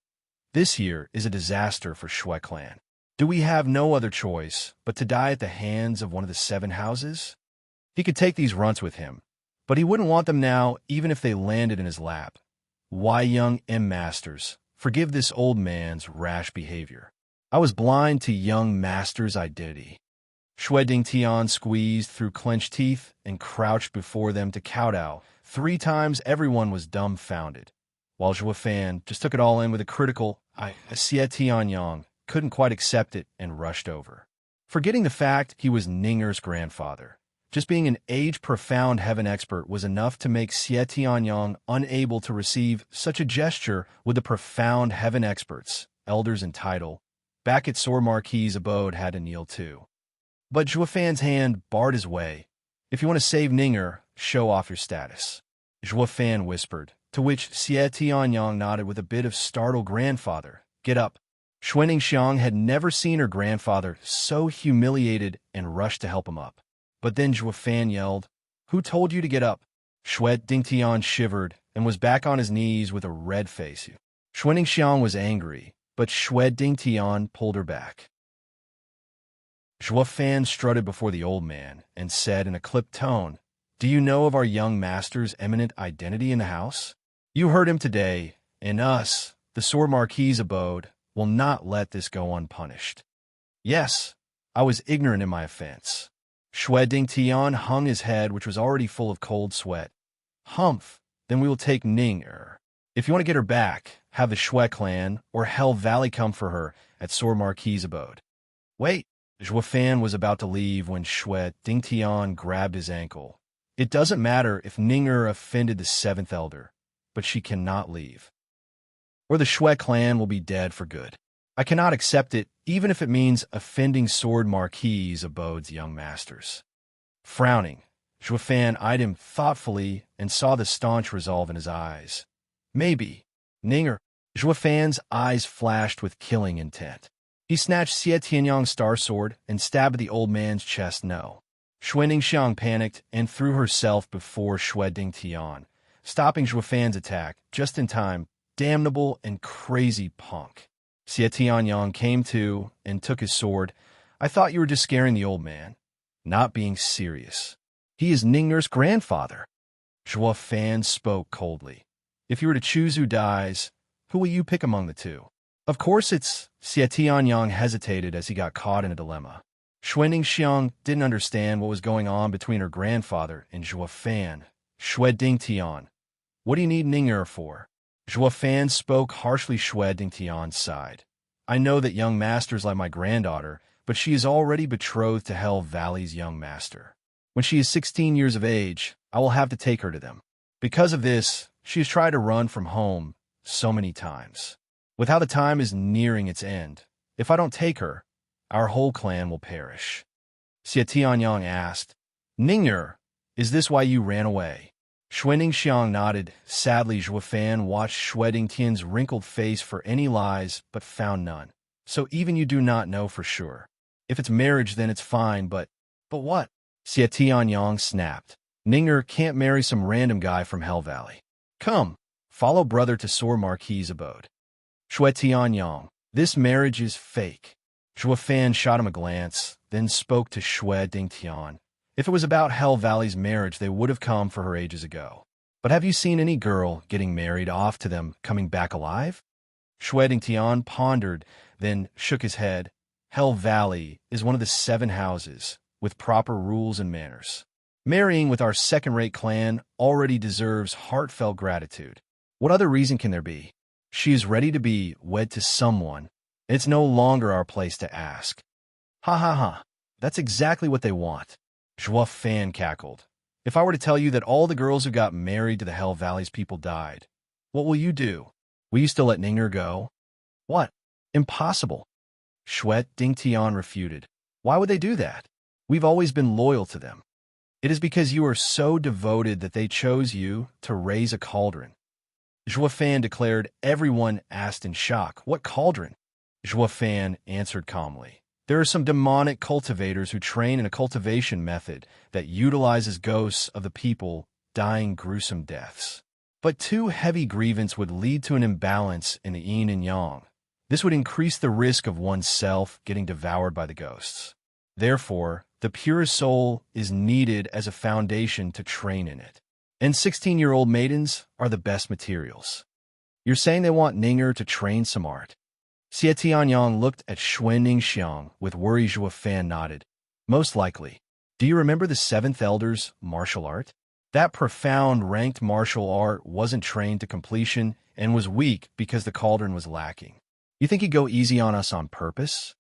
This year is a disaster for Xue clan. Do we have no other choice but to die at the hands of one of the 7 houses? He could take these runts with him, but he wouldn't want them now even if they landed in his lap. Why, young M. Masters, forgive this old man's rash behavior. I was blind to young Master's identity. Xue Dingtian squeezed through clenched teeth and crouched before them to kowtow. 3 times everyone was dumbfounded, while Zhuo Fan just took it all in with a critical Xie Tianyang couldn't quite accept it and rushed over. Forgetting the fact he was Ninger's grandfather, just being an age-profound heaven expert was enough to make Xie Tianyang unable to receive such a gesture with the profound heaven experts, elders in title, back at Sword Marquis's abode had to kneel too. But Zhuo Fan's hand barred his way. If you want to save Ninger, show off your status. Zhuo Fan whispered, to which Xie Tianyang nodded with a bit of startled. Grandfather, get up. Xue Ningxiang had never seen her grandfather so humiliated and rushed to help him up. But then Zhuo Fan yelled, who told you to get up? Xue Dingtian shivered and was back on his knees with a red face. Xue Ningxiang was angry, but Xue Dingtian pulled her back. Zhuo Fan strutted before the old man and said in a clipped tone, do you know of our young master's eminent identity in the house? You heard him today, and us, the Sword Marquis's abode, will not let this go unpunished. Yes, I was ignorant in my offense. Xue Dingtian hung his head, which was already full of cold sweat. Humph, then we will take Ning-er. If you want to get her back, have the Xue clan or Hell Valley come for her at Sword Marquis's abode. Wait, Zhuo Fan was about to leave when Xue Dingtian grabbed his ankle. It doesn't matter if Ning-er offended the 7th elder, but she cannot leave. or the Shui clan will be dead for good. I cannot accept it, even if it means offending Sword Marquis Abode's young masters. Frowning, Zhuofan eyed him thoughtfully and saw the staunch resolve in his eyes. Maybe. Ninger. Zhuofan's eyes flashed with killing intent. He snatched Xie Tianyang's star sword and stabbed at the old man's chest. No. Shui Ningxiang panicked and threw herself before Shui Dingtian, stopping Zhuofan's attack just in time. Damnable and crazy punk. Xie Tianyang came to and took his sword. I thought you were just scaring the old man. Not being serious. He is Ninger's grandfather. Zhuofan spoke coldly. If you were to choose who dies, who will you pick among the two? Of course it's... Xie Tianyang hesitated as he got caught in a dilemma. Shui Ningxiang didn't understand what was going on between her grandfather and Zhuofan. Shui Dingtian. What do you need Ninger for? Zhuofan spoke harshly. Shui Dingtian sighed. I know that young masters like my granddaughter, but she is already betrothed to Hell Valley's young master. When she is 16 years of age, I will have to take her to them. Because of this, she has tried to run from home so many times. With how the time is nearing its end, if I don't take her, our whole clan will perish. Xie Tianyang asked, Ninger, is this why you ran away? Shui Ningxiang nodded. Sadly, Zhuofan watched Shui Dingtian's wrinkled face for any lies, but found none. So even you do not know for sure. If it's marriage, then it's fine, but what? Xie Tianyang snapped. Ninger can't marry some random guy from Hell Valley. Come, follow brother to Sword Marquis' abode. Shui Tianyang, this marriage is fake. Zhuofan shot him a glance, then spoke to Shui Dingtian. If it was about Hell Valley's marriage, they would have come for her ages ago. But have you seen any girl getting married off to them coming back alive? Shui Dingtian pondered, then shook his head. Hell Valley is one of the 7 houses, with proper rules and manners. Marrying with our second-rate clan already deserves heartfelt gratitude. What other reason can there be? She is ready to be wed to someone. It's no longer our place to ask. Ha ha ha. That's exactly what they want. Zhuofan cackled. If I were to tell you that all the girls who got married to the Hell Valley's people died, what will you do? Will you still let Ninger go? What? Impossible. Shui Dingtian refuted. Why would they do that? We've always been loyal to them. It is because you are so devoted that they chose you to raise a cauldron. Zhuofan declared. Everyone asked in shock, what cauldron? Zhuofan answered calmly. There are some demonic cultivators who train in a cultivation method that utilizes ghosts of the people dying gruesome deaths. But too heavy grievance would lead to an imbalance in the yin and yang. This would increase the risk of oneself getting devoured by the ghosts. Therefore, the pure soul is needed as a foundation to train in it. And 16-year-old maidens are the best materials. You're saying they want Ninger to train some art? Xie Tianyang looked at Shui Ningxiang with worry. Zhuofan nodded. Most likely. Do you remember the 7th Elder's martial art? That profound ranked martial art wasn't trained to completion and was weak because the cauldron was lacking. You think he'd go easy on us on purpose?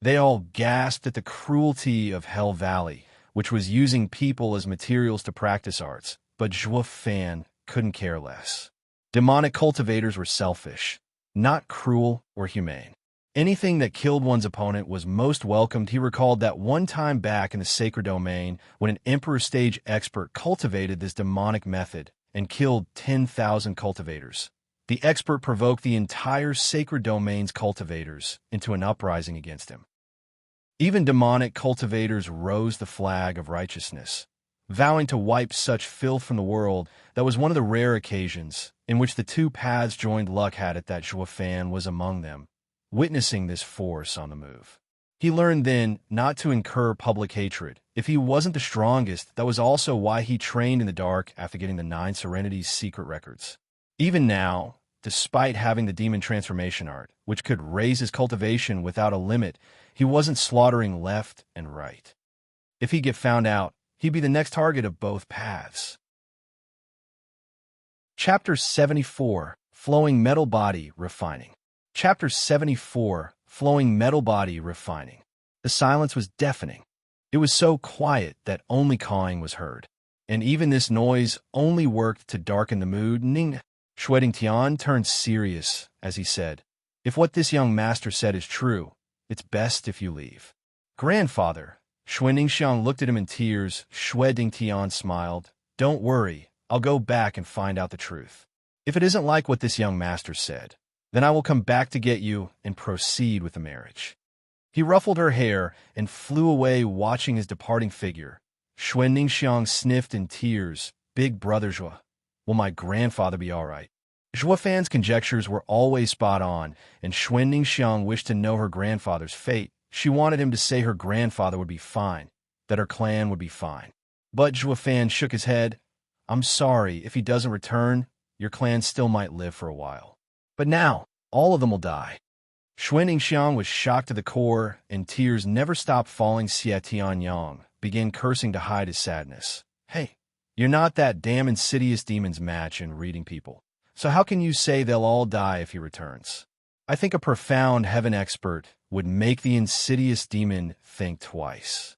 They all gasped at the cruelty of Hell Valley, which was using people as materials to practice arts, but Zhuofan couldn't care less. Demonic cultivators were selfish, not cruel or humane. Anything that killed one's opponent was most welcomed. He recalled that one time back in the sacred domain when an Emperor stage expert cultivated this demonic method and killed 10,000 cultivators. The expert provoked the entire sacred domain's cultivators into an uprising against him. Even demonic cultivators rose the flag of righteousness, vowing to wipe such filth from the world. That was one of the rare occasions in which the 2 paths joined. Luck had it that Zhuofan was among them, witnessing this force on the move. He learned then not to incur public hatred. If he wasn't the strongest, that was also why he trained in the dark after getting the 9 Serenity's secret records. Even now, despite having the demon transformation art, which could raise his cultivation without a limit, he wasn't slaughtering left and right. If he'd get found out, he'd be the next target of both paths. Chapter 74, Flowing Metal Body Refining. Chapter 74, Flowing Metal Body Refining. The silence was deafening. It was so quiet that only cawing was heard. And even this noise only worked to darken the mood. Ning. Shui Dingtian turned serious as he said, "If what this young master said is true, it's best if you leave." "Grandfather." Shui Ningxiang looked at him in tears. Shui Dingtian smiled. "Don't worry, I'll go back and find out the truth. If it isn't like what this young master said, then I will come back to get you and proceed with the marriage." He ruffled her hair and flew away, watching his departing figure. Shui Ningxiang sniffed in tears. "Big brother Zhua, will my grandfather be all right?" Zhua Fan's conjectures were always spot on, and Shui Ningxiang wished to know her grandfather's fate. She wanted him to say her grandfather would be fine, that her clan would be fine. But Zhua Fan shook his head. "I'm sorry, if he doesn't return, your clan still might live for a while. But now, all of them will die." Shui Ningxiang was shocked to the core, and tears never stopped falling. Xie Tianyang began cursing to hide his sadness. "Hey, you're not that damn insidious demon's match in reading people. So how can you say they'll all die if he returns? I think a profound heaven expert would make the insidious demon think twice."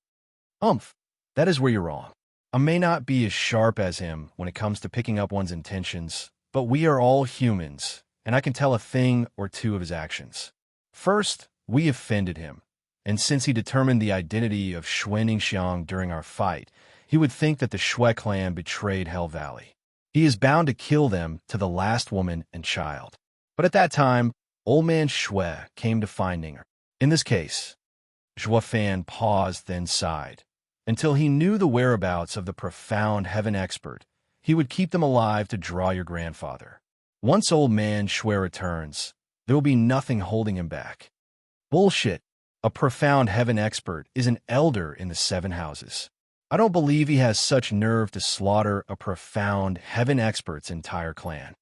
That is where you're wrong. I may not be as sharp as him when it comes to picking up one's intentions, but we are all humans, and I can tell a thing or two of his actions. First, we offended him, and since he determined the identity of Shui Ningxiang during our fight, he would think that the Shui clan betrayed Hell Valley. He is bound to kill them to the last woman and child. But at that time, old man Shui came to find Ninger. In this case, Zhua Fan paused, then sighed. Until he knew the whereabouts of the profound heaven expert, he would keep them alive to draw your grandfather. Once old man Shui returns, there will be nothing holding him back. Bullshit. A profound heaven expert is an elder in the 7 houses. I don't believe he has such nerve to slaughter a profound heaven expert's entire clan.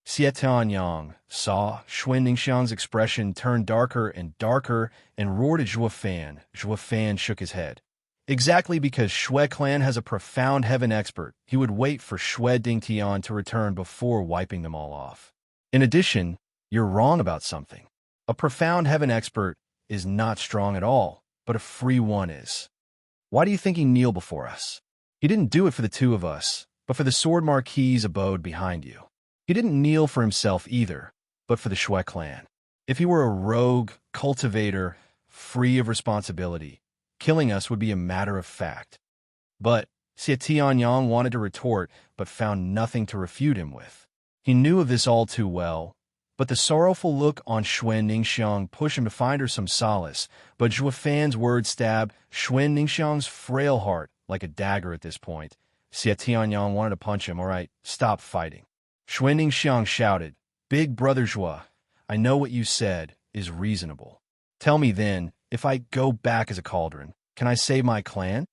Xie Tianyang saw Shui Ningxiang's expression turn darker and darker and roared at Zhua Fan. Zhua Fan shook his head. Exactly because Shui clan has a profound heaven expert, he would wait for Shui Dingtian to return before wiping them all off. In addition, you're wrong about something. A profound heaven expert is not strong at all, but a free one is. Why do you think he kneeled before us? He didn't do it for the 2 of us, but for the Sword Marquis's abode behind you. He didn't kneel for himself either, but for the Shui clan. If he were a rogue cultivator, free of responsibility, killing us would be a matter of fact. But Xie Tianyang wanted to retort, but found nothing to refute him with. He knew of this all too well, but the sorrowful look on Shui Ningxiang pushed him to find her some solace. But Zhua Fan's words stabbed Shui Ningxiang's frail heart like a dagger at this point. Xie Tianyang wanted to punch him. "All right, stop fighting." Shui Ningxiang shouted, "Big brother Zhua, I know what you said is reasonable. Tell me then, if I go back as a cauldron, can I save my clan?"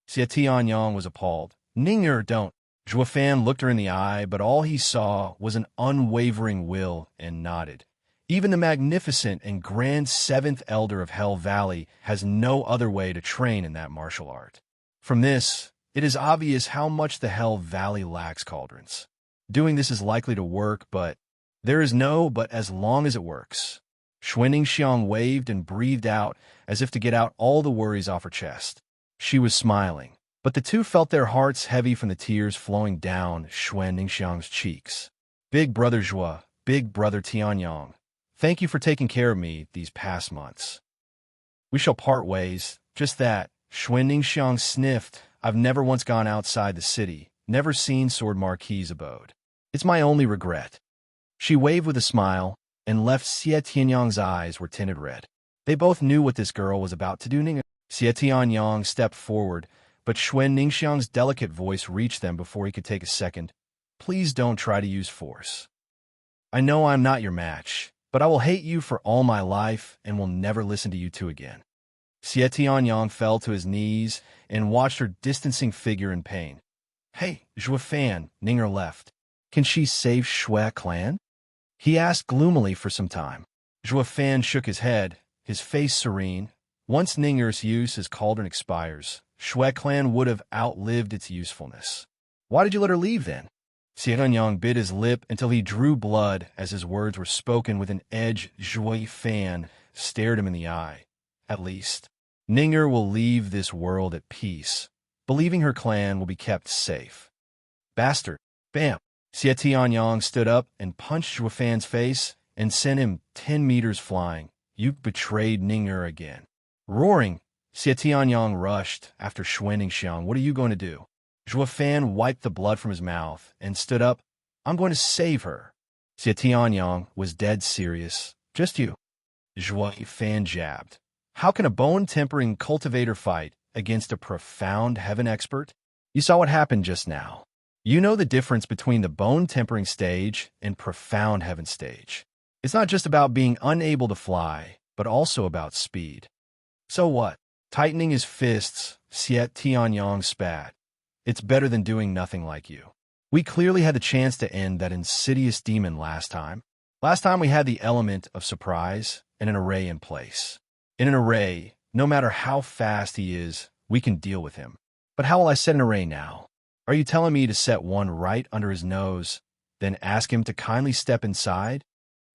Xie Tianyang was appalled. "Ninger, don't." Zhua Fan looked her in the eye, but all he saw was an unwavering will and nodded. Even the magnificent and grand 7th Elder of Hell Valley has no other way to train in that martial art. From this, it is obvious how much the Hell Valley lacks cauldrons. Doing this is likely to work, but there is no but as long as it works. Shui Ningxiang waved and breathed out as if to get out all the worries off her chest. She was smiling, but the 2 felt their hearts heavy from the tears flowing down Shui Ningxiang's cheeks. "Big brother Zhua, big brother Tianyang, thank you for taking care of me these past months. We shall part ways, just that." Shui Ningxiang sniffed. "I've never once gone outside the city, never seen Sword Marquis's abode. It's my only regret." She waved with a smile, and left. Xie Tianyang's eyes were tinted red. They both knew what this girl was about to do. Xie Tianyang stepped forward, but Shui Ningxiang's delicate voice reached them before he could take a second. "Please don't try to use force. I know I'm not your match, but I will hate you for all my life and will never listen to you 2 again." Xie Tianyang fell to his knees and watched her distancing figure in pain. "Hey, Zhua Fan," Ninger left. "Can she save Shui clan?" he asked gloomily for some time. Zhua Fan shook his head, his face serene. "Once Ninger's use as cauldron expires, Shui clan would have outlived its usefulness." "Why did you let her leave then?" Xie Tianyang bit his lip until he drew blood as his words were spoken with an edge. Zhua Fan stared him in the eye. "At least, Ninger will leave this world at peace, believing her clan will be kept safe." "Bastard." Bam. Xie Tianyang stood up and punched Zhuo Fan's face and sent him 10 meters flying. You betrayed Ning'er again. Roaring, Xie Tianyang rushed after Xuan Xiang. What are you going to do? Zhuo Fan wiped the blood from his mouth and stood up. I'm going to save her. Xie Tianyang was dead serious. Just you. Zhuo Fan jabbed. How can a bone-tempering cultivator fight against a profound heaven expert? You saw what happened just now. You know the difference between the bone-tempering stage and profound heaven stage. It's not just about being unable to fly, but also about speed. So what? Tightening his fists, Xie Tianyang spat. It's better than doing nothing like you. We clearly had the chance to end that insidious demon last time. Last time we had the element of surprise and an array in place. In an array, no matter how fast he is, we can deal with him. But how will I set an array now? Are you telling me to set one right under his nose, then ask him to kindly step inside?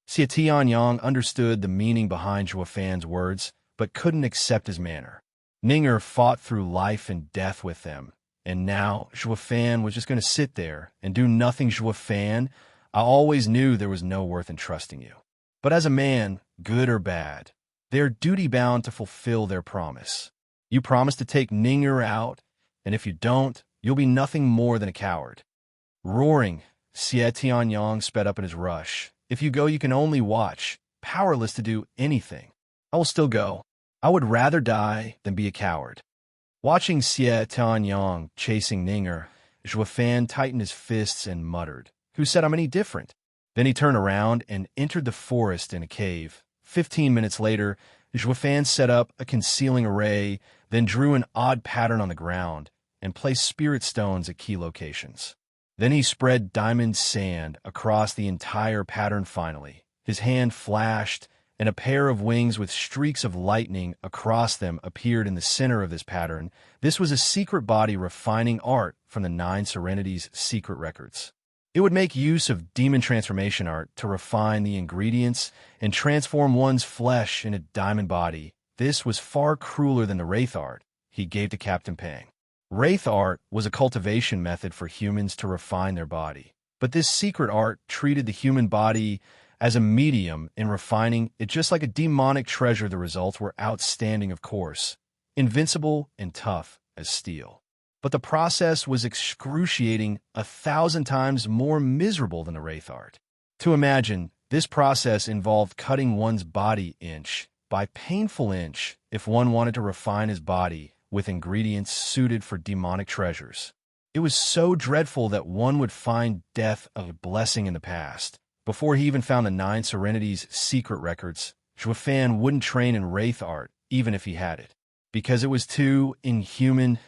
Xie Tianyang understood the meaning behind Zhuo Fan's words, but couldn't accept his manner. Ning'er fought through life and death with them, and now Zhuo Fan was just going to sit there and do nothing. Zhuo Fan, I always knew there was no worth in trusting you. But as a man, good or bad, they are duty-bound to fulfill their promise. You promised to take Ning'er out, and if you don't, you'll be nothing more than a coward. Roaring, Xie Tianyang sped up in his rush. If you go, you can only watch, powerless to do anything. I will still go. I would rather die than be a coward. Watching Xie Tianyang chasing Ning'er, Zhuo Fan tightened his fists and muttered, Who said I'm any different? Then he turned around and entered the forest in a cave. 15 minutes later, Zhuo Fan set up a concealing array, then drew an odd pattern on the ground and placed spirit stones at key locations. Then he spread diamond sand across the entire pattern finally. His hand flashed, and a pair of wings with streaks of lightning across them appeared in the center of this pattern. This was a secret body refining art from the 9 Serenities secret records. It would make use of demon transformation art to refine the ingredients and transform one's flesh in a diamond body. This was far crueler than the wraith art he gave to Captain Pang. Wraith art was a cultivation method for humans to refine their body, but this secret art treated the human body as a medium in refining it, just like a demonic treasure. The results were outstanding, of course, invincible and tough as steel. But the process was excruciating, 1,000 times more miserable than the wraith art. To imagine, this process involved cutting one's body inch by painful inch if one wanted to refine his body with ingredients suited for demonic treasures. It was so dreadful that one would find death a blessing in the past. Before he even found the 9 Serenities secret records, Zhuo Fan wouldn't train in wraith art, even if he had it, because it was too inhuman,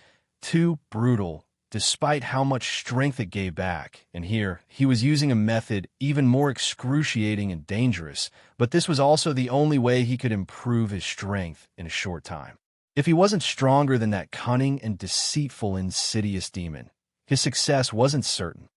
too brutal, despite how much strength it gave back. And here, he was using a method even more excruciating and dangerous, but this was also the only way he could improve his strength in a short time. If he wasn't stronger than that cunning and deceitful, insidious demon, his success wasn't certain.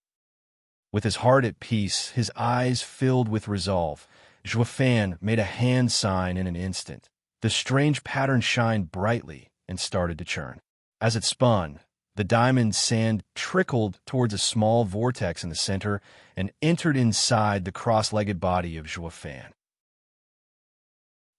With his heart at peace, his eyes filled with resolve, Zhuo Fan made a hand sign in an instant. The strange pattern shined brightly and started to churn. As it spun, the diamond sand trickled towards a small vortex in the center and entered inside the cross-legged body of Zhuo Fan.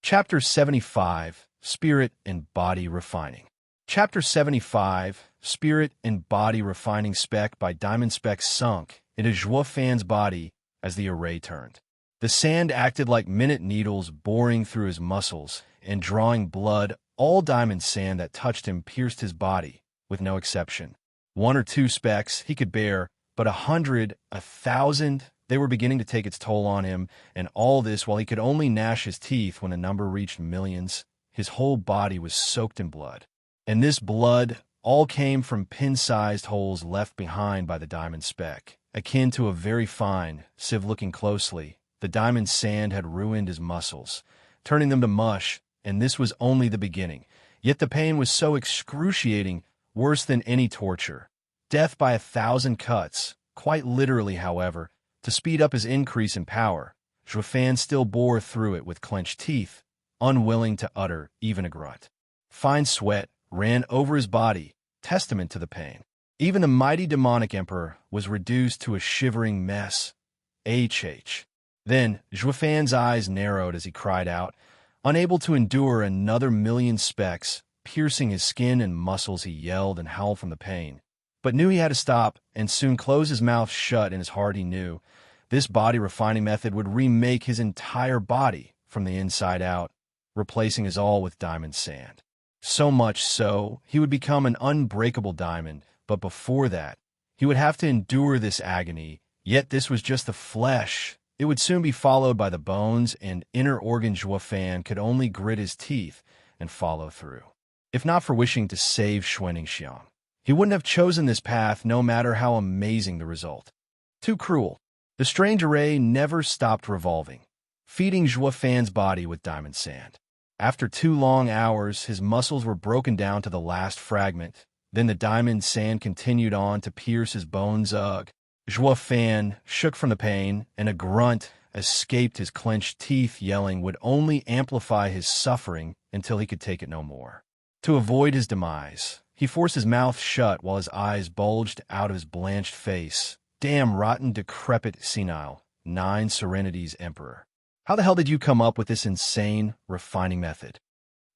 Chapter 75, Spirit and Body Refining. Chapter 75, Spirit and Body Refining. Speck by diamond speck sunk into Zhuo Fan's body as the array turned. The sand acted like minute needles, boring through his muscles and drawing blood. All diamond sand that touched him pierced his body, with no exception. 1 or 2 specks he could bear, but 100, 1,000, they were beginning to take its toll on him, and all this while he could only gnash his teeth when the number reached millions. His whole body was soaked in blood. And this blood all came from pin-sized holes left behind by the diamond speck, akin to a very fine sieve. Looking closely, the diamond sand had ruined his muscles, turning them to mush, and this was only the beginning. Yet the pain was so excruciating, worse than any torture. Death by 1,000 cuts, quite literally. However, to speed up his increase in power, Zhuo Fan still bore through it with clenched teeth, unwilling to utter even a grunt. Fine sweat ran over his body, testament to the pain. Even the mighty demonic emperor was reduced to a shivering mess. HH. Then, Juofan's eyes narrowed as he cried out, unable to endure another million specks. Piercing his skin and muscles, he yelled and howled from the pain, but knew he had to stop and soon close his mouth shut. In his heart he knew this body refining method would remake his entire body from the inside out, replacing his all with diamond sand. So much so, he would become an unbreakable diamond, but before that, he would have to endure this agony. Yet this was just the flesh. It would soon be followed by the bones and inner organ. Juofan could only grit his teeth and follow through. If not for wishing to save Xuanxiang, he wouldn't have chosen this path no matter how amazing the result. Too cruel. The strange array never stopped revolving, feeding Juofan's body with diamond sand. After 2 long hours, his muscles were broken down to the last fragment. Then the diamond sand continued on to pierce his bones. Ugh. Juofan shook from the pain, and a grunt escaped his clenched teeth. Yelling would only amplify his suffering until he could take it no more. To avoid his demise, he forced his mouth shut while his eyes bulged out of his blanched face. Damn rotten, decrepit, senile, 9 serenities emperor. How the hell did you come up with this insane refining method?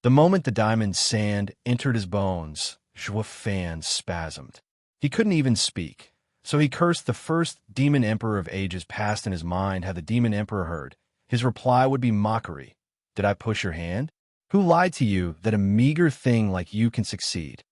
The moment the diamond sand entered his bones, Juofan spasmed. He couldn't even speak, so he cursed the first demon emperor of ages past. In his mind, had the demon emperor heard, his reply would be mockery. Did I push your hand? Who lied to you that a meager thing like you can succeed?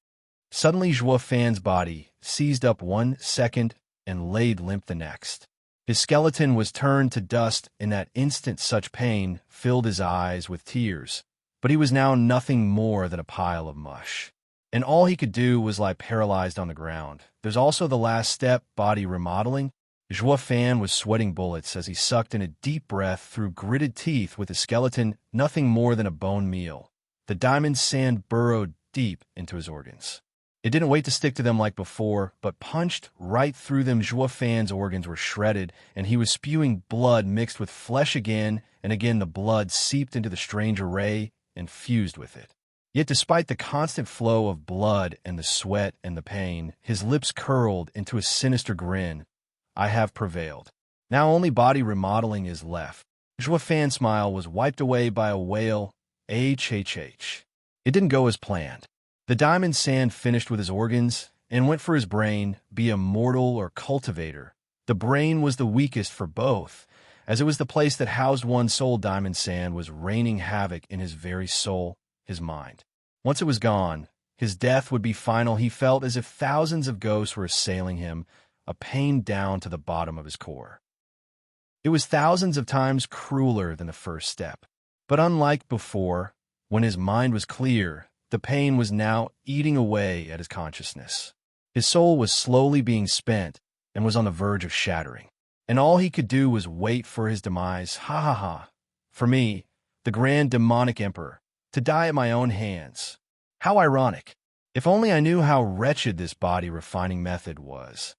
Suddenly, Juofan's body seized up 1 second and laid limp the next. His skeleton was turned to dust in that instant. Such pain filled his eyes with tears, but he was now nothing more than a pile of mush. And all he could do was lie paralyzed on the ground. There's also the last step, body remodeling. Juofan was sweating bullets as he sucked in a deep breath through gritted teeth, with his skeleton nothing more than a bone meal. The diamond sand burrowed deep into his organs. It didn't wait to stick to them like before, but punched right through them. Juofan's organs were shredded, and he was spewing blood mixed with flesh again, and again the blood seeped into the strange array and fused with it. Yet despite the constant flow of blood and the sweat and the pain, his lips curled into a sinister grin. I have prevailed. Now only body remodeling is left. Juofan's smile was wiped away by a wail. HHH. It didn't go as planned. The diamond sand finished with his organs and went for his brain, be a mortal or cultivator. The brain was the weakest for both, as it was the place that housed one's soul. Diamond sand was raining havoc in his very soul, his mind. Once it was gone, his death would be final. He felt as if thousands of ghosts were assailing him, a pain down to the bottom of his core. It was thousands of times crueler than the first step. But unlike before, when his mind was clear, the pain was now eating away at his consciousness. His soul was slowly being spent and was on the verge of shattering. And all he could do was wait for his demise. Ha ha ha. For me, the grand demonic emperor, to die at my own hands. How ironic. If only I knew how wretched this body refining method was.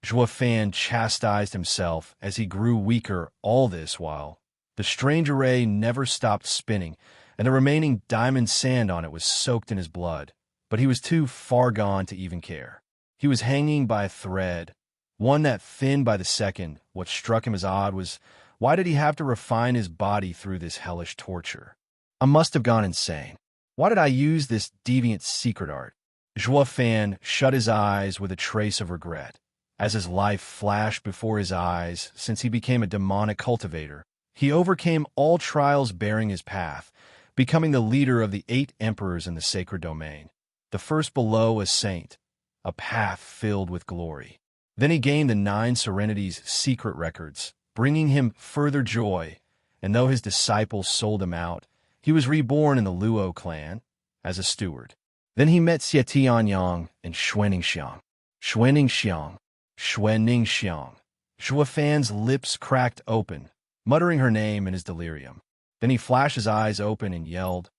Juofan chastised himself as he grew weaker. All this while, the strange array never stopped spinning, and the remaining diamond sand on it was soaked in his blood. But he was too far gone to even care. He was hanging by a thread, one that thinned by the second. What struck him as odd was, why did he have to refine his body through this hellish torture? I must have gone insane. Why did I use this deviant secret art? Juofan shut his eyes with a trace of regret. As his life flashed before his eyes, since he became a demonic cultivator, he overcame all trials bearing his path, becoming the leader of the 8 emperors in the sacred domain, the first below a saint, a path filled with glory. Then he gained the 9 serenities secret records, bringing him further joy, and though his disciples sold him out, he was reborn in the Luo clan as a steward. Then he met Xietianyang and Xuanxiang. Xuanxiang. Xuanxiang. Juofan's lips cracked open, muttering her name in his delirium. Then he flashed his eyes open and yelled,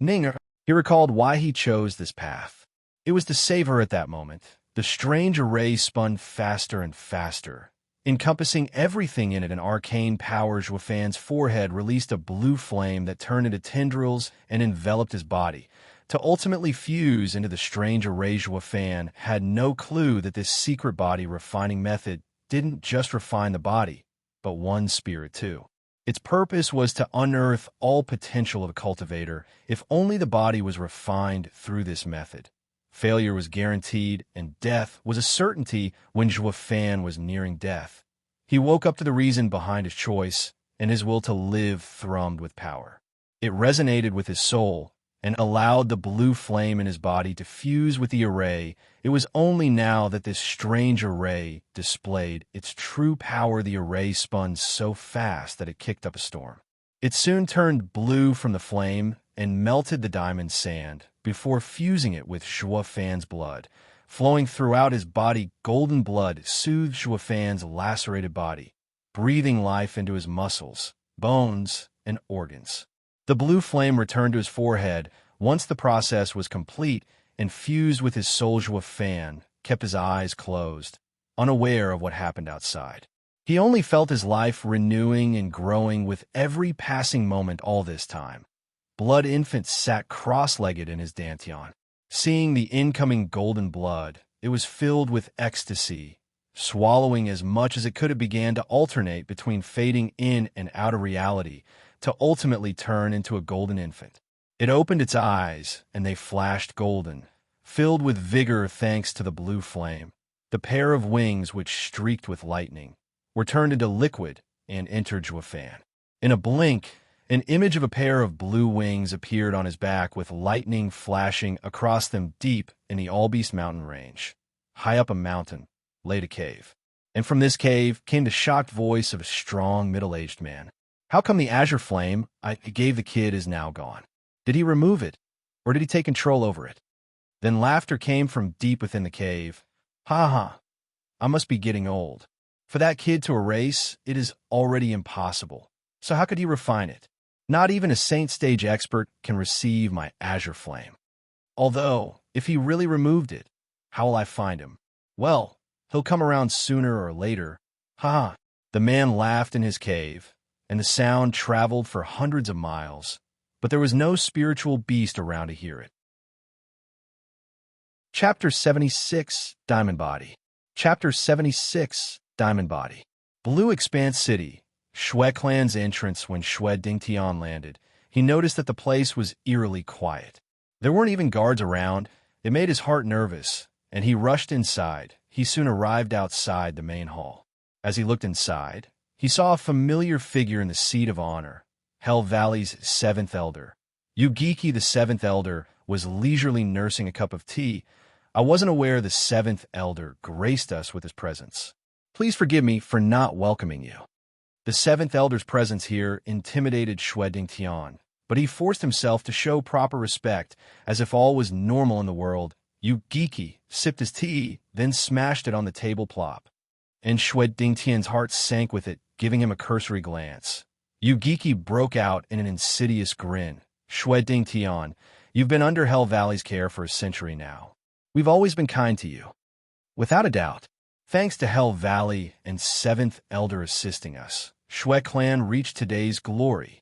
Ninger. He recalled why he chose this path. It was to save her at that moment. The strange array spun faster and faster, encompassing everything in it. An arcane power. Juofan's forehead released a blue flame that turned into tendrils and enveloped his body, to ultimately fuse into the strange array. Fan had no clue that this secret body refining method didn't just refine the body, but one's spirit too. Its purpose was to unearth all potential of a cultivator if only the body was refined through this method. Failure was guaranteed, and death was a certainty when Fan was nearing death. He woke up to the reason behind his choice, and his will to live thrummed with power. It resonated with his soul, and allowed the blue flame in his body to fuse with the array. It was only now that this strange array displayed its true power. The array spun so fast that it kicked up a storm. It soon turned blue from the flame and melted the diamond sand before fusing it with Fan's blood. Flowing throughout his body, golden blood soothed Fan's lacerated body, breathing life into his muscles, bones, and organs. The blue flame returned to his forehead once the process was complete and fused with his soul. Fan kept his eyes closed, unaware of what happened outside. He only felt his life renewing and growing with every passing moment. All this time, Blood Infant sat cross-legged in his dantian. Seeing the incoming golden blood, it was filled with ecstasy. Swallowing as much as it could, it began to alternate between fading in and out of reality, to ultimately turn into a golden infant. It opened its eyes, and they flashed golden, filled with vigor thanks to the blue flame. The pair of wings, which streaked with lightning, were turned into liquid and entered Fan. In a blink, an image of a pair of blue wings appeared on his back with lightning flashing across them. Deep in the All-Beast mountain range, high up a mountain, lay a cave. And from this cave came the shocked voice of a strong, middle-aged man. How come the azure flame I gave the kid is now gone? Did he remove it, or did he take control over it? Then laughter came from deep within the cave. Ha ha, I must be getting old. For that kid to erase, it is already impossible. So how could he refine it? Not even a saint stage expert can receive my azure flame. Although, if he really removed it, how will I find him? Well, he'll come around sooner or later. Ha ha. The man laughed in his cave, and the sound traveled for hundreds of miles, but there was no spiritual beast around to hear it. Chapter 76, Diamond Body. Chapter 76, Diamond Body. Blue Expanse City. Shue clan's entrance. When Shue Dingtian landed, he noticed that the place was eerily quiet. There weren't even guards around. It made his heart nervous, and he rushed inside. He soon arrived outside the main hall. As he looked inside, he saw a familiar figure in the seat of honor, Hell Valley's 7th Elder. Yugiki, the 7th Elder, was leisurely nursing a cup of tea. I wasn't aware the 7th Elder graced us with his presence. Please forgive me for not welcoming you. The 7th Elder's presence here intimidated Shue Dingtian, but he forced himself to show proper respect, as if all was normal in the world. Yugiki sipped his tea, then smashed it on the table plop. And Shue Dingtian's heart sank with it, giving him a cursory glance. Yugiki broke out in an insidious grin. Shue Dingtian, you've been under Hell Valley's care for a century now. We've always been kind to you. Without a doubt, thanks to Hell Valley and 7th Elder assisting us, Shue clan reached today's glory.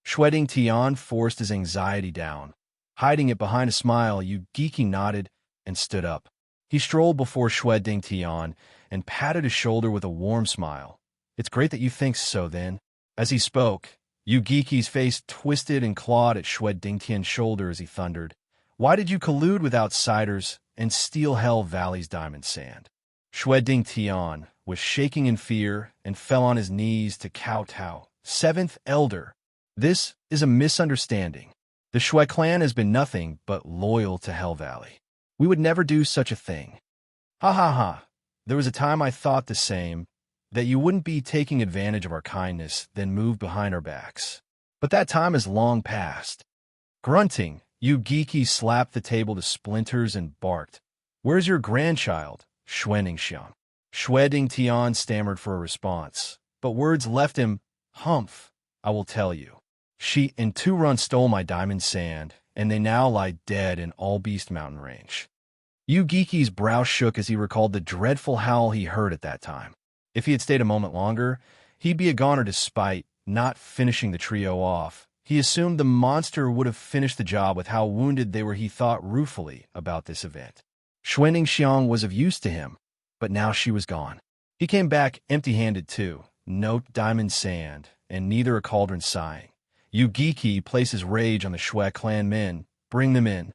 Shue Dingtian forced his anxiety down. Hiding it behind a smile, Yugiki nodded and stood up. He strolled before Shue Dingtian and patted his shoulder with a warm smile. It's great that you think so, then. As he spoke, Yugiki's face twisted and clawed at Shue Dingtian's shoulder as he thundered. Why did you collude with outsiders and steal Hell Valley's diamond sand? Shue Dingtian was shaking in fear and fell on his knees to kowtow. 7th Elder, this is a misunderstanding. The Shue clan has been nothing but loyal to Hell Valley. We would never do such a thing. Ha ha ha. There was a time I thought the same, that you wouldn't be taking advantage of our kindness, then move behind our backs. But that time has long passed. Grunting, Yugiki slapped the table to splinters and barked. Where's your grandchild, Shue Dingtian? Shue Dingtian stammered for a response, but words left him. Humph, I will tell you. She and 2 runs stole my diamond sand, and they now lie dead in All-Beast mountain range. Yugiki's brow shook as he recalled the dreadful howl he heard at that time. If he had stayed a moment longer, he'd be a goner despite not finishing the trio off. He assumed the monster would have finished the job with how wounded they were. He thought ruefully about this event. Xuan Xiang was of use to him, but now she was gone. He came back empty-handed too, no diamond sand, and neither a cauldron sighing. Yu Giki places rage on the Shui clan men. Bring them in.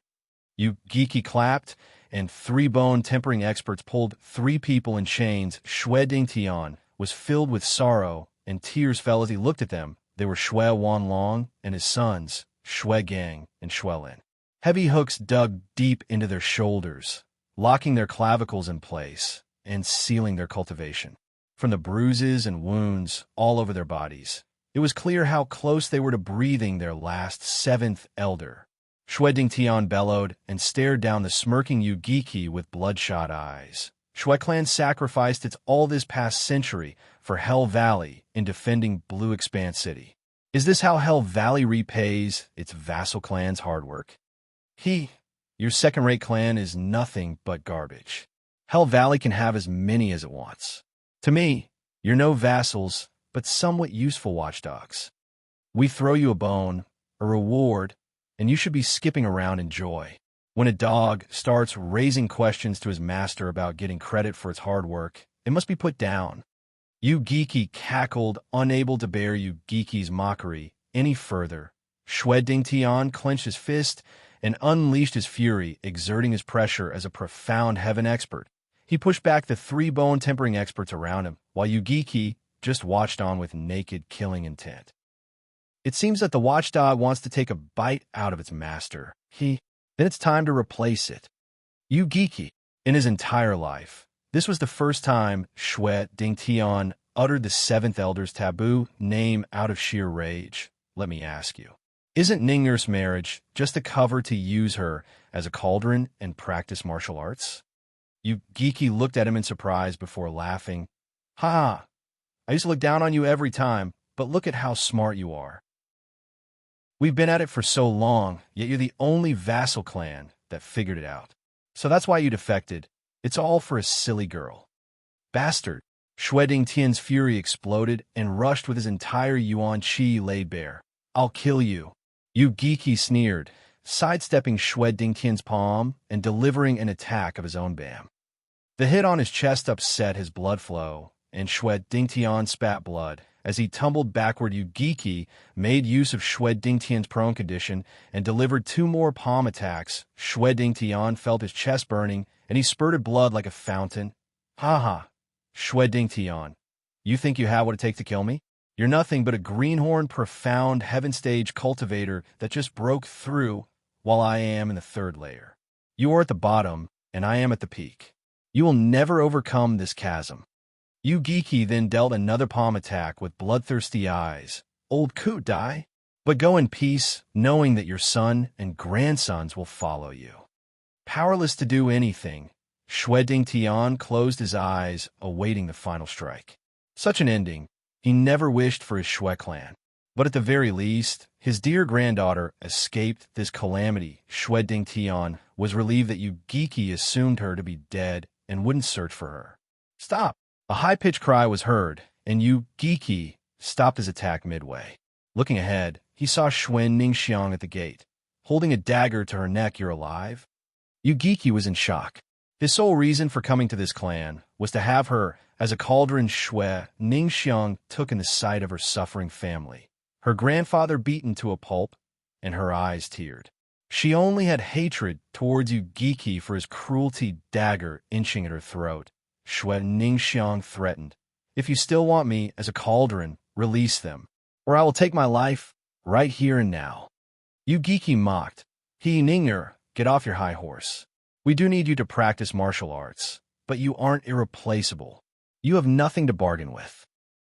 Yu Giki clapped, and 3 bone tempering experts pulled 3 people in chains. Shui Dingtian was filled with sorrow, and tears fell as he looked at them. They were Shui Wanlong and his sons, Shui Gang and Shuilin. Heavy hooks dug deep into their shoulders, locking their clavicles in place and sealing their cultivation. From the bruises and wounds all over their bodies, it was clear how close they were to breathing their last 7th elder. Shui Dingtian bellowed and stared down the smirking Yu Giki with bloodshot eyes. Shui clan sacrificed its all this past century for Hell Valley in defending Blue Expanse City. Is this how Hell Valley repays its vassal clan's hard work? Your second-rate clan is nothing but garbage. Hell Valley can have as many as it wants. To me, you're no vassals, but somewhat useful watchdogs. We throw you a bone, a reward, and you should be skipping around in joy. When a dog starts raising questions to his master about getting credit for its hard work, it must be put down. Yu Giki cackled, unable to bear Yu Giki's mockery any further. Shui Dingtian clenched his fist and unleashed his fury, exerting his pressure as a profound heaven expert. He pushed back the 3 bone tempering experts around him, while Yu Giki just watched on with naked killing intent. It seems that the watchdog wants to take a bite out of its master. Then it's time to replace it. Yu Giki, in his entire life, this was the first time Shui Dingtian uttered the 7th elder's taboo name out of sheer rage. Let me ask you, isn't Ninger's marriage just a cover to use her as a cauldron and practice martial arts? Yu Giki looked at him in surprise before laughing. Ha! I used to look down on you every time, but look at how smart you are. We've been at it for so long, yet you're the only vassal clan that figured it out. So that's why you defected. It's all for a silly girl. Bastard! Shui Dingtian's fury exploded and rushed with his entire Yuan Qi laid bare. I'll kill you. Yu Giki sneered, sidestepping Shui Dingtian's palm and delivering an attack of his own bam. The hit on his chest upset his blood flow, and Shui Dingtian spat blood. As he tumbled backward, Yu Giki made use of Shui Dingtian's prone condition and delivered 2 more palm attacks. Shui Dingtian felt his chest burning, and he spurted blood like a fountain. Ha ha! Shui Dingtian, you think you have what it takes to kill me? You're nothing but a greenhorn profound heaven stage cultivator that just broke through while I am in the 3rd layer. You are at the bottom, and I am at the peak. You will never overcome this chasm. Yu Giki then dealt another palm attack with bloodthirsty eyes. Old coot die, but go in peace, knowing that your son and grandsons will follow you. Powerless to do anything, Shui Dingtian closed his eyes, awaiting the final strike. Such an ending, he never wished for his Shui clan. But at the very least, his dear granddaughter escaped this calamity. Shui Dingtian was relieved that Yu Giki assumed her to be dead and wouldn't search for her. Stop! A high-pitched cry was heard, and Yu Giki stopped his attack midway. Looking ahead, he saw Xuan Ningxiang at the gate. Holding a dagger to her neck. You're alive? Yu Giki was in shock. His sole reason for coming to this clan was to have her as a cauldron. Shui Ningxiang took in the sight of her suffering family, her grandfather beaten to a pulp, and her eyes teared. She only had hatred towards Yu Giki for his cruelty, dagger inching at her throat. Shui Ningxiang threatened, if you still want me as a cauldron, release them, or I will take my life right here and now. Yu Giki mocked. Ninger, get off your high horse. We do need you to practice martial arts, but you aren't irreplaceable. You have nothing to bargain with.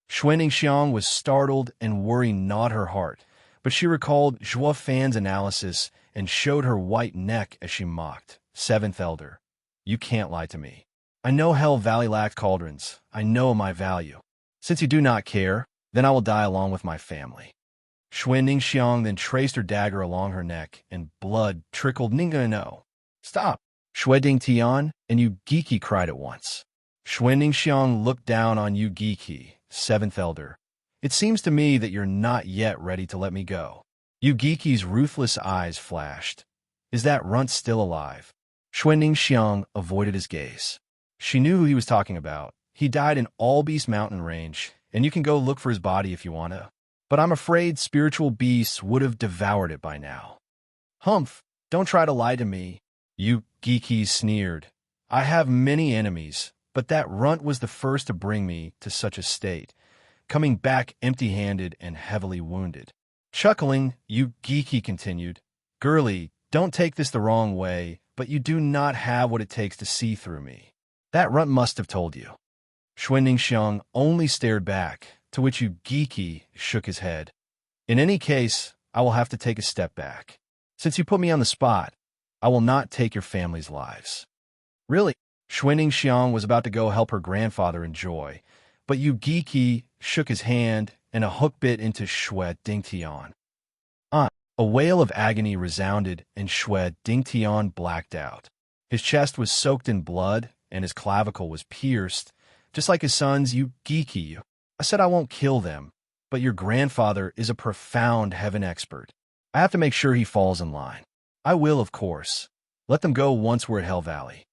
Shui Ningxiang was startled and worry gnawed her heart, but she recalled Zhuo Fan's analysis and showed her white neck as she mocked. 7th elder, you can't lie to me. I know Hell Valley lacked cauldrons. I know my value. Since you do not care, then I will die along with my family. Shui Ningxiang then traced her dagger along her neck, and blood trickled. Ninga no. Stop! Shui Dingtian and Yu Giki cried at once. Shui Ningxiang looked down on Yu Giki, 7th elder. It seems to me that you're not yet ready to let me go. Yugiki's ruthless eyes flashed. Is that runt still alive? Xuanning Xiang avoided his gaze. She knew who he was talking about. He died in All Beast Mountain Range, and you can go look for his body if you want to. But I'm afraid spiritual beasts would have devoured it by now. Humph, don't try to lie to me. Yugiki sneered. I have many enemies, but that runt was the first to bring me to such a state, coming back empty-handed and heavily wounded. Chuckling, Yugiki continued, Girlie, don't take this the wrong way, but you do not have what it takes to see through me. That runt must have told you. Xuanning Xiang only stared back, to which Yugiki shook his head. In any case, I will have to take a step back. Since you put me on the spot, I will not take your family's lives. Really? Xuanning Xiang was about to go help her grandfather enjoy, but Yugiki shook his hand and a hook bit into Xue Dingtian. A wail of agony resounded and Xue Dingtian blacked out. His chest was soaked in blood and his clavicle was pierced, just like his son's. Yugiki. I said I won't kill them, but your grandfather is a profound heaven expert. I have to make sure he falls in line. I will, of course. Let them go once we're at Hell Valley.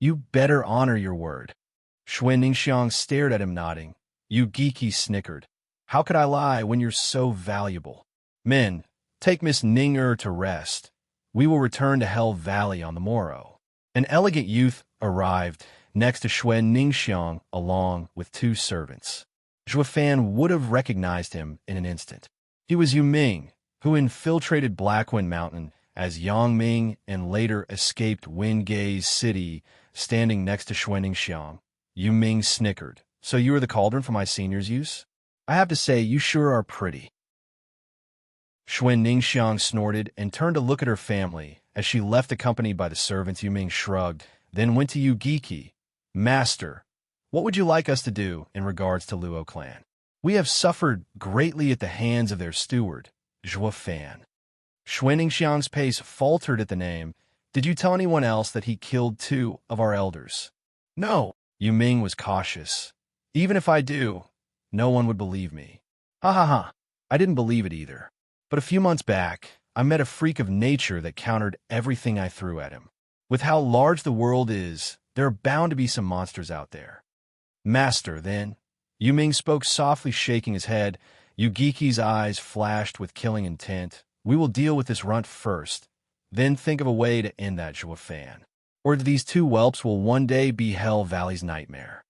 You better honor your word. Xuanning Xiang stared at him, nodding. Yugiki snickered. How could I lie when you're so valuable? Men, take Miss Ning to rest. We will return to Hell Valley on the morrow. An elegant youth arrived next to Xuanning Xiang along with two servants. Zhuo Fan would have recognized him in an instant. He was Yu Ming, who infiltrated Blackwind Mountain as Yang Ming and later escaped Wingay's city, standing next to Xuanning Xiang. Yu Ming snickered. So you are the cauldron for my senior's use? I have to say, you sure are pretty. Xuanning Xiang snorted and turned to look at her family. As she left accompanied by the servants, Yu Ming shrugged, then went to Yugiki. Master, what would you like us to do in regards to Luo clan? We have suffered greatly at the hands of their steward, Zhuo Fan. Xuanning Xiang's pace faltered at the name. Did you tell anyone else that he killed 2 of our elders? No, Yu Ming was cautious. Even if I do, no one would believe me. Ha ha ha, I didn't believe it either. But a few months back, I met a freak of nature that countered everything I threw at him. With how large the world is, there are bound to be some monsters out there. Master, then. Yu Ming spoke softly, shaking his head. Yugiki's eyes flashed with killing intent. We will deal with this runt first, then think of a way to end that Zhuo Fan. Or these 2 whelps will one day be Hell Valley's nightmare.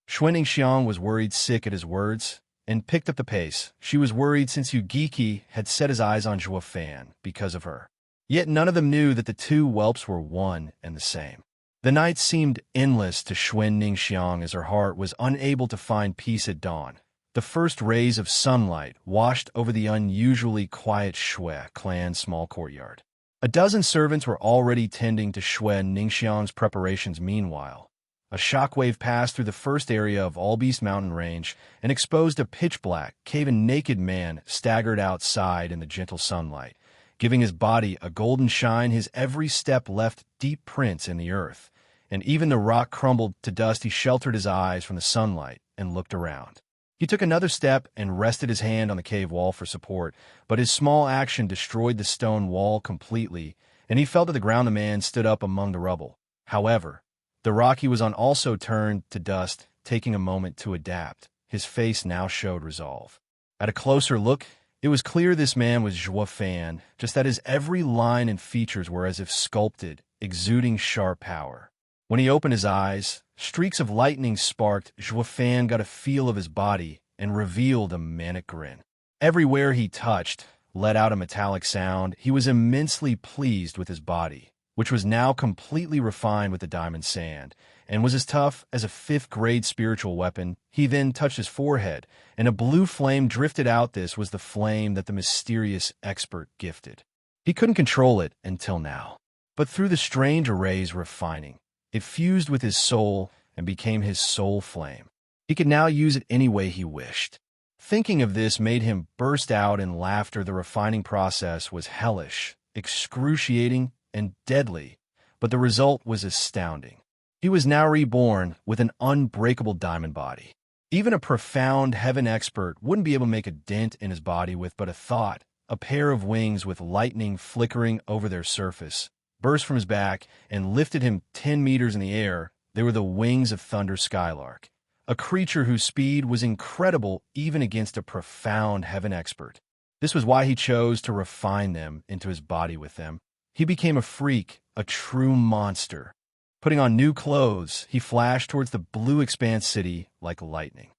Xuanning Xiang was worried sick at his words, and picked up the pace. She was worried since Yugiki had set his eyes on Zhuo Fan because of her. Yet none of them knew that the 2 whelps were one and the same. The night seemed endless to Xuanning Xiang as her heart was unable to find peace at dawn. The first rays of sunlight washed over the unusually quiet Xue clan small courtyard. A dozen servants were already tending to Xuanning Xiang's preparations meanwhile. A shockwave passed through the first area of All Beast Mountain Range and exposed a pitch-black, cave-in naked man staggered outside in the gentle sunlight, giving his body a golden shine. His every step left deep prints in the earth, and even the rock crumbled to dust. He sheltered his eyes from the sunlight and looked around. He took another step and rested his hand on the cave wall for support, but his small action destroyed the stone wall completely, and he fell to the ground. The man stood up among the rubble. However, the rock he was on also turned to dust, taking a moment to adapt. His face now showed resolve. At a closer look, it was clear this man was Zhuo Fan, just that his every line and features were as if sculpted, exuding sharp power. When he opened his eyes, streaks of lightning sparked. Zhuo Fan got a feel of his body and revealed a manic grin. Everywhere he touched let out a metallic sound. He was immensely pleased with his body, which was now completely refined with the diamond sand, and was as tough as a 5th-grade spiritual weapon. He then touched his forehead, and a blue flame drifted out. This was the flame that the mysterious expert gifted. He couldn't control it until now, but through the strange array's refining, it fused with his soul and became his soul flame. He could now use it any way he wished. Thinking of this made him burst out in laughter. The refining process was hellish, excruciating, and deadly, but the result was astounding. He was now reborn with an unbreakable diamond body. Even a profound heaven expert wouldn't be able to make a dent in his body with but a thought, a pair of wings with lightning flickering over their surface, burst from his back and lifted him 10 meters in the air. They were the wings of Thunder Skylark, a creature whose speed was incredible even against a profound heaven expert. This was why he chose to refine them into his body with them. He became a freak, a true monster. Putting on new clothes, he flashed towards the blue expanse city like lightning.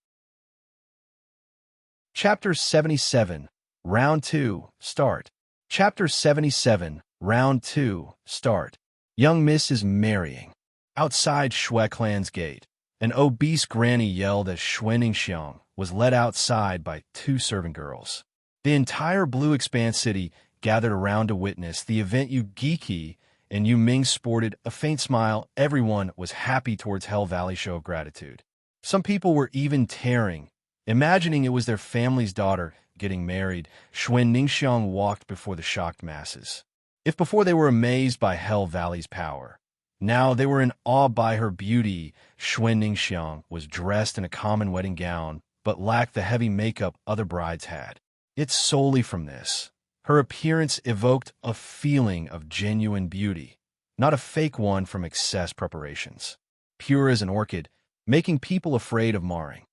Chapter 77, Round 2, Start. Chapter 77, Round 2, Start. Young Miss is marrying. Outside Shui clan's gate, an obese granny yelled as Xue Ningxiang was led outside by 2 servant girls. The entire blue expanse city gathered around to witness the event. Yu Giki and Yu Ming sported a faint smile. Everyone was happy towards Hell Valley show of gratitude. Some people were even tearing, imagining it was their family's daughter getting married. Xue Ningxiang walked before the shocked masses. If before they were amazed by Hell Valley's power, now they were in awe by her beauty. Xue Ningxiang was dressed in a common wedding gown, but lacked the heavy makeup other brides had. It's solely from this. Her appearance evoked a feeling of genuine beauty, not a fake one from excess preparations. Pure as an orchid, making people afraid of marring.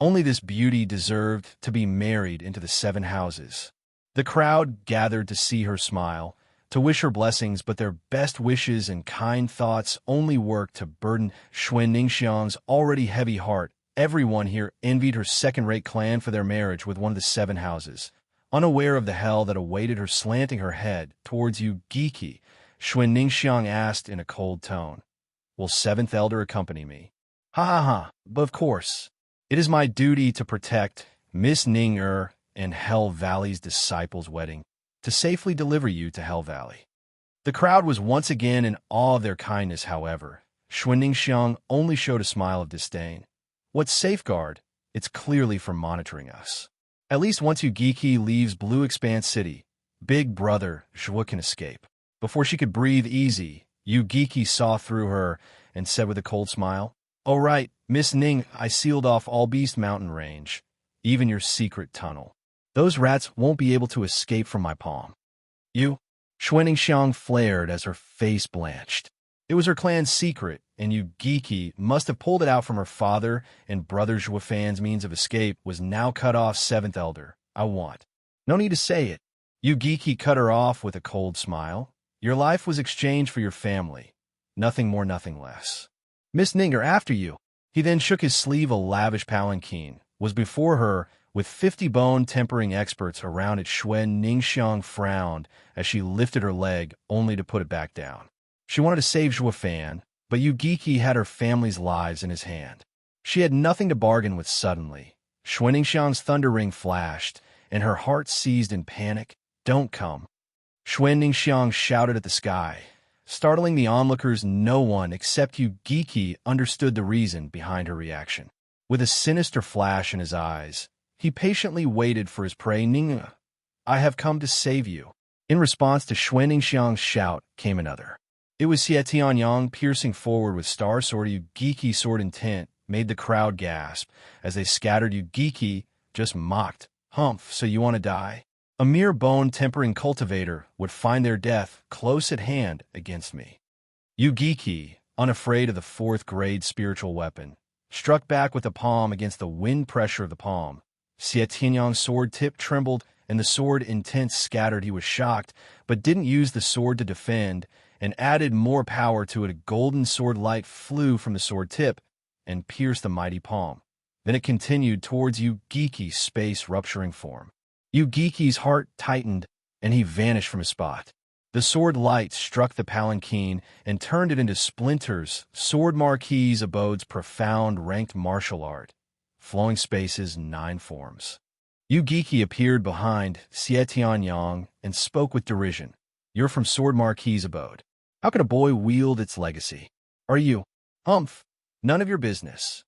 Only this beauty deserved to be married into the 7 houses. The crowd gathered to see her smile, to wish her blessings, but their best wishes and kind thoughts only worked to burden Xue Ningxiang's already heavy heart. Everyone here envied her second-rate clan for their marriage with one of the 7 houses. Unaware of the hell that awaited her, slanting her head towards Yu Giki, Xue Ningxiang asked in a cold tone, "Will 7th Elder accompany me?" "Ha ha ha, but of course. It is my duty to protect Miss Ning and Hell Valley's disciples' wedding, to safely deliver you to Hell Valley." The crowd was once again in awe of their kindness. However, Xue Ningxiang only showed a smile of disdain. "What safeguard? It's clearly for monitoring us. At least once Yu Giki leaves Blue Expanse City, Big Brother Zhuo can escape." Before she could breathe easy, Yu Giki saw through her and said with a cold smile, "Oh right, Miss Ning, I sealed off all Beast Mountain Range, even your secret tunnel. Those rats won't be able to escape from my palm." "You?" Xue Ningxiang flared as her face blanched. It was her clan's secret, and Yu Giki must have pulled it out from her father, and Brother Zhuofan's means of escape was now cut off. 7th Elder, I want. No need to say it. Yu Giki cut her off with a cold smile. Your life was exchanged for your family. Nothing more, nothing less. Miss Ning are after you. He then shook his sleeve. A lavish palanquin was before her, with 50 bone-tempering experts around it. Xue Ningxiang frowned as she lifted her leg, only to put it back down. She wanted to save Zhuofan, but Yu Giki had her family's lives in his hand. She had nothing to bargain with. Suddenly, Xue Ningxiang's thunder ring flashed, and her heart seized in panic. "Don't come!" Xue Ningxiang shouted at the sky, startling the onlookers. No one except Yu Giki understood the reason behind her reaction. With a sinister flash in his eyes, he patiently waited for his prey. "Ning, I have come to save you." In response to Xue Ningxiang's shout came another. It was Xie Tianyang piercing forward with Star Sword. Yu Giki sword intent made the crowd gasp as they scattered. Yu Giki just mocked, "Humph, so you want to die? A mere bone-tempering cultivator would find their death close at hand against me." Yu Giki, unafraid of the 4th-grade spiritual weapon, struck back with the palm against the wind pressure of the palm. Xie Tianyang's sword tip trembled, and the sword intent scattered. He was shocked, but didn't use the sword to defend, and added more power to it. A golden sword light flew from the sword tip and pierced the mighty palm. Then it continued towards Yu Giki's space-rupturing form. Yu Giki's heart tightened, and he vanished from his spot. The sword light struck the palanquin and turned it into splinters. Sword Marquis Abode's profound ranked martial art. Flowing spaces, 9 forms. Yu Giki appeared behind Xie Tianyang and spoke with derision. "You're from Sword Marquis Abode. How can a boy wield its legacy? Are you? Humph, none of your business."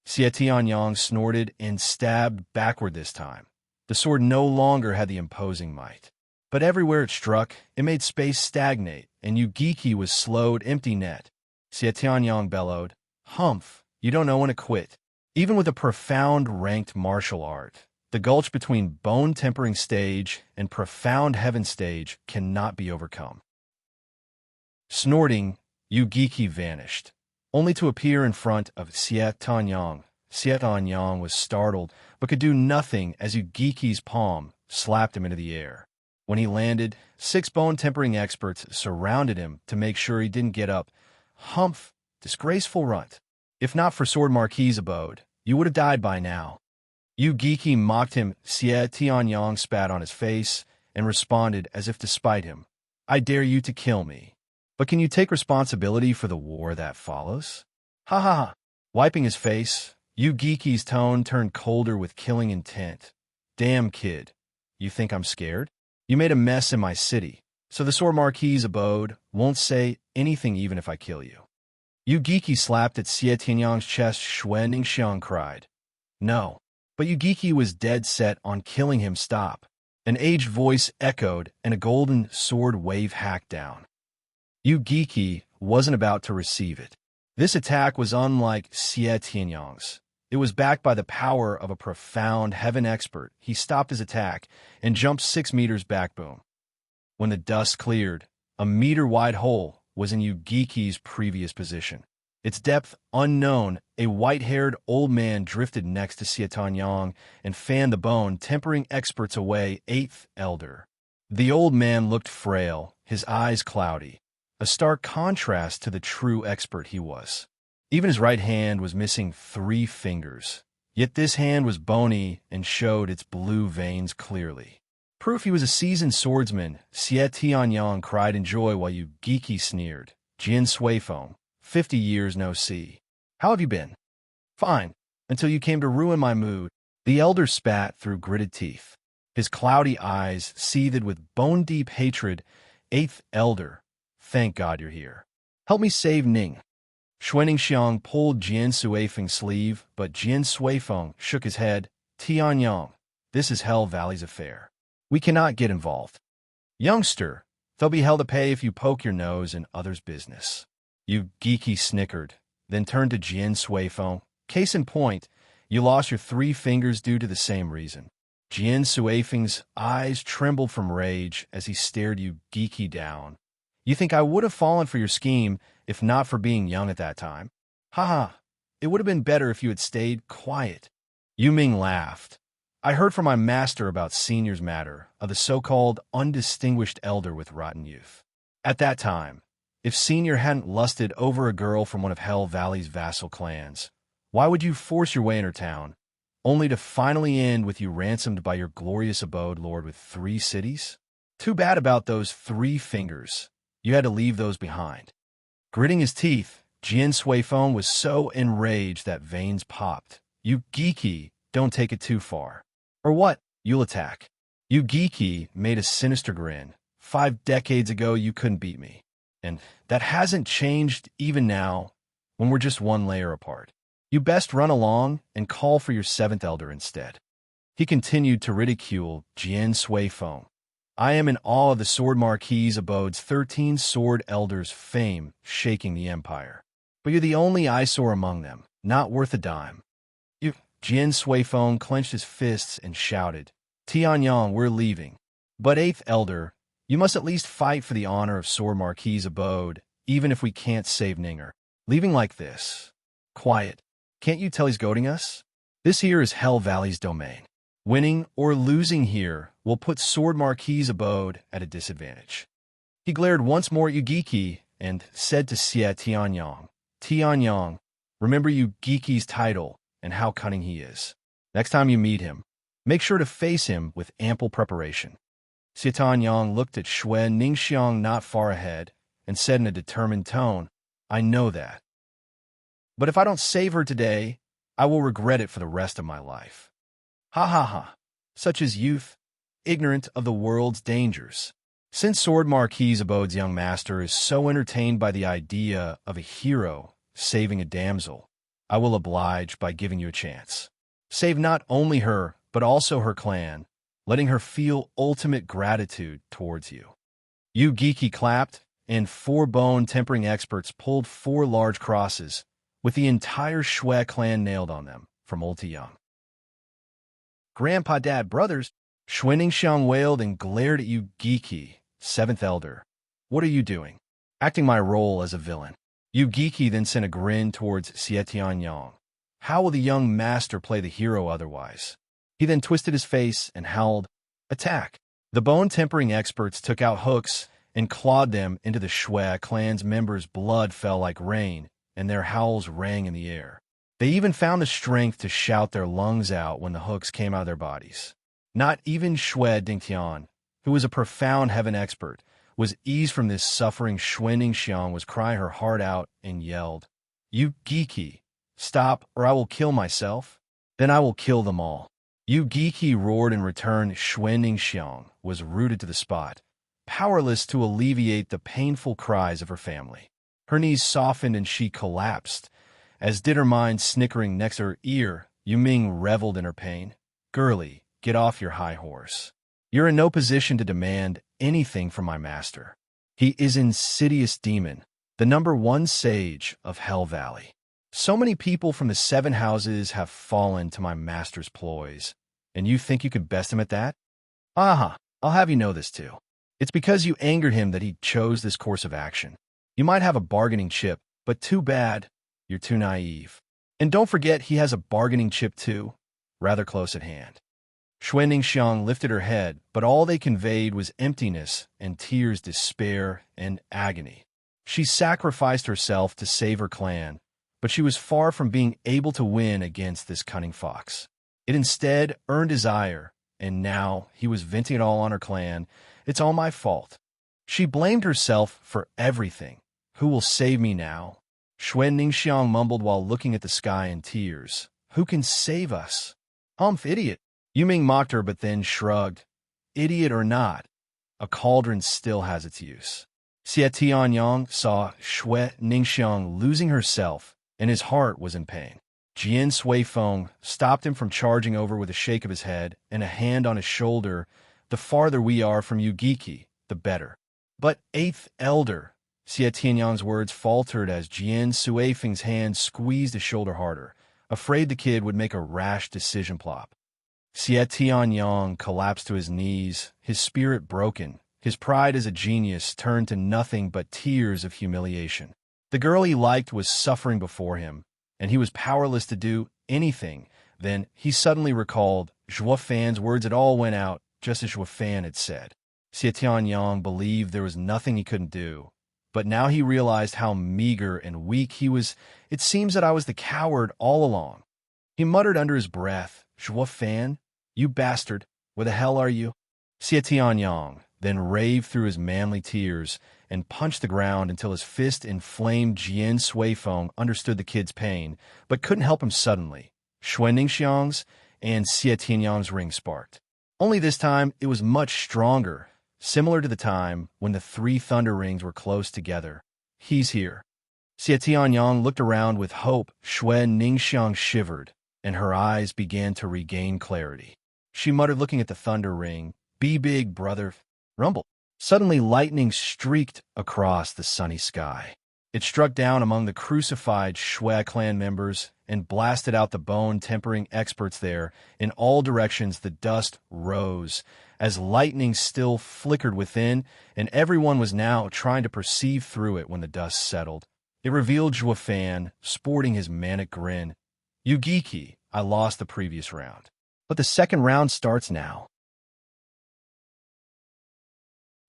Xie Tianyang snorted and stabbed backward this time. The sword no longer had the imposing might, but everywhere it struck, it made space stagnate, and Yu Giki was slowed. "Empty net." Xie Tianyang bellowed, "Humph, you don't know when to quit." Even with a profound ranked martial art, The gulch between bone-tempering stage and profound heaven stage cannot be overcome. Snorting, Yu Giki vanished, only to appear in front of Xie Tanyang. Xie Tanyang was startled, but could do nothing as Yu Giki's palm slapped him into the air. When he landed, 6 bone-tempering experts surrounded him to make sure he didn't get up. Humph, disgraceful runt. If not for Sword Marquis's abode, you would have died by now. Yu Giki mocked him. Xie Tianyang spat on his face and responded as if to spite him. I dare you to kill me. But can you take responsibility for the war that follows? Ha ha ha. Wiping his face, Yu Giki's tone turned colder with killing intent. Damn kid, you think I'm scared? You made a mess in my city, so the Sword Marquis's abode won't say anything even if I kill you. Yu Giki slapped at Xie Tianyang's chest. Xue Ningxiang cried. No. But Yu Giki was dead set on killing him. Stop. An aged voice echoed, and a golden sword wave hacked down. Yu Giki wasn't about to receive it. This attack was unlike Xie Tianyang's. It was backed by the power of a profound heaven expert. He stopped his attack and jumped 6 meters back. Boom. When the dust cleared, a meter-wide hole was in Yu Giki's previous position. Its depth unknown, a white-haired old man drifted next to Xie Tanyang and fanned the bone-tempering experts away. 8th Elder. The old man looked frail, his eyes cloudy, a stark contrast to the true expert he was. Even his right hand was missing 3 fingers, yet this hand was bony and showed its blue veins clearly. Proof he was a seasoned swordsman. Xie Tianyang cried in joy while Yu Giki sneered. Jin Suifeng, 50 years no see. How have you been? Fine, until you came to ruin my mood. The elder spat through gritted teeth. His cloudy eyes seethed with bone-deep hatred. 8th Elder, thank God you're here. Help me save Ning. Xue Ningxiang pulled Jian Suifeng's sleeve, but Jian Suifeng shook his head. Tianyang, this is Hell Valley's affair. We cannot get involved. Youngster, there'll be hell to pay if you poke your nose in others' business. Yu Giki snickered, then turned to Jian Suifeng. Case in point, you lost your 3 fingers due to the same reason. Jian Suifeng's eyes trembled from rage as he stared Yu Giki down. You think I would have fallen for your scheme if not for being young at that time? Ha ha, it would have been better if you had stayed quiet. Yu Ming laughed. I heard from my master about Senior's matter of the so-called undistinguished elder with rotten youth. At that time, if Senior hadn't lusted over a girl from one of Hell Valley's vassal clans, why would you force your way in her town, only to finally end with you ransomed by your glorious abode lord with 3 cities? Too bad about those 3 fingers. You had to leave those behind. Gritting his teeth, Jian Suifeng was so enraged that veins popped. Yu Giki, don't take it too far. Or what? You'll attack. Yu Giki made a sinister grin. 5 decades ago you couldn't beat me. And that hasn't changed even now, when we're just 1 layer apart. You best run along and call for your 7th Elder instead. He continued to ridicule Jian Suifeng. I am in awe of the Sword Marquis's abode's 13 Sword Elders' fame shaking the empire. But you're the only eyesore among them, not worth a dime. Jian Suifeng clenched his fists and shouted, Tianyang, we're leaving. But 8th Elder, you must at least fight for the honor of Sword Marquis's abode, even if we can't save Ninger. Leaving like this. Quiet. Can't you tell he's goading us? This here is Hell Valley's domain. Winning or losing here will put Sword Marquis's abode at a disadvantage. He glared once more at Yu Giki and said to Xie Tianyang, Tianyang, remember Yu Giki's title and how cunning he is. Next time you meet him, make sure to face him with ample preparation. Xie Tianyang looked at Xue Ningxiang not far ahead and said in a determined tone, I know that. But if I don't save her today, I will regret it for the rest of my life. Ha ha ha, such is youth, ignorant of the world's dangers. Since Sword Marquis's abode's young master is so entertained by the idea of a hero saving a damsel, I will oblige by giving you a chance. Save not only her, but also her clan, letting her feel ultimate gratitude towards you. Yu Giki clapped, and 4 bone-tempering experts pulled 4 large crosses, with the entire Xue clan nailed on them, from old to young. Grandpa, Dad, brothers. Xiang wailed and glared at Yu Giki, seventh elder. What are you doing? Acting my role as a villain. Yu Giki then sent a grin towards Xietianyang. How will the young master play the hero otherwise? He then twisted his face and howled, Attack! The bone-tempering experts took out hooks and clawed them into the Shui clan's members' blood fell like rain, and their howls rang in the air. They even found the strength to shout their lungs out when the hooks came out of their bodies. Not even Shui Dingtian, who was a profound heaven expert, was eased from this suffering. Xiang was crying her heart out and yelled, You Giki, stop or I will kill myself. Then I will kill them all. Yu Giki roared in return. Xiang was rooted to the spot, powerless to alleviate the painful cries of her family. Her knees softened and she collapsed, as did her mind snickering next to her ear. Yu Ming reveled in her pain. Girlie, get off your high horse. You're in no position to demand anything from my master. He is an insidious demon, the #1 sage of Hell Valley. So many people from the 7 houses have fallen to my master's ploys, and you think you could best him at that? Aha, I'll have you know this too. It's because you angered him that he chose this course of action. You might have a bargaining chip, but too bad, you're too naive. And don't forget he has a bargaining chip too, rather close at hand. Xiang lifted her head, but all they conveyed was emptiness and tears, despair and agony. She sacrificed herself to save her clan, but she was far from being able to win against this cunning fox. It instead earned his ire, and now he was venting it all on her clan. It's all my fault. She blamed herself for everything. Who will save me now? Xiang mumbled while looking at the sky in tears. Who can save us? Humph, idiot. Yu Ming mocked her but then shrugged. Idiot or not, a cauldron still has its use. Xietianyang saw Xiang losing herself, and his heart was in pain. Jian Suifeng stopped him from charging over with a shake of his head and a hand on his shoulder. The farther we are from Yu Giki, the better. But 8th elder, Xietianyang's words faltered as Jian Suifeng's hand squeezed his shoulder harder, afraid the kid would make a rash decision plop. Xietianyang collapsed to his knees, his spirit broken. His pride as a genius turned to nothing but tears of humiliation. The girl he liked was suffering before him, and he was powerless to do anything. Then he suddenly recalled Zhuo Fan's words. It all went out, just as Zhuo Fan had said. Xietianyang believed there was nothing he couldn't do, but now he realized how meager and weak he was. It seems that I was the coward all along. He muttered under his breath, Zhuo Fan? You bastard, where the hell are you? Xietianyang then raved through his manly tears and punched the ground until his fist inflamed. Jian Suifeng understood the kid's pain, but couldn't help him suddenly. Xiang's and Xietianyang's ring sparked. Only this time it was much stronger, similar to the time when the 3 thunder rings were close together. He's here. Xietianyang looked around with hope. Xiang shivered, and her eyes began to regain clarity. She muttered, looking at the thunder ring, Be big, brother. Rumble. Suddenly lightning streaked across the sunny sky. It struck down among the crucified Shui clan members and blasted out the bone-tempering experts there. In all directions the dust rose, as lightning still flickered within, and everyone was now trying to perceive through it. When the dust settled, it revealed Zhuo Fan, sporting his manic grin. Yu Giki, I lost the previous round, but the second round starts now.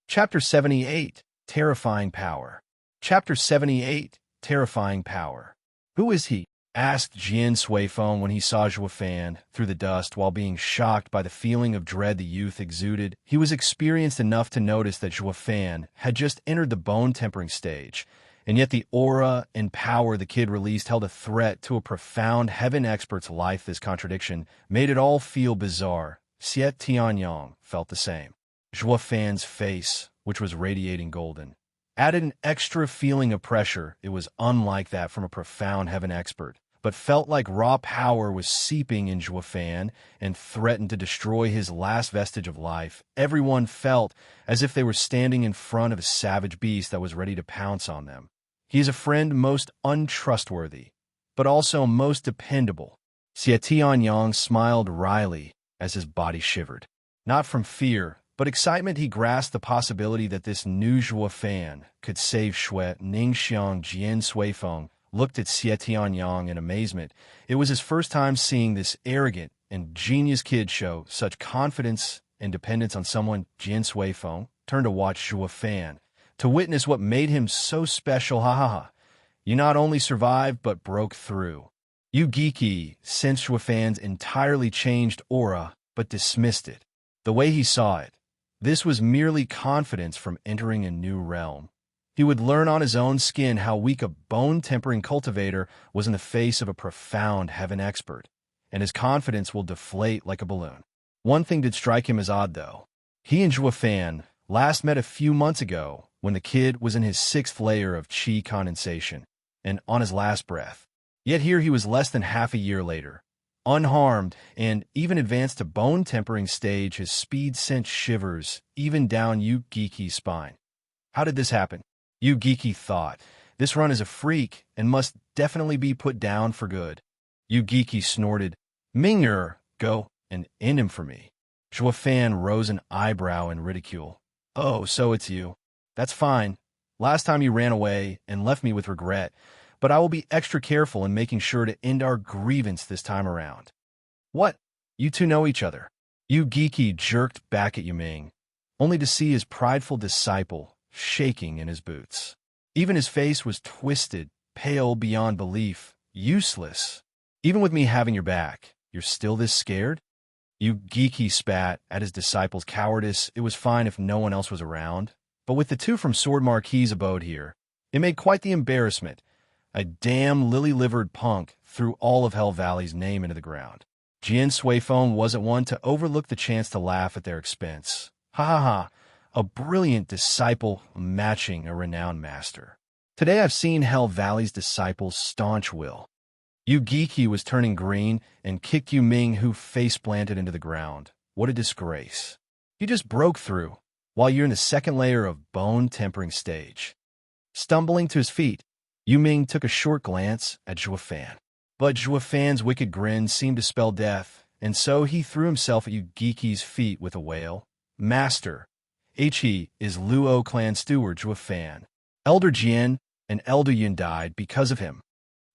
Chapter 78, Terrifying Power. Chapter 78, Terrifying Power. Who is he? Asked Jian Suifeng when he saw Zhuo Fan through the dust. While being shocked by the feeling of dread the youth exuded, he was experienced enough to notice that Zhuo Fan had just entered the bone-tempering stage, and yet the aura and power the kid released held a threat to a profound heaven expert's life. This contradiction made it all feel bizarre. Xietianyang felt the same. Zhuo Fan's face, which was radiating golden, added an extra feeling of pressure. It was unlike that from a profound heaven expert, but felt like raw power was seeping in Zhuo Fan and threatened to destroy his last vestige of life. Everyone felt as if they were standing in front of a savage beast that was ready to pounce on them. He is a friend most untrustworthy, but also most dependable. Xietianyang smiled wryly. as his body shivered. Not from fear, but excitement. He grasped the possibility that this new Zhuo Fan could save Shui. Ningxiang Jian Suifeng looked at Xie Tianyang in amazement. It was his first time seeing this arrogant and genius kid show such confidence and dependence on someone. Jian Suifeng turned to watch Zhuo Fan, to witness what made him so special. Ha ha ha. You not only survived, but broke through. Yu Giki sensed Zhuo Fan's entirely changed aura, but dismissed it. The way he saw it, this was merely confidence from entering a new realm. He would learn on his own skin how weak a bone-tempering cultivator was in the face of a profound heaven expert, and his confidence will deflate like a balloon. One thing did strike him as odd, though. He and Zhuo Fan last met a few months ago when the kid was in his 6th layer of qi condensation and on his last breath. Yet here he was less than half a year later, unharmed, and even advanced to bone-tempering stage. His speed sent shivers even down Yu Giki's spine. How did this happen? Yu Giki thought. This run is a freak and must definitely be put down for good. Yu Giki snorted. Ming'er, go and end him for me. Zhuo Fan rose an eyebrow in ridicule. Oh, so it's you. That's fine. Last time you ran away and left me with regret, but I will be extra careful in making sure to end our grievance this time around. What? You two know each other? Yu Giki jerked back at Yuming, only to see his prideful disciple shaking in his boots. Even his face was twisted, pale beyond belief, useless. Even with me having your back, you're still this scared? Yu Giki spat at his disciple's cowardice. It was fine if no one else was around, but with the two from Sword Marquis' abode here, it made quite the embarrassment. A damn lily-livered punk threw all of Hell Valley's name into the ground. Jian Suifeng wasn't one to overlook the chance to laugh at their expense. Ha ha ha, a brilliant disciple matching a renowned master. Today I've seen Hell Valley's disciples' staunch will. Yu Giki was turning green and kicked Yuming, who face-planted into the ground. What a disgrace. You just broke through, while you're in the 2nd layer of bone-tempering stage. Stumbling to his feet, Yuming took a short glance at Zhuo Fan. But Zhuo Fan's wicked grin seemed to spell death, and so he threw himself at Yu Giki's feet with a wail. Master, He is Luo clan steward Zhuo Fan. Elder Jian and Elder Yun died because of him.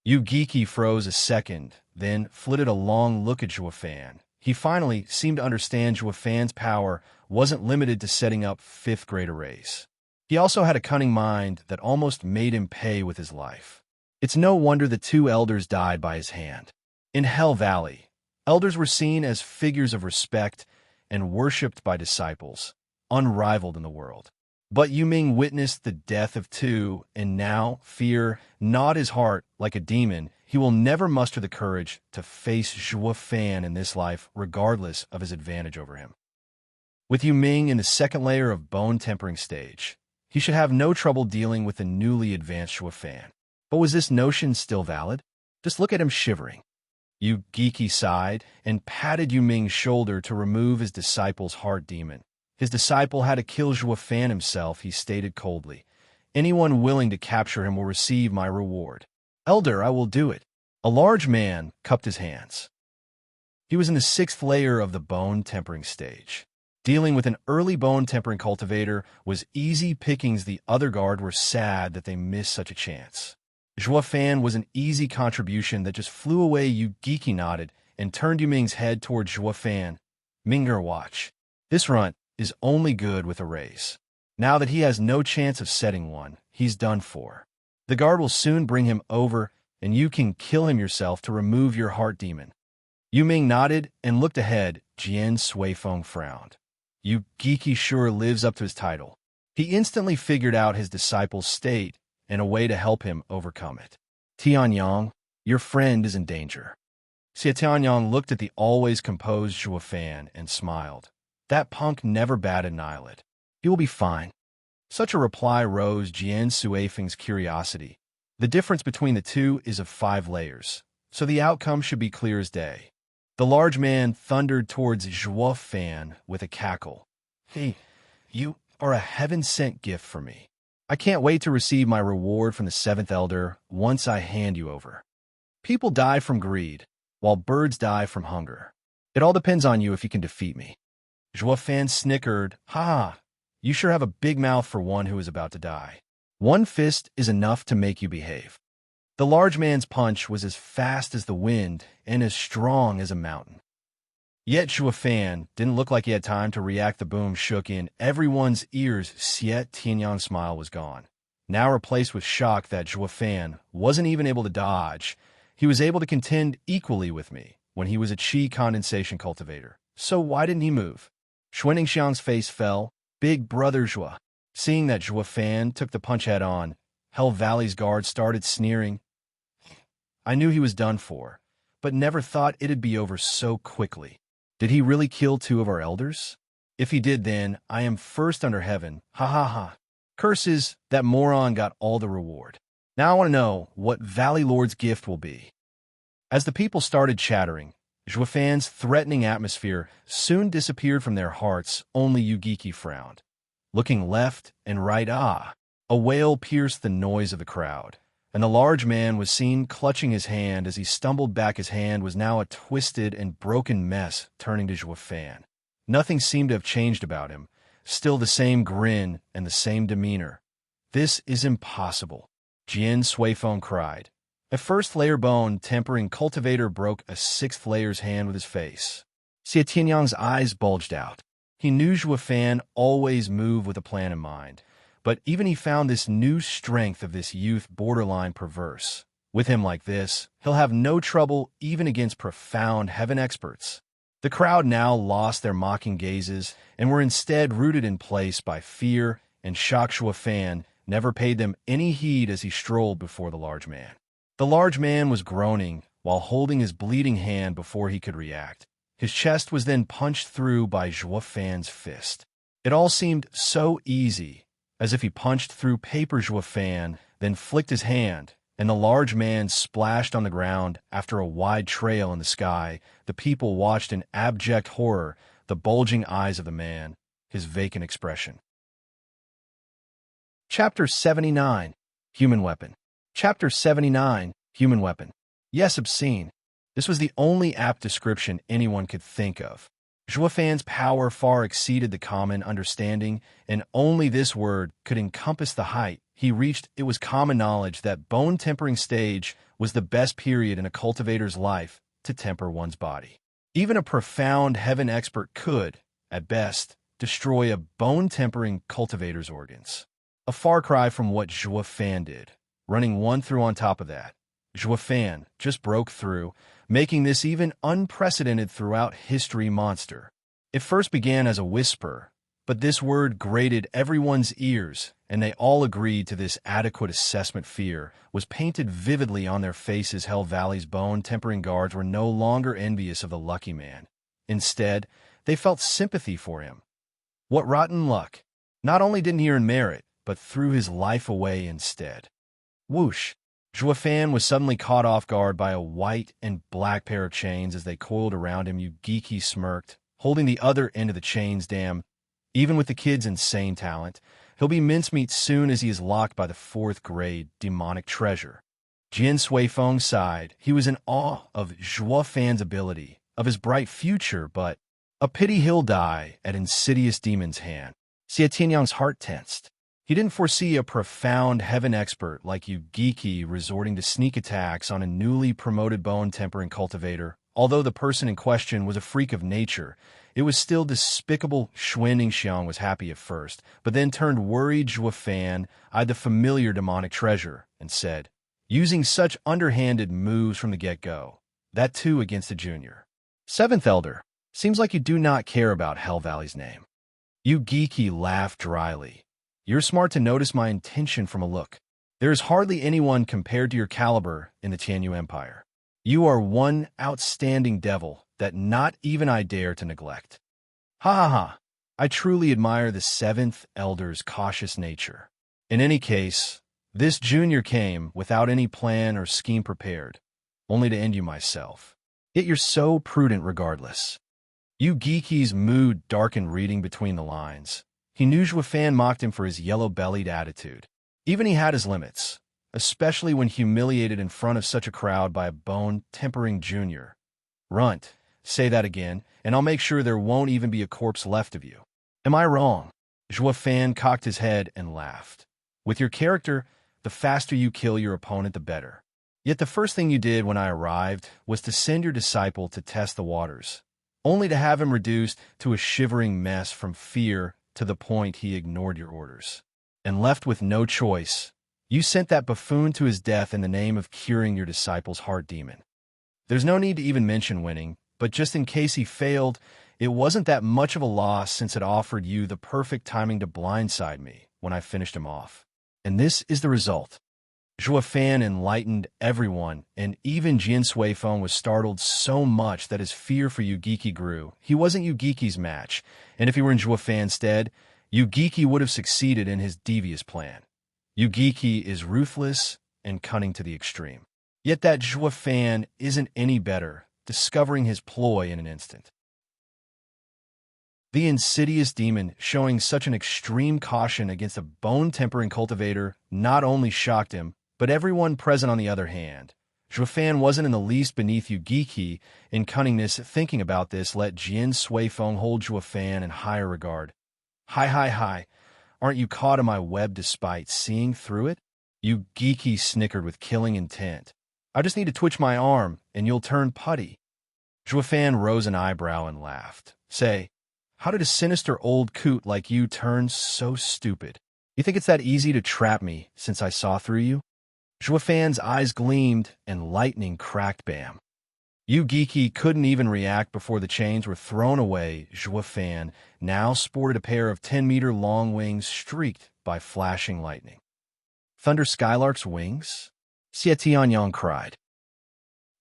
Yu Giki froze a second, then flitted a long look at Zhuo Fan. He finally seemed to understand Zhuo Fan's power wasn't limited to setting up 5th-grade arrays. He also had a cunning mind that almost made him pay with his life. It's no wonder the 2 elders died by his hand. In Hell Valley, elders were seen as figures of respect and worshipped by disciples, unrivaled in the world. But Yuming witnessed the death of 2, and now fear gnawed his heart like a demon. He will never muster the courage to face Zhuo Fan in this life, regardless of his advantage over him. With Yuming in the 2nd layer of bone-tempering stage, he should have no trouble dealing with the newly advanced Zhuo Fan. But was this notion still valid? Just look at him shivering. Yu Giki sighed and patted Yuming's shoulder to remove his disciple's heart demon. His disciple had to kill Zhuo Fan himself, he stated coldly. Anyone willing to capture him will receive my reward. Elder, I will do it. A large man cupped his hands. He was in the 6th layer of the bone-tempering stage. Dealing with an early bone-tempering cultivator was easy pickings. The other guard were sad that they missed such a chance. Zhuo Fan was an easy contribution that just flew away. Yu Giki nodded and turned Yuming's head toward Zhuo Fan. Ming'er, watch. This runt is only good with arrays. Now that he has no chance of setting one, he's done for. The guard will soon bring him over, and you can kill him yourself to remove your heart demon. Yuming nodded and looked ahead. Jian Suifeng frowned. Yu Giki sure lives up to his title. He instantly figured out his disciple's state and a way to help him overcome it. Tianyang, your friend is in danger. Xie Tianyang looked at the always composed Zhuo Fan and smiled. That punk never batted an eyelid. He will be fine. Such a reply rose Jian Suifeng's curiosity. The difference between the two is of 5 layers, so the outcome should be clear as day. The large man thundered towards Zhuo Fan with a cackle. Hey, you are a heaven-sent gift for me. I can't wait to receive my reward from the 7th Elder once I hand you over. People die from greed, while birds die from hunger. It all depends on you if you can defeat me. Zhua Fan snickered. Ha ha, you sure have a big mouth for one who is about to die. One fist is enough to make you behave. The large man's punch was as fast as the wind and as strong as a mountain. Yet Zhua Fan didn't look like he had time to react. The boom shook in everyone's ears. Xie Tianyang's smile was gone, now replaced with shock that Zhua Fan wasn't even able to dodge. He was able to contend equally with me when he was a qi condensation cultivator. So why didn't he move? Xuaningxiang's face fell. Big brother Zhua. Seeing that Zhua Fan took the punch head on, Hell Valley's guard started sneering. I knew he was done for, but never thought it'd be over so quickly. Did he really kill 2 of our elders? If he did, then I am first under heaven. Ha ha ha. Curses, that moron got all the reward. Now I want to know what Valley Lord's gift will be. As the people started chattering, Zhua Fan's threatening atmosphere soon disappeared from their hearts. Only Yugiki frowned. Looking left and right, a wail pierced the noise of the crowd, and the large man was seen clutching his hand as he stumbled back. His hand was now a twisted and broken mess. Turning to Zhua Fan, nothing seemed to have changed about him. Still the same grin and the same demeanor. This is impossible, Jian Suifeng cried. A first-layer bone tempering cultivator broke a 6th layer's hand with his face. Xie Tianyang's eyes bulged out. He knew Zhua Fan always moved with a plan in mind, but even he found this new strength of this youth borderline perverse. With him like this, he'll have no trouble even against profound heaven experts. The crowd now lost their mocking gazes and were instead rooted in place by fear and shock. Zhua Fan never paid them any heed as he strolled before the large man. The large man was groaning while holding his bleeding hand before he could react. His chest was then punched through by Zhua Fan's fist. It all seemed so easy, as if he punched through paper. Zhua Fan then flicked his hand, and the large man splashed on the ground after a wide trail in the sky. The people watched in abject horror, the bulging eyes of the man, his vacant expression. Chapter 79, Human Weapon. Chapter 79, Human Weapon. Yes, obscene. This was the only apt description anyone could think of. Zhua Fan's power far exceeded the common understanding, and only this word could encompass the height he reached. It was common knowledge that bone-tempering stage was the best period in a cultivator's life to temper one's body. Even a profound heaven expert could, at best, destroy a bone-tempering cultivator's organs. A far cry from what Zhua Fan did. Running one through on top of that, Zhua Fan just broke through, making this even unprecedented throughout history. Monster. It first began as a whisper, but this word grated everyone's ears, and they all agreed to this adequate assessment. Fear was painted vividly on their faces. Hell Valley's bone-tempering guards were no longer envious of the lucky man. Instead, they felt sympathy for him. What rotten luck! Not only didn't he earn merit, but threw his life away instead. Whoosh! Zhua Fan was suddenly caught off guard by a white and black pair of chains as they coiled around him. Yugiki smirked, holding the other end of the chains. Damn, even with the kid's insane talent, he'll be mincemeat soon as he is locked by the 4th-grade demonic treasure. Jian Suifeng sighed. He was in awe of Zhua Fan's ability, of his bright future, but a pity he'll die at insidious demon's hand. Xie Tianyang's heart tensed. He didn't foresee a profound heaven expert like Yugiki resorting to sneak attacks on a newly promoted bone-tempering cultivator. Although the person in question was a freak of nature, it was still despicable. Xuaningxiang was happy at first, but then turned worried. Zhua Fan eyed the familiar demonic treasure and said, using such underhanded moves from the get-go, that too against a junior. 7th Elder, seems like you do not care about Hell Valley's name. Yugiki laughed dryly. You're smart to notice my intention from a look. There is hardly anyone compared to your caliber in the Tianyu Empire. You are one outstanding devil that not even I dare to neglect. Ha ha ha. I truly admire the 7th Elder's cautious nature. In any case, this junior came without any plan or scheme prepared, only to end you myself. Yet you're so prudent regardless. Yugiki's mood darkened reading between the lines. He knew Zhua Fan mocked him for his yellow-bellied attitude. Even he had his limits, especially when humiliated in front of such a crowd by a bone-tempering junior. Runt, Say that again, and I'll make sure there won't even be a corpse left of you. Am I wrong? Zhuo Fan cocked his head and laughed. With your character, the faster you kill your opponent, the better. Yet the first thing you did when I arrived was to send your disciple to test the waters, only to have him reduced to a shivering mess from fear to the point he ignored your orders. And left with no choice, you sent that buffoon to his death in the name of curing your disciple's heart demon. There's no need to even mention winning, but just in case he failed, it wasn't that much of a loss since it offered you the perfect timing to blindside me when I finished him off. And this is the result. Zhuo Fan enlightened everyone, and even Jian Suifeng was startled so much that his fear for Yugiki grew. He wasn't Yugiki's match, and if he were in Zhuo Fan's stead, Yugiki would have succeeded in his devious plan. Yugiki is ruthless and cunning to the extreme. Yet that Zhuo Fan isn't any better, discovering his ploy in an instant. The insidious demon, showing such an extreme caution against a bone-tempering cultivator, not only shocked him, but everyone present on the other hand. Zhuo Fan wasn't in the least beneath Yugiki in cunningness. Thinking about this let Jian Suifeng hold Zhuo Fan in higher regard. Hi. Aren't you caught in my web despite seeing through it? Yugiki snickered with killing intent. I just need to twitch my arm, and you'll turn putty. Zhuo Fan rose an eyebrow and laughed. Say, how did a sinister old coot like you turn so stupid? You think it's that easy to trap me since I saw through you? Zhuo Fan's eyes gleamed, and lightning cracked bam. Yugiki couldn't even react before the chains were thrown away. Zhuo Fan now sported a pair of 10-meter-long wings streaked by flashing lightning. Thunder Skylark's wings? Xie Tianyang cried.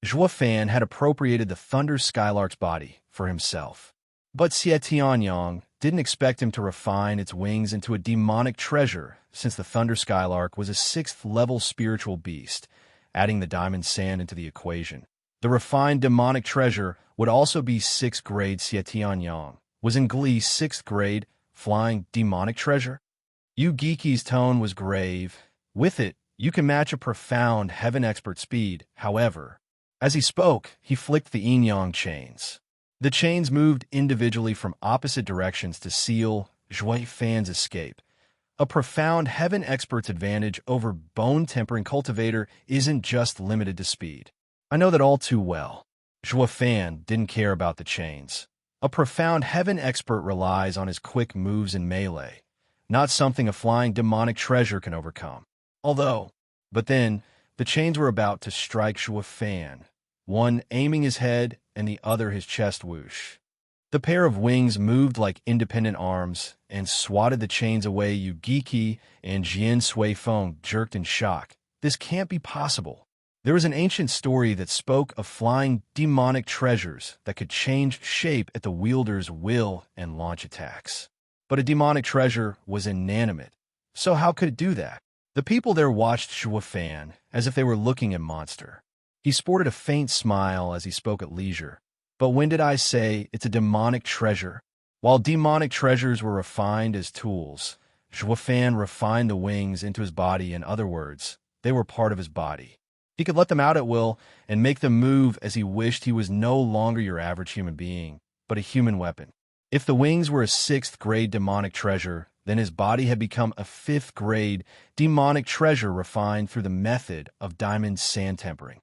Zhuo Fan had appropriated the Thunder Skylark's body for himself. But Xie Tianyang didn't expect him to refine its wings into a demonic treasure, since the Thunder Skylark was a 6th-level spiritual beast, adding the diamond sand into the equation. The refined demonic treasure would also be 6th grade. Xie Tianyang was in glee. 6th grade, flying demonic treasure? Yugiki's tone was grave. With it, you can match a profound heaven expert speed. However, as he spoke, he flicked the yin-yang chains. The chains moved individually from opposite directions to seal Zhuo Fan's escape. A profound heaven expert's advantage over bone-tempering cultivator isn't just limited to speed. I know that all too well. Zhuo Fan didn't care about the chains. A profound heaven expert relies on his quick moves in melee, not something a flying demonic treasure can overcome. But then, the chains were about to strike Zhuo Fan, one aiming his head and the other his chest whoosh. The pair of wings moved like independent arms and swatted the chains away. Yugiki and Jian Suifeng jerked in shock. This can't be possible. There was an ancient story that spoke of flying demonic treasures that could change shape at the wielder's will and launch attacks. But a demonic treasure was inanimate, so how could it do that? The people there watched Zhuo Fan as if they were looking at monster. He sported a faint smile as he spoke at leisure. But when did I say it's a demonic treasure? While demonic treasures were refined as tools, Zhuo Fan refined the wings into his body. In other words, they were part of his body. He could let them out at will and make them move as he wished. He was no longer your average human being, but a human weapon. If the wings were a 6th grade demonic treasure, then his body had become a 5th grade demonic treasure refined through the method of diamond sand tempering.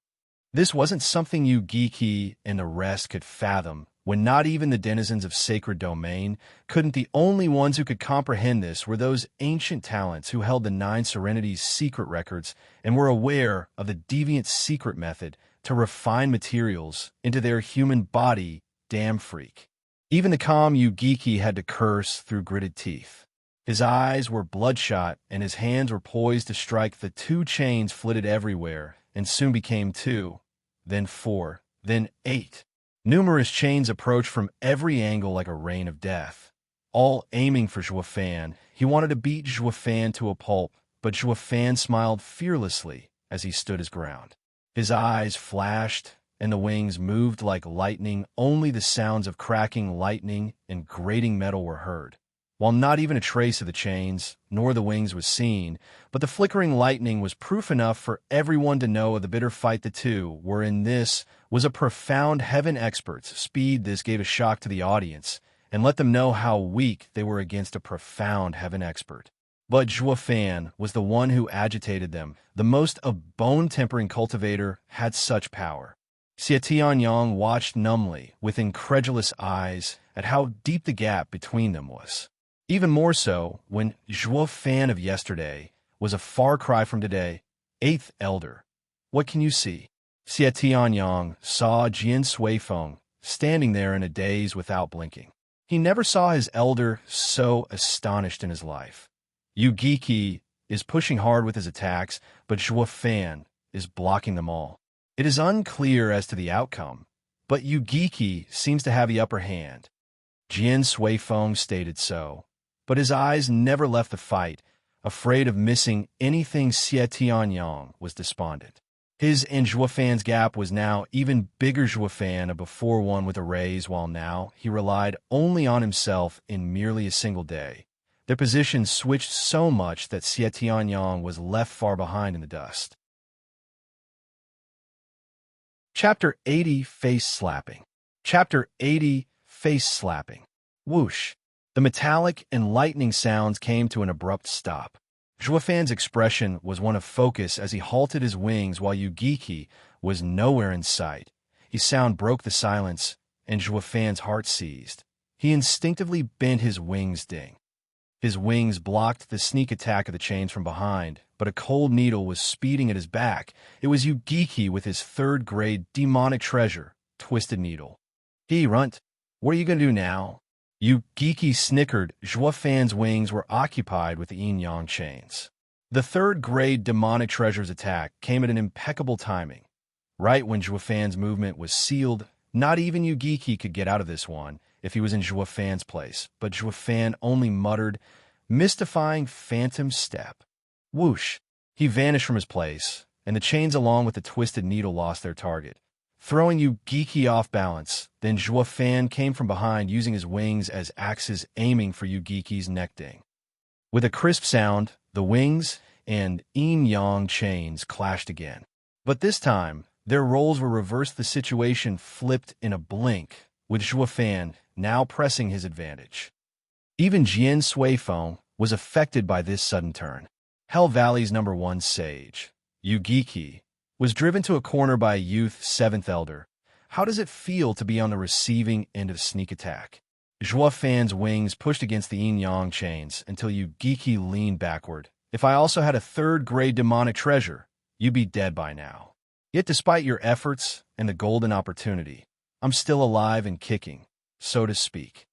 This wasn't something Yugiki and the rest could fathom, when not even the denizens of Sacred Domain couldn't. The only ones who could comprehend this were those ancient talents who held the 9 Serenities' secret records and were aware of the deviant secret method to refine materials into their human body. Damn freak. Even the calm Yugiki had to curse through gritted teeth. His eyes were bloodshot and his hands were poised to strike. The 2 chains flitted everywhere and soon became 2. Then 4, then 8. Numerous chains approached from every angle like a rain of death, all aiming for Zhuo Fan. He wanted to beat Zhuo Fan to a pulp, but Zhuo Fan smiled fearlessly as he stood his ground. His eyes flashed, and the wings moved like lightning. Only the sounds of cracking lightning and grating metal were heard. while not even a trace of the chains nor the wings was seen, but the flickering lightning was proof enough for everyone to know of the bitter fight the two were in. This was a profound heaven expert's speed. This gave a shock to the audience and let them know how weak they were against a profound heaven expert. But Zhuo Fan was the one who agitated them. The most a bone-tempering cultivator had such power. Xie Tianyang watched numbly, with incredulous eyes, at how deep the gap between them was. Even more so when Zhuo Fan of yesterday was a far cry from today. Eighth Elder. What can you see? Xie Tianyang saw Jian Suifeng standing there in a daze without blinking. He never saw his elder so astonished in his life. Yu Giki is pushing hard with his attacks, but Zhuo Fan is blocking them all. It is unclear as to the outcome, but Yu Giki seems to have the upper hand. Jian Suifeng stated so, but his eyes never left the fight. Afraid of missing anything, Xie Tianyang was despondent. His and Zhuo Fan's gap was now even bigger. Zhuo Fan, a before one with a raise, while now he relied only on himself in merely a single day. Their positions switched so much that Xie Tianyang was left far behind in the dust. Chapter 80, Face Slapping. Chapter 80, Face Slapping. Whoosh. The metallic and lightning sounds came to an abrupt stop. Zhuo Fan's expression was one of focus as he halted his wings while Yu Giki was nowhere in sight. His sound broke the silence, and Zhuo Fan's heart seized. He instinctively bent his wings. Ding. His wings blocked the sneak attack of the chains from behind, but a cold needle was speeding at his back. It was Yu Giki with his third-grade demonic treasure, Twisted Needle. Hey, Runt, what are you going to do now? Yu Giki snickered. Zhuo Fan's wings were occupied with the yin-yang chains. The third-grade demonic treasure's attack came at an impeccable timing. Right when Zhuo Fan's movement was sealed, not even Yu Giki could get out of this one if he was in Zhuo Fan's place, but Zhuo Fan only muttered, mystifying phantom step. Whoosh! He vanished from his place, and the chains along with the twisted needle lost their target, throwing Yu Giki off balance. Then Zhuo Fan came from behind using his wings as axes, aiming for Yu Giki's neck. Ding. With a crisp sound, the wings and yin-yang chains clashed again. But this time, their roles were reversed. The situation flipped in a blink, with Zhuo Fan now pressing his advantage. Even Jian Suifeng was affected by this sudden turn. Hell Valley's #1 sage, Yu Giki, was driven to a corner by a youth 7th Elder. How does it feel to be on the receiving end of a sneak attack? Zhuo Fan's wings pushed against the yin-yang chains until Yu Giki leaned backward. If I also had a third-grade demonic treasure, you'd be dead by now. Yet despite your efforts and the golden opportunity, I'm still alive and kicking, so to speak.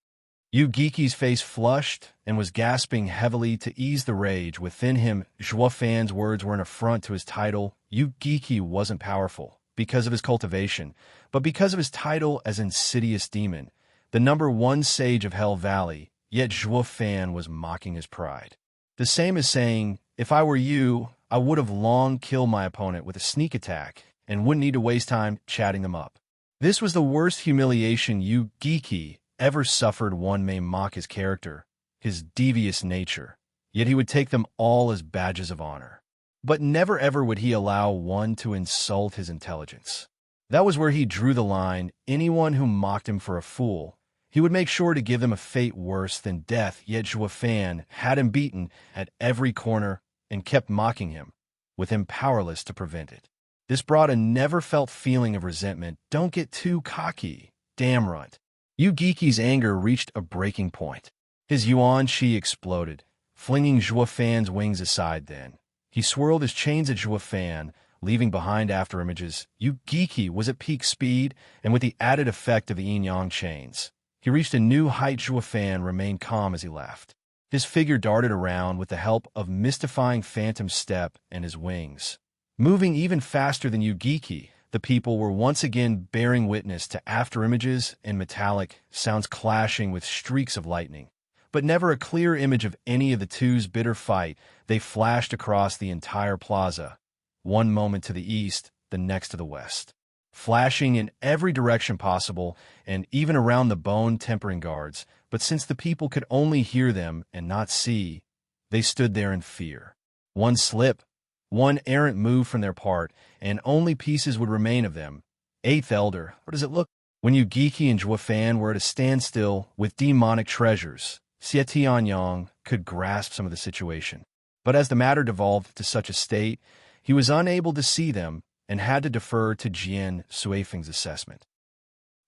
Yu Giki's face flushed and was gasping heavily to ease the rage within him. Zhuo Fan's words were an affront to his title. Yu Giki wasn't powerful because of his cultivation, but because of his title as Insidious Demon, the #1 sage of Hell Valley. Yet Zhuo Fan was mocking his pride. The same as saying, if I were you, I would have long killed my opponent with a sneak attack and wouldn't need to waste time chatting them up. This was the worst humiliation Yu Giki ever suffered. One may mock his character, his devious nature, yet he would take them all as badges of honor. But never ever would he allow one to insult his intelligence. That was where he drew the line. Anyone who mocked him for a fool, he would make sure to give them a fate worse than death. Yet Zhuo Fan had him beaten at every corner and kept mocking him, with him powerless to prevent it. This brought a never-felt feeling of resentment. Don't get too cocky, damn runt. Yu Giki's anger reached a breaking point. His yuan qi exploded, flinging Zhuo Fan's wings aside. Then he swirled his chains at Zhuo Fan, leaving behind afterimages. Yu Giki was at peak speed, and with the added effect of the yin-yang chains, he reached a new height. Zhuo Fan remained calm as he left. His figure darted around with the help of mystifying phantom step and his wings, moving even faster than Yu Giki. The people were once again bearing witness to afterimages and metallic sounds clashing with streaks of lightning, but never a clear image of any of the two's bitter fight. They flashed across the entire plaza, one moment to the east, the next to the west. flashing in every direction possible and even around the bone-tempering guards. But since the people could only hear them and not see, they stood there in fear. One slip, one errant move from their part, and only pieces would remain of them. Eighth Elder, what does it look when Yu Giki and Zhuo Fan were at a standstill with demonic treasures? Xie Tianyang could grasp some of the situation. But as the matter devolved to such a state, he was unable to see them and had to defer to Jian Suifeng's assessment.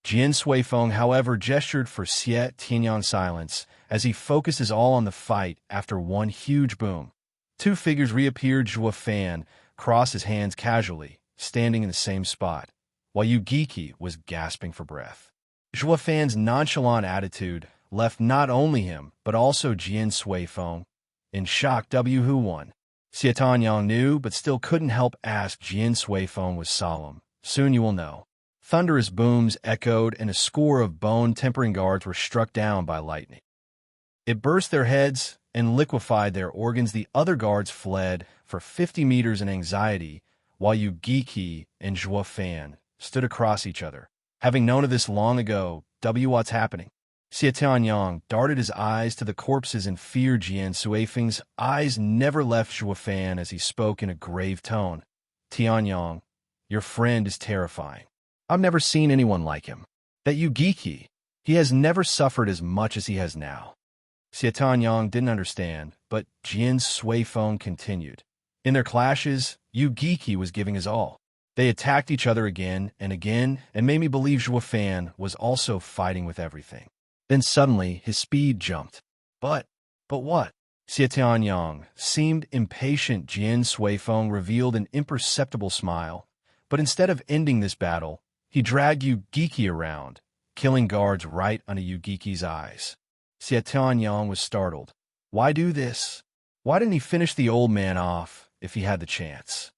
Jian Suifeng, however, gestured for Xie Tianyang's silence as he focused his all on the fight. After one huge boom, two figures reappeared. Zhuo Fan crossed his hands casually, standing in the same spot, while Yu Giki was gasping for breath. Zhuo Fan's nonchalant attitude left not only him, but also Jian Suifeng in shock. Who won? Xie Tianyang knew, but still couldn't help ask. Jian Suifeng was solemn. Soon you will know. Thunderous booms echoed, and a score of bone-tempering guards were struck down by lightning. It burst their heads and liquefied their organs. The other guards fled for 50 meters in anxiety, while Yu Giki and Zhuo Fan stood across each other. Having known of this long ago, what's happening? Xie Tianyang darted his eyes to the corpses in fear. Jian Suifeng's eyes never left Zhuo Fan as he spoke in a grave tone. Tianyang, your friend is terrifying. I've never seen anyone like him. That Yu Giki, he has never suffered as much as he has now. Xie Tianyang didn't understand, but Jian Suifeng continued. In their clashes, Yu Giki was giving his all. They attacked each other again and made me believe Zhuo Fan was also fighting with everything. Then suddenly, his speed jumped. But what? Xie Tianyang seemed impatient. Jian Suifeng revealed an imperceptible smile. But instead of ending this battle, he dragged Yu Giki around, killing guards right under Yu Giki's eyes. Xie Tianyang was startled. Why do this? Why didn't he finish the old man off if he had the chance?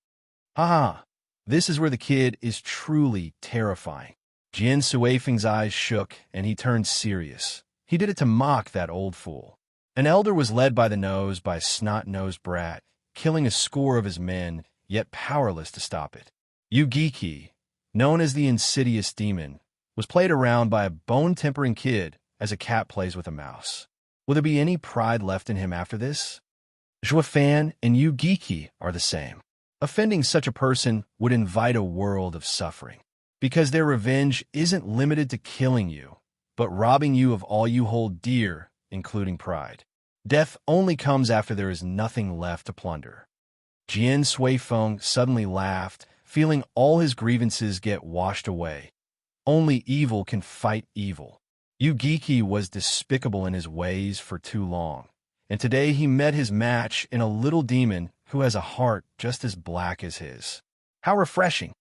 Ha! This is where the kid is truly terrifying. Jian Suifeng's eyes shook, and he turned serious. He did it to mock that old fool. An elder was led by the nose by a snot-nosed brat, killing a score of his men, yet powerless to stop it. Yu Giki, known as the insidious demon, was played around by a bone-tempering kid as a cat plays with a mouse. Will there be any pride left in him after this? Zhuo Fan and Yu Giki are the same. Offending such a person would invite a world of suffering, because their revenge isn't limited to killing you, but robbing you of all you hold dear, including pride. Death only comes after there is nothing left to plunder. Jian Suifeng suddenly laughed, feeling all his grievances get washed away. Only evil can fight evil. Yu Giki was despicable in his ways for too long, and today he met his match in a little demon who has a heart just as black as his. How refreshing!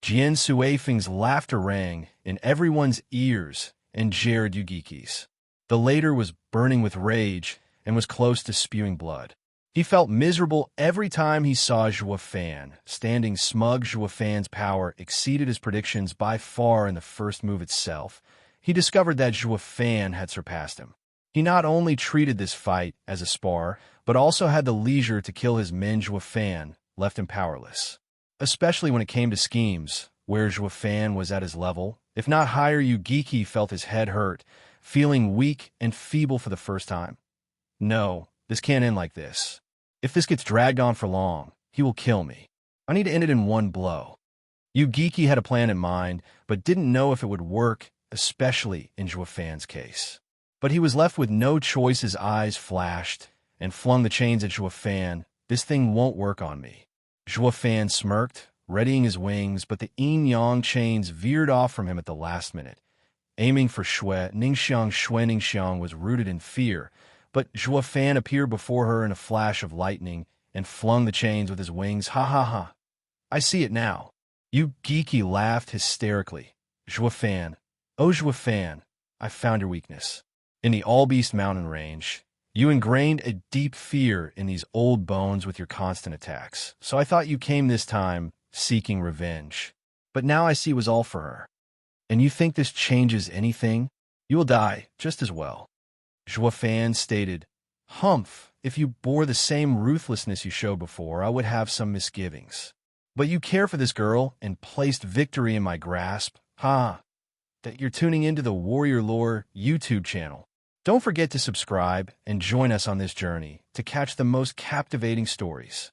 Jian Suifeng's laughter rang in everyone's ears and jarred Yu Giki's. The latter was burning with rage and was close to spewing blood. He felt miserable every time he saw Zhuo Fan. Standing smug, Zhuo Fan's power exceeded his predictions by far in the first move itself. He discovered that Zhuo Fan had surpassed him. He not only treated this fight as a spar, but also had the leisure to kill his men. Zhuo Fan left him powerless, especially when it came to schemes, where Zhuo Fan was at his level. If not higher, Yu Giki felt his head hurt, feeling weak and feeble for the first time. No, this can't end like this. If this gets dragged on for long, he will kill me. I need to end it in one blow. Yu Giki had a plan in mind, but didn't know if it would work, especially in Zhuo Fan's case. But he was left with no choice. His eyes flashed and flung the chains at Zhuo Fan. This thing won't work on me. Zhuo Fan smirked, readying his wings, but the yin-yang chains veered off from him at the last minute. Aiming for Xue Ningxiang was rooted in fear, but Zhuo Fan appeared before her in a flash of lightning and flung the chains with his wings. Ha ha ha! I see it now. Yu Giki laughed hysterically. Zhuo Fan, oh Zhuo Fan, I found your weakness. In the All-Beast mountain range, you ingrained a deep fear in these old bones with your constant attacks, so I thought you came this time seeking revenge. But now I see it was all for her. And you think this changes anything? You will die just as well. Zhuo Fan stated, Humph, if you bore the same ruthlessness you showed before, I would have some misgivings. But you care for this girl and placed victory in my grasp. That you're tuning into the Warrior Lore YouTube channel. Don't forget to subscribe and join us on this journey to catch the most captivating stories.